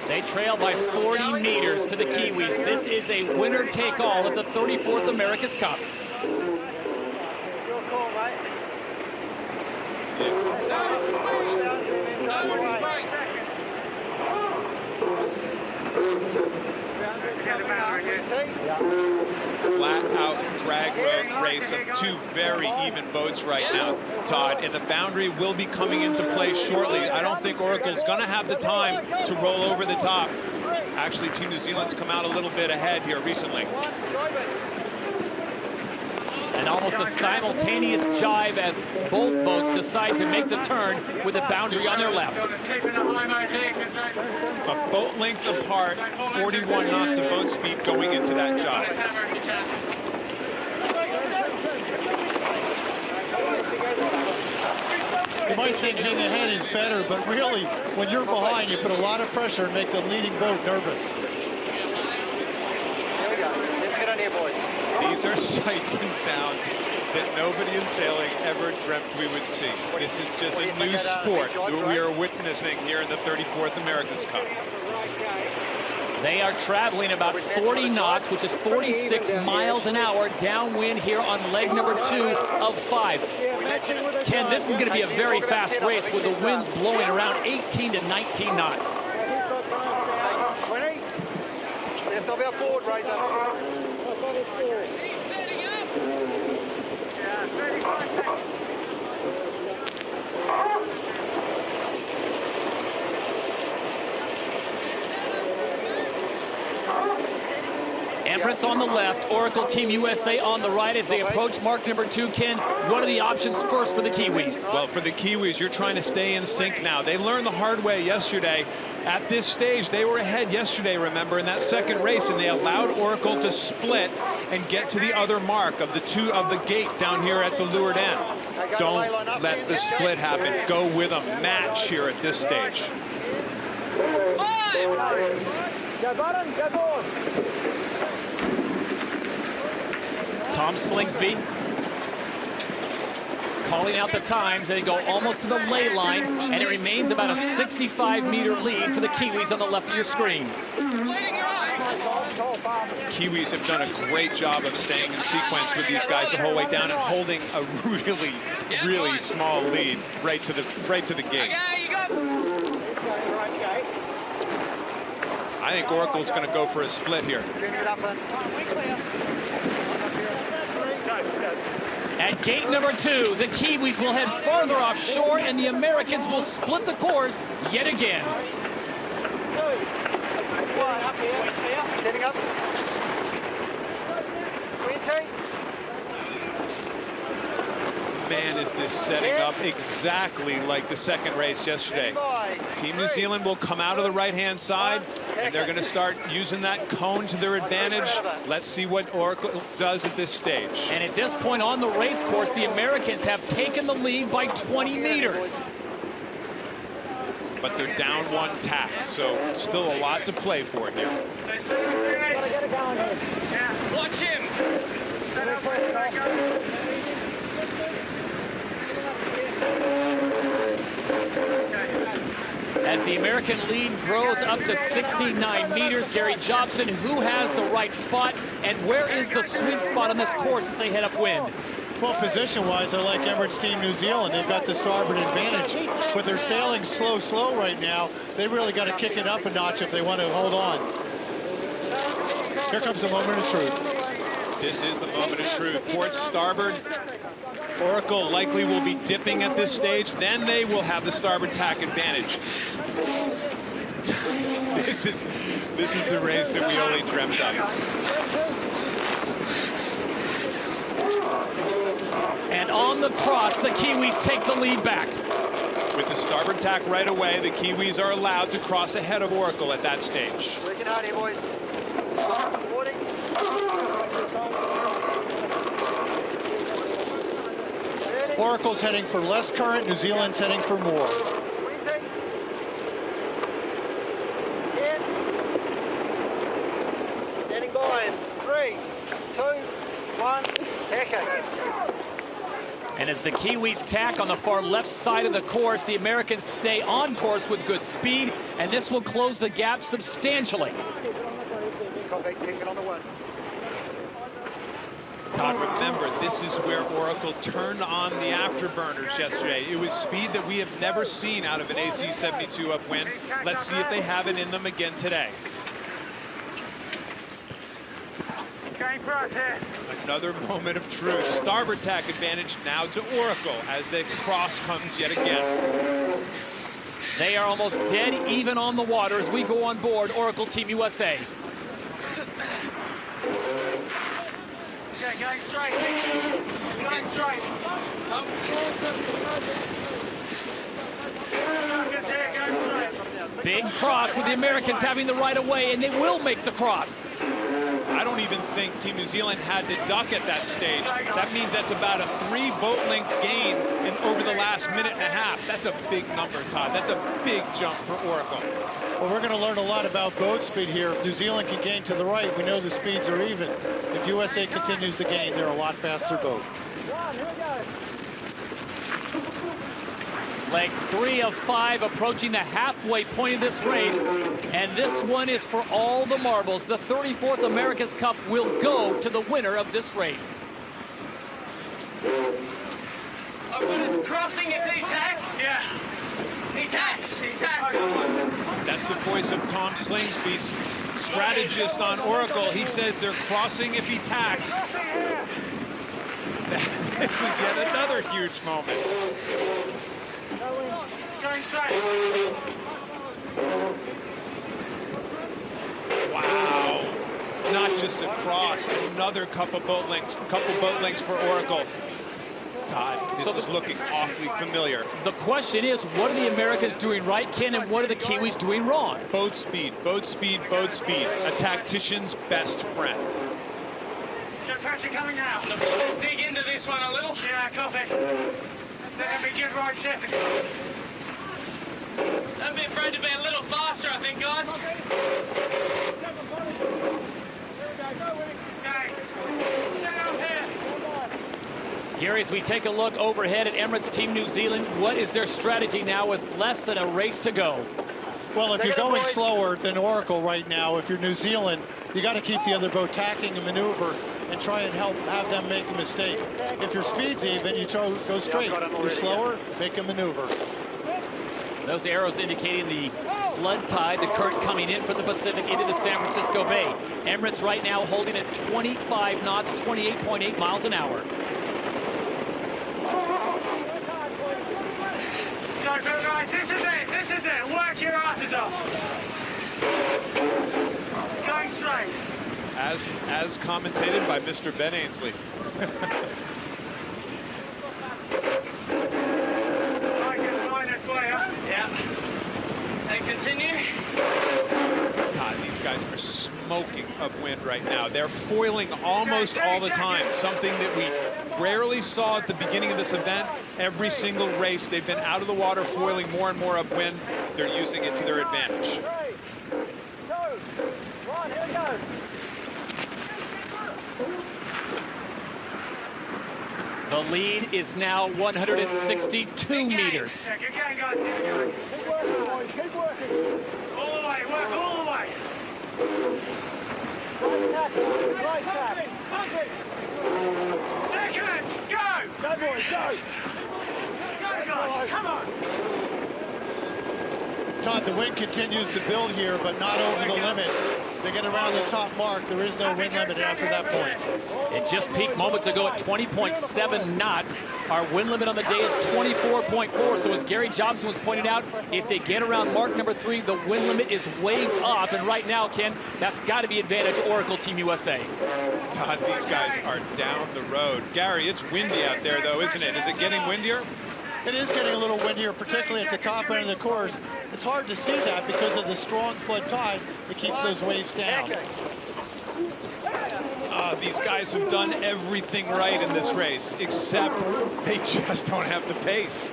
They trail by 40 meters to the Kiwis. This is a winner-take-all at the 34th America's Cup. Your call, mate. Flat-out drag race of two very even boats right now, Todd. And the boundary will be coming into play shortly. I don't think Oracle's going to have the time to roll over the top. Actually, Team New Zealand's come out a little bit ahead here recently. And almost a simultaneous jibe as both boats decide to make the turn with the boundary on their left. A boat length apart, 41 knots of boat speed going into that jibe. You might think being ahead is better, but really, when you're behind, you put a lot of pressure and make the leading boat nervous. These are sights and sounds that nobody in sailing ever dreamt we would see. This is just a new sport that we are witnessing here in the 34th America's Cup. They are traveling about 40 knots, which is 46 miles an hour downwind here on leg number 2 of 5. Ken, this is going to be a very fast race with the winds blowing around 18 to 19 knots. 20. They'll be on board right now. He's setting up. Yeah, 35 seconds. Emirates on the left, Oracle Team USA on the right as they approach mark number 2. Ken, what are the options first for the Kiwis? Well, for the Kiwis, you're trying to stay in sync now. They learned the hard way yesterday. At this stage, they were ahead yesterday, remember, in that second race, and they allowed Oracle to split and get to the other mark of the gate down here at the leeward end. Don't let the split happen. Go with a match here at this stage. Tom Slingsby calling out the times. They go almost to the lay line, and it remains about a 65-meter lead for the Kiwis on the left of your screen. Kiwis have done a great job of staying in sequence with these guys the whole way down and holding a really, really small lead right to the gate. I think Oracle's going to go for a split here. At gate number 2, the Kiwis will head farther offshore, and the Americans will split the course yet again. Setting up. 20. Man, is this setting up exactly like the second race yesterday. Team New Zealand will come out of the right-hand side, and they're going to start using that cone to their advantage. Let's see what Oracle does at this stage. And at this point on the race course, the Americans have taken the lead by 20 meters. But they're down one tack, so still a lot to play for here. Watch him. As the American lead grows up to 69 meters, Gary Jobson, who has the right spot, and where is the sweet spot on this course as they head upwind? Well, position-wise, I like Emirates Team New Zealand. They've got the starboard advantage, but they're sailing slow right now. They really got to kick it up a notch if they want to hold on. Here comes the moment of truth. This is the moment of truth. Port starboard. Oracle likely will be dipping at this stage. Then they will have the starboard tack advantage. This is the race that we only dreamt of. And on the cross, the Kiwis take the lead back. With the starboard tack right away, the Kiwis are allowed to cross ahead of Oracle at that stage. Working hard here, boys. 40. Oracle's heading for less current. New Zealand's heading for more. 20. 10. Standing by. 3, 2, 1. Tacking. And as the Kiwis tack on the far left side of the course, the Americans stay on course with good speed, and this will close the gap substantially. Todd, remember, this is where Oracle turned on the afterburners yesterday. It was speed that we have never seen out of an AC-72 upwind. Let's see if they have it in them again today. Going for us here. Another moment of truth. Starboard tack advantage now to Oracle as the cross comes yet again. They are almost dead even on the water as we go on board Oracle Team USA. Okay, going straight. Going straight. Focus here, go straight. Big cross with the Americans having the right of way, and they will make the cross. I don't even think Team New Zealand had to duck at that stage. That means that's about a 3-boat length gain over the last minute and a half. That's a big number, Todd. That's a big jump for Oracle. Well, we're going to learn a lot about boat speed here. If New Zealand can gain to the right, we know the speeds are even. If USA continues to gain, they're a lot faster boat. Leg 3 of 5 approaching the halfway point of this race, and this one is for all the marbles. The 34th America's Cup will go to the winner of this race. Crossing if he tacks. Yeah. He tacks. He tacks. That's the voice of Tom Slingsby, strategist on Oracle. He says they're crossing if he tacks. This is yet another huge moment. Going straight. Wow. not just across, another couple boat lengths for Oracle. Todd, this is looking awfully familiar. The question is, what are the Americans doing right, Ken, and what are the Kiwis doing wrong? Boat speed, boat speed, boat speed. A tactician's best friend. Good pressure coming now. Dig into this one a little. Yeah, copy. That'll be good right second. Don't be afraid to be a little faster, I think, guys. Okay. Set up here. Gary, as we take a look overhead at Emirates Team New Zealand, what is their strategy now with less than a race to go? Well, if you're going slower than Oracle right now, if you're New Zealand, you got to keep the other boat tacking and maneuver and try and have them make a mistake. If your speed's even, you go straight. You're slower, make a maneuver. Those arrows indicating the flood tide, the current coming in from the Pacific into the San Francisco Bay. Emirates right now holding at 25 knots, 28.8 miles an hour. Right, this is it, work your asses off. Going straight. As commentated by Mr. Ben Ainsley. I can find this way, huh? Yeah. And continue. God, these guys are smoking upwind right now. They're foiling almost all the time, something that we rarely saw at the beginning of this event. Every single race, they've been out of the water foiling more and more upwind. They're using it to their advantage. The lead is now 162 meters. Yeah, keep going, guys, keep going. Keep working, boys, keep working. All the way, work all the way. Right tack. Second, go! Go, boys, go! Go, guys, come on! Todd, the wind continues to build here, but not over the limit. They get around the top mark. There is no wind limit after that point. It just peaked moments ago at 20.7 knots. Our wind limit on the day is 24.4. So as Gary Jobson was pointing out, if they get around mark number 3, the wind limit is waved off. And right now, Ken, that's got to be advantage Oracle Team USA. Todd, these guys are down the road. Gary, it's windy out there, though, isn't it? Is it getting windier? It is getting a little windier, particularly at the top end of the course. It's hard to see that because of the strong flood tide that keeps those waves down. These guys have done everything right in this race, except they just don't have the pace.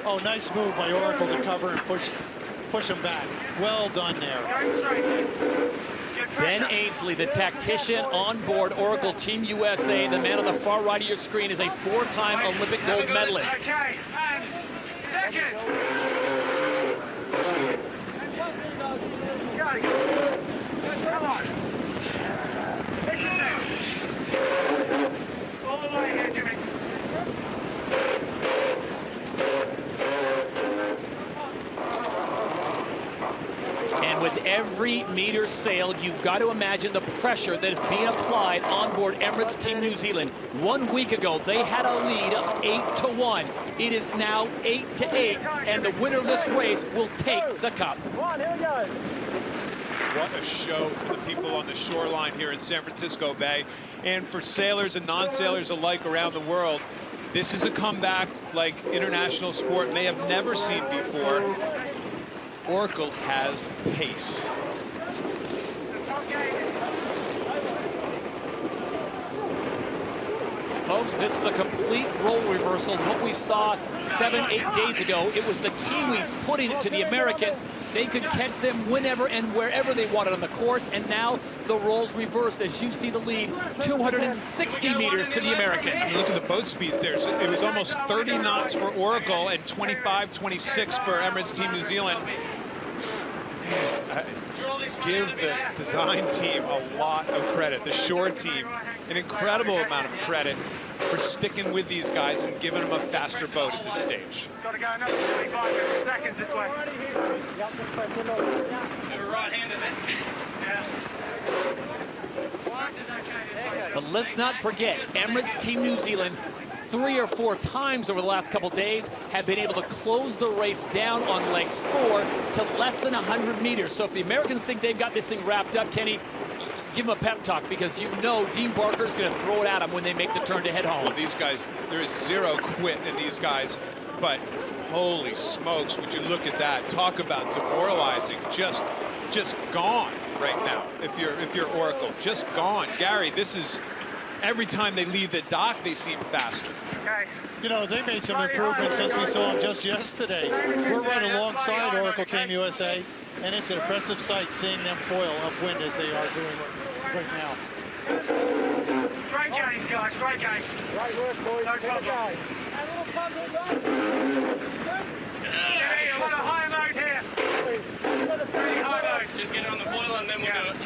Oh, nice move by Oracle to cover and push them back. Well done there. Ben Ainsley, the tactician on board Oracle Team USA. The man on the far right of your screen is a 4-time Olympic gold medalist. Okay, and second. Go. Come on. This is it. All the way here, Jimmy. And with every meter sailed, you've got to imagine the pressure that is being applied on board Emirates Team New Zealand. 1 week ago, they had a lead of 8-1. It is now 8-8, and the winner of this race will take the cup. Come on, here we go. What a show for the people on the shoreline here in San Francisco Bay, and for sailors and non-sailors alike around the world. This is a comeback like international sport may have never seen before. Oracle has pace. Folks, this is a complete role reversal of what we saw 7-8 days ago. It was the Kiwis putting it to the Americans. They could catch them whenever and wherever they wanted on the course, and now the roles reversed as you see the lead 260 meters to the Americans. Look at the boat speeds there. So it was almost 30 knots for Oracle and 25-26 for Emirates Team New Zealand. Give the design team a lot of credit, the shore team, an incredible amount of credit for sticking with these guys and giving them a faster boat at this stage. Got to go another 25 seconds this way. Never right-handed then. Yeah. This is okay this way. But let's not forget, Emirates Team New Zealand 3 or 4 times over the last couple days, have been able to close the race down on leg 4 to less than 100 meters. So if the Americans think they've got this thing wrapped up, Kenny, give them a pep talk, because you know Dean Barker is going to throw it at them when they make the turn to head home. Well, these guys, there is zero quit in these guys, but holy smokes, would you look at that? Talk about demoralizing. Just gone right now. If you're Oracle, just gone. Gary, this is every time they leave the dock, they seem faster. Okay. You know, they made some improvements since we saw them just yesterday. We're right alongside Oracle Team USA, and it's an impressive sight seeing them foil upwind as they are doing right now. Great gains, guys. Great gains. Right work, boys. No problem. Jimmy, a lot of high mode here. Pretty high mode. Just get it on the foil and then we'll do it.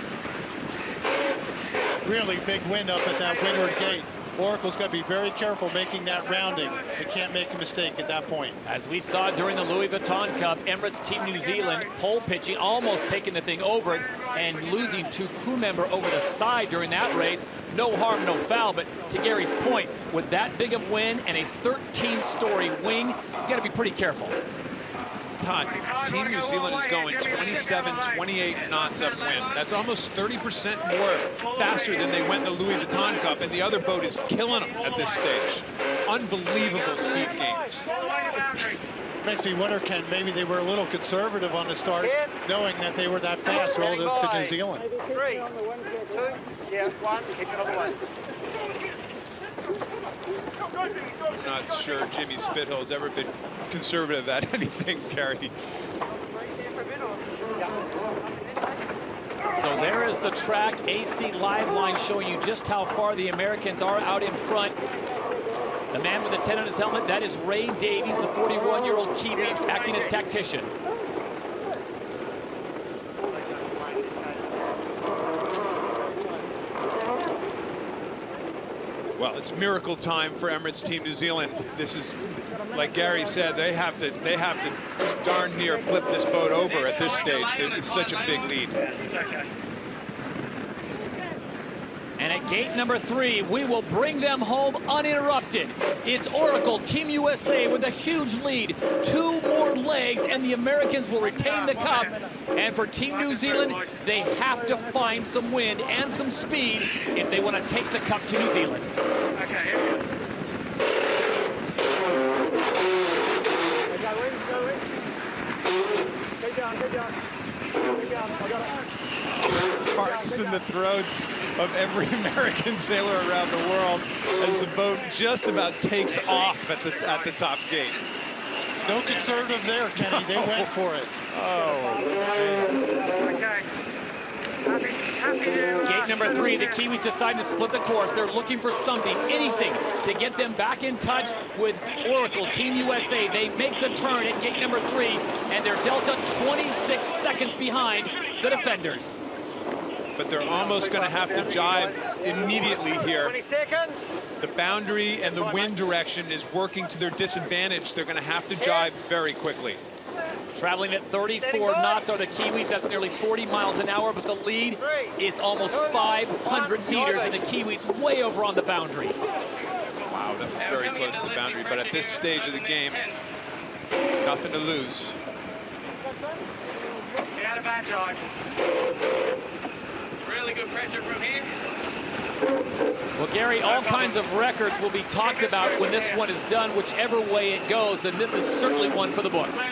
Really big wind up at that windward gate. Oracle's got to be very careful making that rounding. They can't make a mistake at that point. As we saw during the Louis Vuitton Cup, Emirates Team New Zealand pole pitching, almost taking the thing over and losing 2 crew member over the side during that race. No harm, no foul, but to Gary's point, with that big of wind and a 13-story wing, you got to be pretty careful. Todd, Team New Zealand is going 27, 28 knots upwind. That's almost 30% more faster than they went in the Louis Vuitton Cup, and the other boat is killing them at this stage. Unbelievable speed gains. Makes me wonder, Ken, maybe they were a little conservative on the start, knowing that they were that fast relative to New Zealand. 3, 2, yeah, 1, keep it on the way. I'm not sure Jimmy Spithill's ever been conservative at anything, Gary. So there is the track AC live line showing you just how far the Americans are out in front. The man with the 10 on his helmet, that is Ray Davies, the 41-year-old Kiwi, acting as tactician. Well, it's miracle time for Emirates Team New Zealand. This is, like Gary said, they have to darn near flip this boat over at this stage. It's such a big lead. And at gate number 3, we will bring them home uninterrupted. It's Oracle Team USA with a huge lead. 2 more legs, and the Americans will retain the cup. And for Team New Zealand, they have to find some wind and some speed if they want to take the cup to New Zealand. Okay, here we go. Go in. Keep going. I got it. Hearts in the throats of every American sailor around the world as the boat just about takes off at the top gate. No conservative there, Kenny. They went for it. Oh. Okay. Happy there. Gate number 3, the Kiwis decide to split the course. They're looking for something, anything, to get them back in touch with Oracle Team USA. They make the turn at gate number 3, and they're delta 26 seconds behind the defenders. But they're almost going to have to jibe immediately here. 20 seconds. The boundary and the wind direction is working to their disadvantage. They're going to have to jibe very quickly. Traveling at 34 knots are the Kiwis. That's nearly 40 miles an hour, but the lead is almost 500 meters, and the Kiwis way over on the boundary. Wow, that was very close to the boundary, but at this stage of the game, nothing to lose. Get out of bad drive. Really good pressure from here. Well, Gary, all kinds of records will be talked about when this one is done, whichever way it goes, and this is certainly one for the books.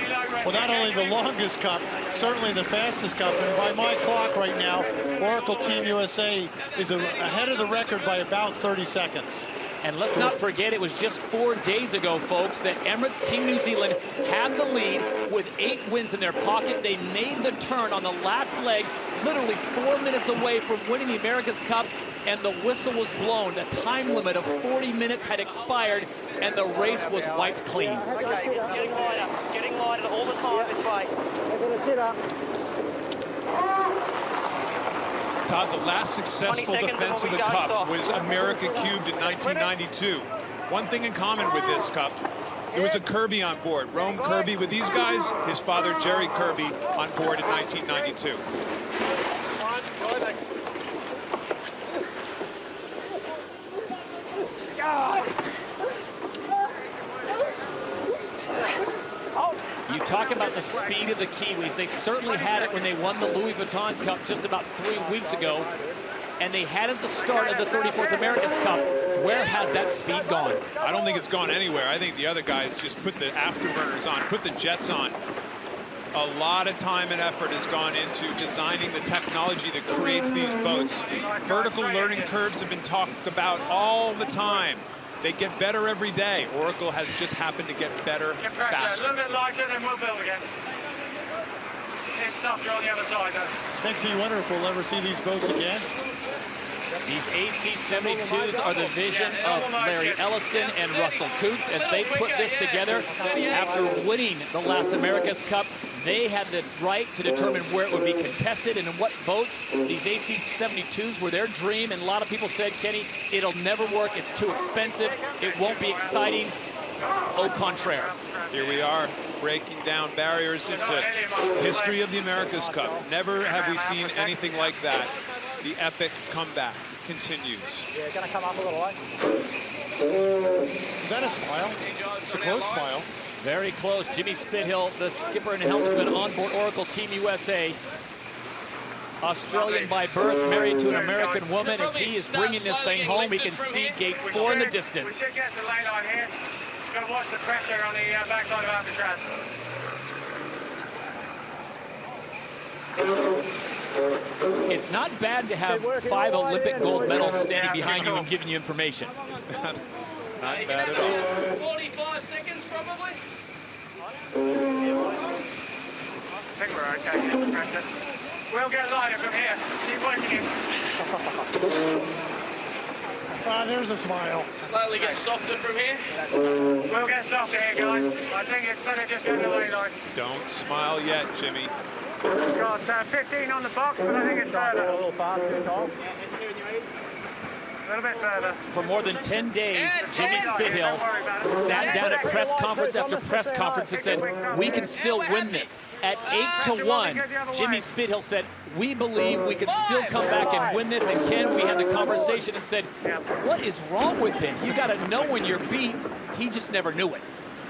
Well, not only the longest cup, certainly the fastest cup, and by my clock right now, Oracle Team USA is ahead of the record by about 30 seconds. And let's not forget, it was just 4 days ago, folks, that Emirates Team New Zealand had the lead with 8 wins in their pocket. They made the turn on the last leg, literally 4 minutes away from winning the America's Cup, and the whistle was blown. The time limit of 40 minutes had expired, and the race was wiped clean. Okay, it's getting lighter. It's getting lighter all the time this way. Todd, the last successful defense of the Cup was America cubed in 1992. One thing in common with this Cup, there was a Kirby on board. Rome Kirby with these guys, his father Jerry Kirby on board in 1992. about the speed of the Kiwis. They certainly had it when they won the Louis Vuitton Cup just about 3 weeks ago, and they had it at the start of the 34th America's Cup. Where has that speed gone? I don't think it's gone anywhere. I think the other guys just put the afterburners on, put the jets on. A lot of time and effort has gone into designing the technology that creates these boats. Vertical learning curves have been talked about all the time. They get better every day. Oracle has just happened to get better faster. A little bit lighter, then we'll build again. It's softer on the other side, though. Makes me wonder if we'll ever see these boats again. These AC-72s are the vision of Larry Ellison and Russell Coots as they put this together. After winning the last America's Cup, they had the right to determine where it would be contested and in what boats. These AC-72s were their dream, and a lot of people said, Kenny, it'll never work, it's too expensive, it won't be exciting. Au contraire. Here we are, breaking down barriers into history of the America's Cup. Never have we seen anything like that. The epic comeback continues. Yeah, gonna come up a little way. Is that a smile? It's a close smile. Very close. Jimmy Spithill, the skipper and helmsman on board Oracle Team USA. Australian by birth, married to an American woman. As he is bringing this thing home, we can see gate 4 in the distance. We should get to the lay line here. Just got to watch the pressure on the backside of Alcatraz. It's not bad to have 5 Olympic gold medals standing behind you and giving you information. Not bad at all. 45 seconds, probably. I think we're okay. Keep the pressure. We'll get lighter from here. Keep working it. There's a smile. Slowly get softer from here. We'll get softer here, guys. I think it's better just go to the lay line. Don't smile yet, Jimmy. We've got 15 on the box, but I think it's further. A little faster, Tom. A little bit further. For more than 10 days, Jimmy Spithill sat down at press conference after press conference and said, we can still win this. At 8-1, Jimmy Spithill said, we believe we can still come back and win this. And Ken, we had the conversation and said, what is wrong with him? You got to know when you're beat. He just never knew it.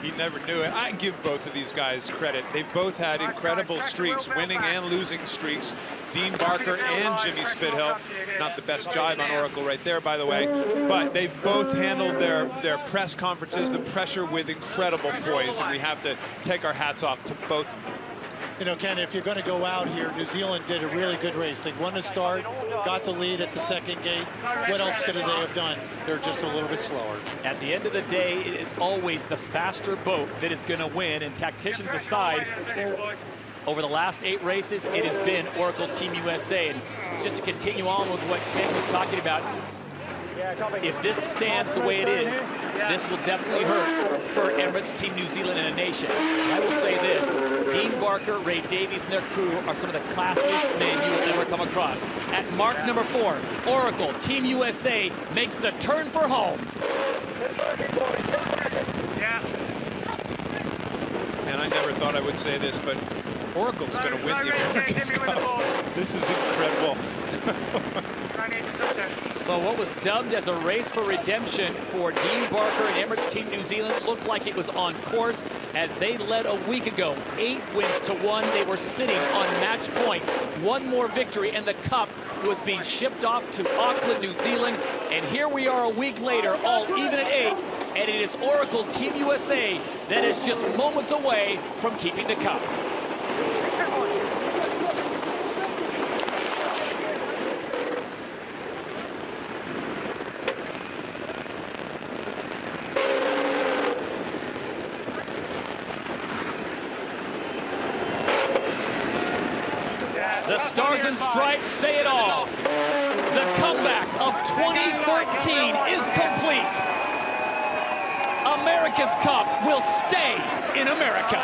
He never knew it. I give both of these guys credit. They've both had incredible streaks, winning and losing streaks. Dean Barker and Jimmy Spithill. Not the best jibe on Oracle right there, by the way. But they've both handled their press conferences, the pressure with incredible poise. And we have to take our hats off to both of them. You know, Ken, if you're going to go out here, New Zealand did a really good race. They won the start, got the lead at the second gate. What else could they have done? They're just a little bit slower. At the end of the day, it is always the faster boat that is going to win. And tacticians aside, over the last 8 races, it has been Oracle Team USA. And just to continue on with what Ken was talking about, if this stands the way it is, this will definitely hurt for Emirates Team New Zealand and a nation. I will say this, Dean Barker, Ray Davies, and their crew are some of the classiest men you will ever come across. At mark number 4, Oracle Team USA makes the turn for home. Yeah. And I never thought I would say this, but Oracle's going to win the America's Cup. This is incredible. So what was dubbed as a race for redemption for Dean Barker and Emirates Team New Zealand looked like it was on course as they led a week ago. 8 wins to 1. They were sitting on match point. One more victory and the cup was being shipped off to Auckland, New Zealand. And here we are a week later, all even at 8. And it is Oracle Team USA that is just moments away from keeping the cup. The Stars and Stripes say it all. The comeback of 2013 is complete. America's Cup will stay in America.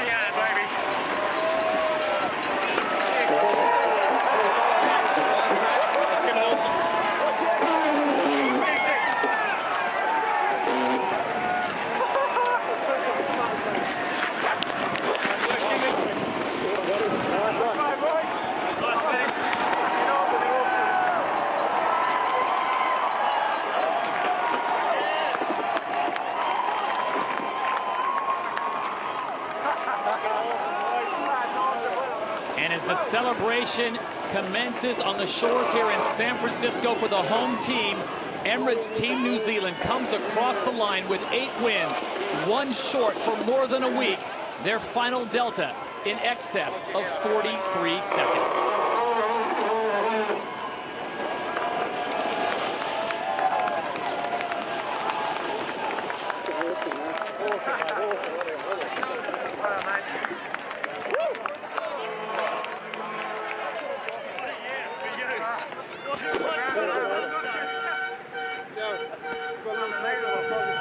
And as the celebration commences on the shores here in San Francisco for the home team, Emirates Team New Zealand comes across the line with 8 wins, 1 short for more than a week. Their final delta in excess of 43 seconds.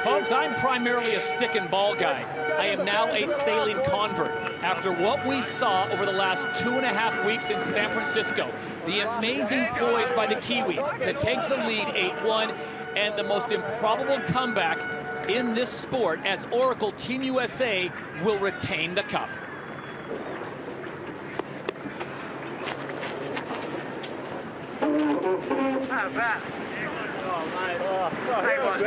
Folks, I'm primarily a stick and ball guy. I am now a sailing convert. After what we saw over the last 2.5 weeks in San Francisco, the amazing poise by the Kiwis to take the lead 8-1, and the most improbable comeback in this sport as Oracle Team USA will retain the cup. How's that?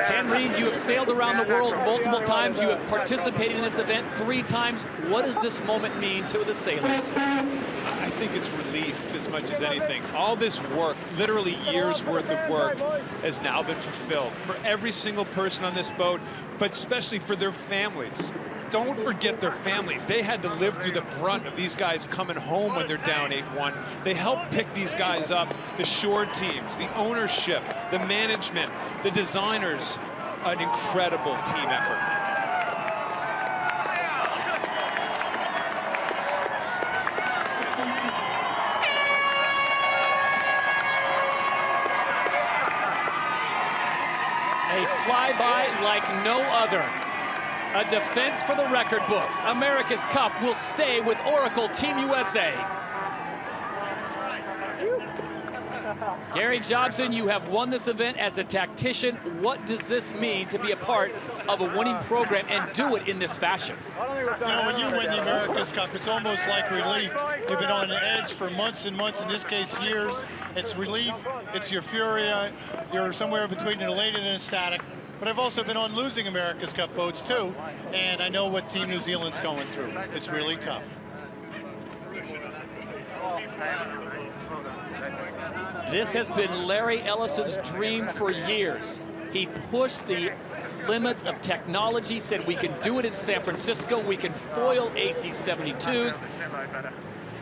Ken Reed, you have sailed around the world multiple times. You have participated in this event 3 times. What does this moment mean to the sailors? I think it's relief as much as anything. All this work, literally years worth of work, has now been fulfilled for every single person on this boat, but especially for their families. Don't forget their families. They had to live through the brunt of these guys coming home when they're down 8-1. They helped pick these guys up, the shore teams, the ownership, the management, the designers. An incredible team effort. A flyby like no other. A defense for the record books. America's Cup will stay with Oracle Team USA. Gary Jobson, you have won this event as a tactician. What does this mean to be a part of a winning program and do it in this fashion? You know, when you win the America's Cup, it's almost like relief. You've been on the edge for months and months, in this case years. It's relief, it's euphoria. You're somewhere between elated and ecstatic. But I've also been on losing America's Cup boats too, and I know what Team New Zealand's going through. It's really tough. This has been Larry Ellison's dream for years. He pushed the limits of technology, said we can do it in San Francisco, we can foil AC-72s.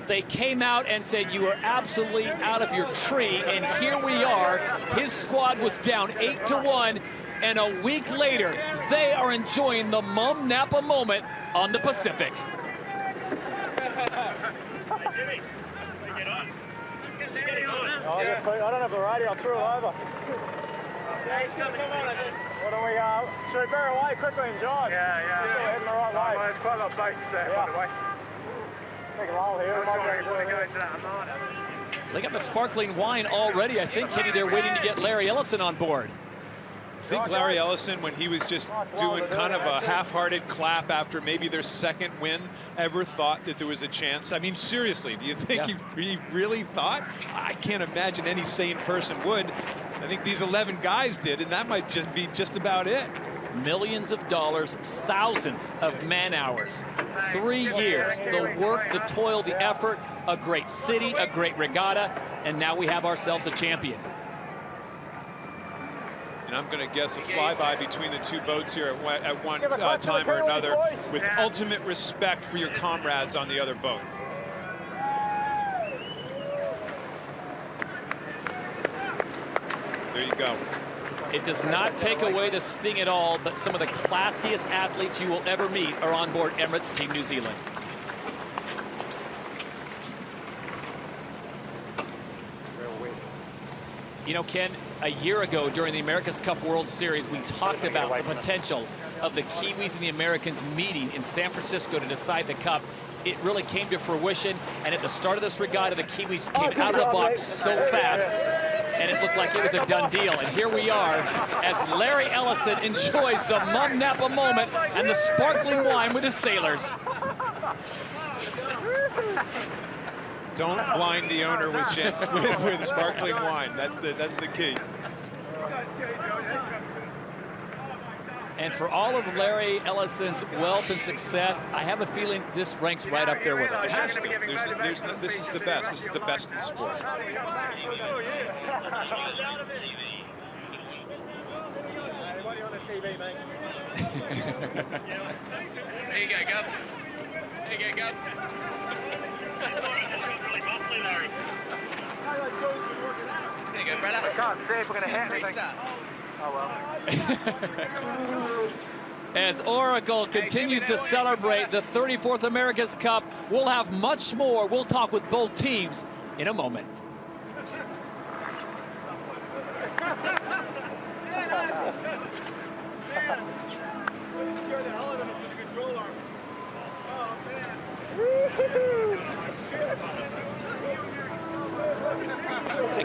They came out and said, you are absolutely out of your tree, and here we are. His squad was down 8-1, and a week later, they are enjoying the Mum Napa moment on the Pacific. I don't have the radio, I threw it over. Yeah, he's coming. What do we go? Should we bear away quickly and drive? Yeah. We're heading the right way. There's quite a lot of boats there, by the way. Take a roll here. They got the sparkling wine already. I think, Kenny, they're waiting to get Larry Ellison on board. I think Larry Ellison, when he was just doing kind of a half-hearted clap after maybe their second win, ever thought that there was a chance? I mean, seriously, do you think he really thought? I can't imagine any sane person would. I think these 11 guys did, and that might just be just about it. Millions of dollars, thousands of man-hours, 3 years, the work, the toil, the effort, a great city, a great regatta, and now we have ourselves a champion. And I'm going to guess a flyby between the 2 boats here at one time or another, with ultimate respect for your comrades on the other boat. There you go. It does not take away the sting at all, but some of the classiest athletes you will ever meet are on board Emirates Team New Zealand. You know, Ken, a year ago during the America's Cup World Series, we talked about the potential of the Kiwis and the Americans meeting in San Francisco to decide the Cup. It really came to fruition, and at the start of this regatta, the Kiwis came out of the box so fast, and it looked like it was a done deal. And here we are as Larry Ellison enjoys the Mum Napa moment and the sparkling wine with his sailors. Don't blind the owner with sparkling wine. That's the key. And for all of Larry Ellison's wealth and success, I have a feeling this ranks right up there with it. It has to. This is the best. This is the best in sport. There you go, Gov. There you go, Gov. There you go, brother. I can't see if we're going to hit anything. Restart. Oh, well. As Oracle continues to celebrate the 34th America's Cup, we'll have much more. We'll talk with both teams in a moment.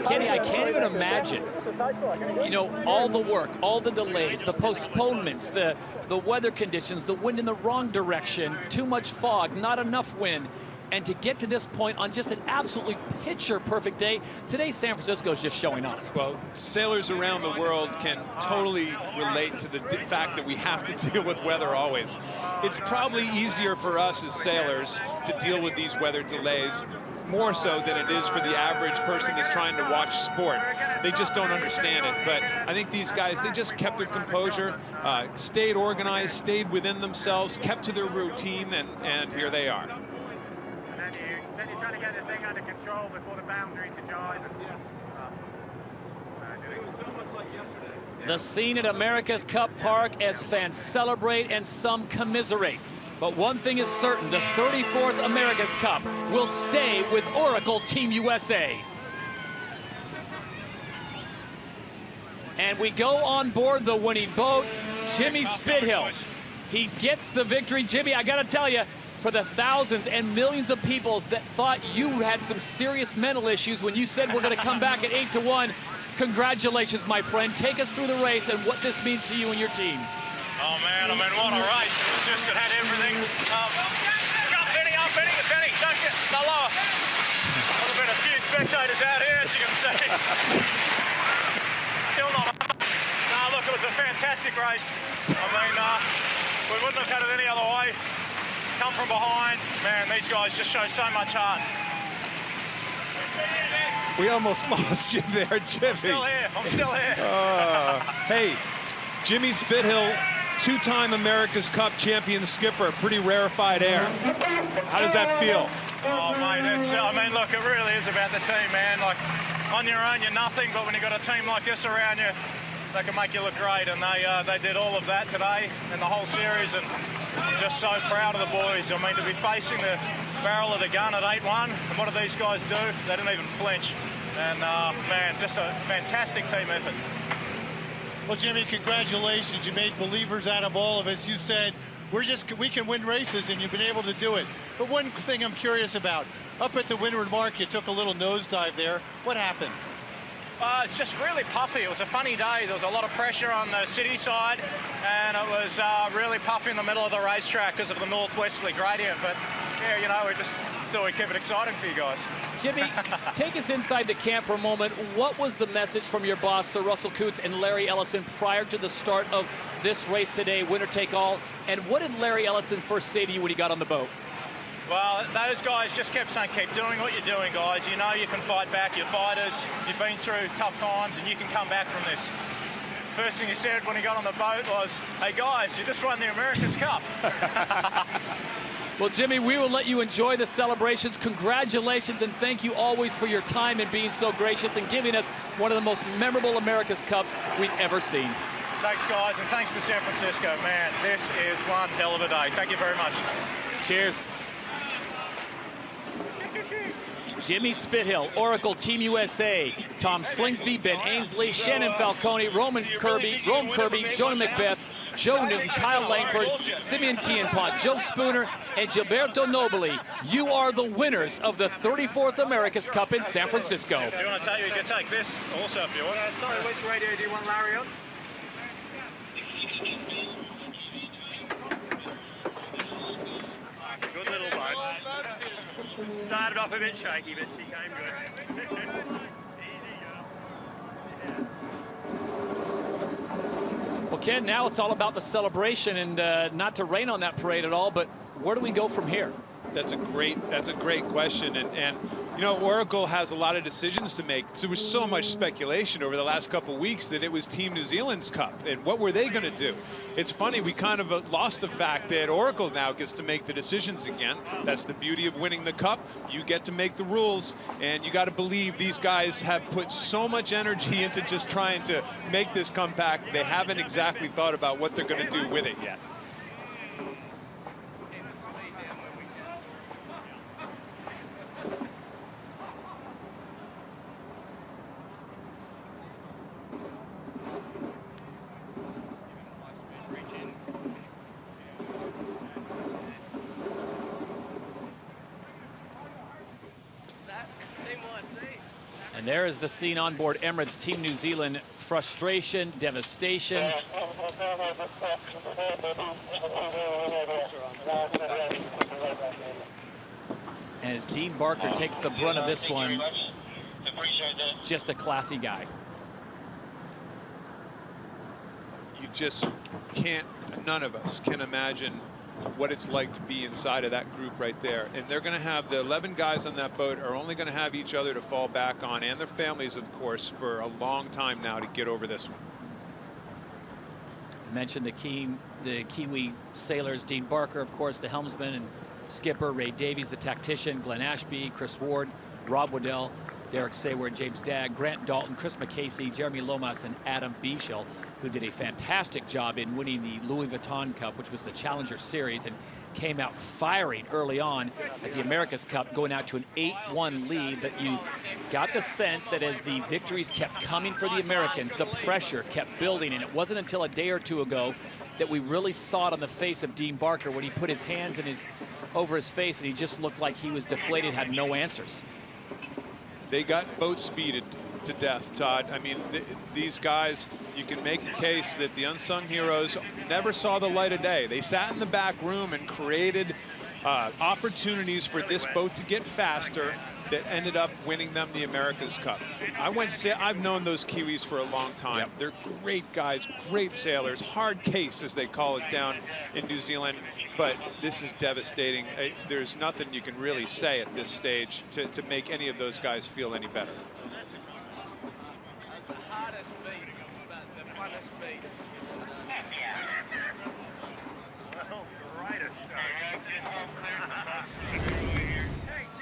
Kenny, I can't even imagine, you know, all the work, all the delays, the postponements, the weather conditions, the wind in the wrong direction, too much fog, not enough wind, and to get to this point on just an absolutely picture-perfect day. Today, San Francisco is just showing off. Well, sailors around the world can totally relate to the fact that we have to deal with weather always. It's probably easier for us as sailors to deal with these weather delays more so than it is for the average person that's trying to watch sport. They just don't understand it. But I think these guys, they just kept their composure, stayed organized, stayed within themselves, kept to their routine, and here they are. Then you're trying to get the thing under control before the boundary to jive. The scene at America's Cup Park as fans celebrate and some commiserate. But one thing is certain, the 34th America's Cup will stay with Oracle Team USA. And we go on board the winning boat, Jimmy Spithill. He gets the victory. Jimmy, I gotta tell you, for the thousands and millions of people that thought you had some serious mental issues when you said we're gonna come back at 8-1, congratulations, my friend. Take us through the race and what this means to you and your team. Oh man, I mean, what a race. It was just, it had everything. Up, Benny, don't get the lower. There's been a few spectators out here, as you can see. Still not. No, look, it was a fantastic race. I mean, we wouldn't have had it any other way. Come from behind. Man, these guys just show so much heart. We almost lost you there, Jimmy. I'm still here. Hey, Jimmy Spithill, two-time America's Cup champion skipper, pretty rarefied air. How does that feel? Oh, mate, I mean, look, it really is about the team, man. Like, on your own, you're nothing, but when you've got a team like this around you, they can make you look great, and they did all of that today in the whole series, and I'm just so proud of the boys. I mean, to be facing the barrel of the gun at 8-1, and what do these guys do? They didn't even flinch. And, man, just a fantastic team effort. Well, Jimmy, congratulations. You made believers out of all of us. You said we can win races, and you've been able to do it. But one thing I'm curious about, up at the Windward Mark, you took a little nosedive there. What happened? It's just really puffy. It was a funny day. There was a lot of pressure on the city side, and it was really puffy in the middle of the racetrack because of the northwesterly gradient. But, yeah, you know, we just thought we'd keep it exciting for you guys. Jimmy, take us inside the camp for a moment. What was the message from your boss, Sir Russell Coutts and Larry Ellison, prior to the start of this race today, winner take all? And what did Larry Ellison first say to you when he got on the boat? Well, those guys just kept saying, keep doing what you're doing, guys. You know you can fight back. You're fighters. You've been through tough times, and you can come back from this. First thing he said when he got on the boat was, hey, guys, you just won the America's Cup. Well, Jimmy, we will let you enjoy the celebrations. Congratulations, and thank you always for your time and being so gracious and giving us one of the most memorable America's Cups we've ever seen. Thanks, guys, and thanks to San Francisco. Man, this is one hell of a day. Thank you very much. Cheers. Jimmy Spithill, Oracle Team USA, Tom Slingsby, Ben Ainsley, Shannon Falcone, Rome Kirby, Jonah Macbeth, Joe Newton, Kyle Langford, Simeon Tienpot, Joe Spooner, and Gilberto Nobili. You are the winners of the 34th America's Cup in San Francisco. Do you want to take, you can take this also if you want. Sorry, which radio do you want Larry on? Good little boat. Started off a bit shaky, but she came good. Well, Ken, now it's all about the celebration, and not to rain on that parade at all, but where do we go from here? That's a great question, and you know, Oracle has a lot of decisions to make. There was so much speculation over the last couple of weeks that it was Team New Zealand's cup, and what were they going to do? It's funny, we kind of lost the fact that Oracle now gets to make the decisions again. That's the beauty of winning the cup. You get to make the rules, and you got to believe these guys have put so much energy into just trying to make this comeback. They haven't exactly thought about what they're going to do with it yet. And there is the scene on board Emirates Team New Zealand. Frustration, devastation. And as Dean Barker takes the brunt of this one, just a classy guy. You just can't, none of us can imagine what it's like to be inside of that group right there. And they're going to have the 11 guys on that boat are only going to have each other to fall back on, and their families, of course, for a long time now to get over this one. I mentioned the Kiwi sailors, Dean Barker, of course, the helmsman and skipper, Ray Davies, the tactician, Glenn Ashby, Chris Ward, Rob Waddell, Derek Sayward, James Dagg, Grant Dalton, Chris McCasey, Jeremy Lomas, and Adam Bieshel, who did a fantastic job in winning the Louis Vuitton Cup, which was the Challenger Series, and came out firing early on at the America's Cup, going out to an 8-1 lead. But you got the sense that as the victories kept coming for the Americans, the pressure kept building, and it wasn't until a day or two ago that we really saw it on the face of Dean Barker when he put his hands over his face, and he just looked like he was deflated, had no answers. They got boat speeded to death, Todd. I mean, these guys, you can make a case that the unsung heroes never saw the light of day. They sat in the back room and created opportunities for this boat to get faster that ended up winning them the America's Cup. I've known those Kiwis for a long time. Yep. They're great guys, great sailors, hard case as they call it down in New Zealand. But this is devastating. There's nothing you can really say at this stage to make any of those guys feel any better.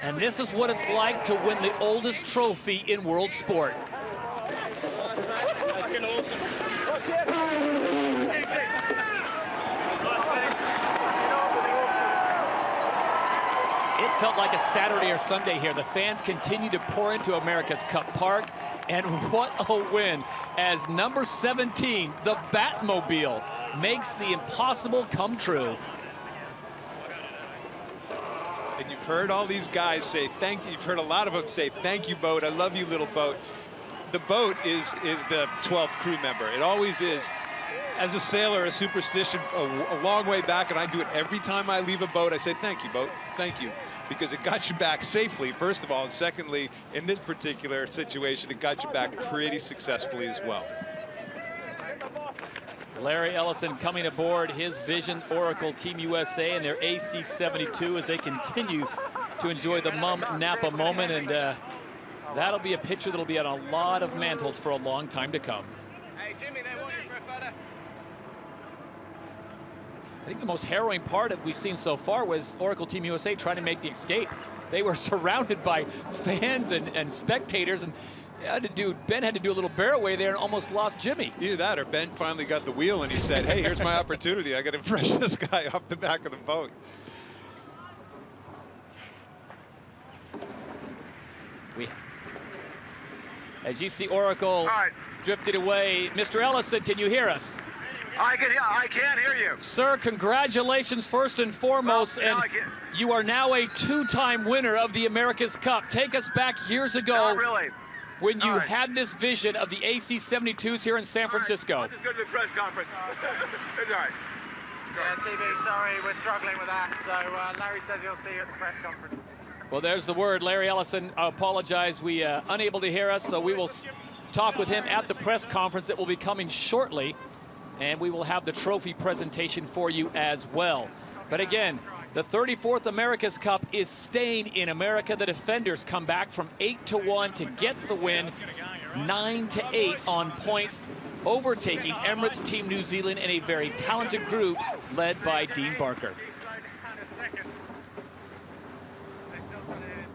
And this is what it's like to win the oldest trophy in world sport. It felt like a Saturday or Sunday here. The fans continue to pour into America's Cup Park, and what a win as number 17, the Batmobile, makes the impossible come true. And you've heard all these guys say thank you. You've heard a lot of them say, thank you, boat. I love you, little boat. The boat is the 12th crew member. It always is. As a sailor, a superstition a long way back, and I do it every time I leave a boat. I say, thank you, boat. Thank you. Because it got you back safely, first of all. And secondly, in this particular situation, it got you back pretty successfully as well. Larry Ellison coming aboard his Vision Oracle Team USA and their AC-72 as they continue to enjoy the Mum Napa moment, and that'll be a picture that'll be on a lot of mantles for a long time to come. Hey, Jimmy, they want you for a photo. I think the most harrowing part of we've seen so far was Oracle Team USA trying to make the escape. They were surrounded by fans and spectators, and Ben had to do a little bear away there and almost lost Jimmy. Either that or Ben finally got the wheel and he said, hey, here's my opportunity. I got to fresh this guy off the back of the boat. As you see Oracle drifted away. Mr. Ellison, can you hear us? I can hear you. Sir, congratulations first and foremost. Well, and you are now a two-time winner of the America's Cup. Take us back years ago. Not really. When you had this vision of the AC-72s here in San Francisco. Let's just go to the press conference. It's all right. Yeah, TV, sorry, we're struggling with that. So Larry says he'll see you at the press conference. Well, there's the word. Larry Ellison, I apologize. We unable to hear us, so we will talk with him at the press conference that will be coming shortly. and we will have the trophy presentation for you as well. But again, the 34th America's Cup is staying in America. The defenders come back from 8-1 to get the win, 9-8 on points, overtaking Emirates Team New Zealand in a very talented group led by Dean Barker. He's slowed down a second. They still trying to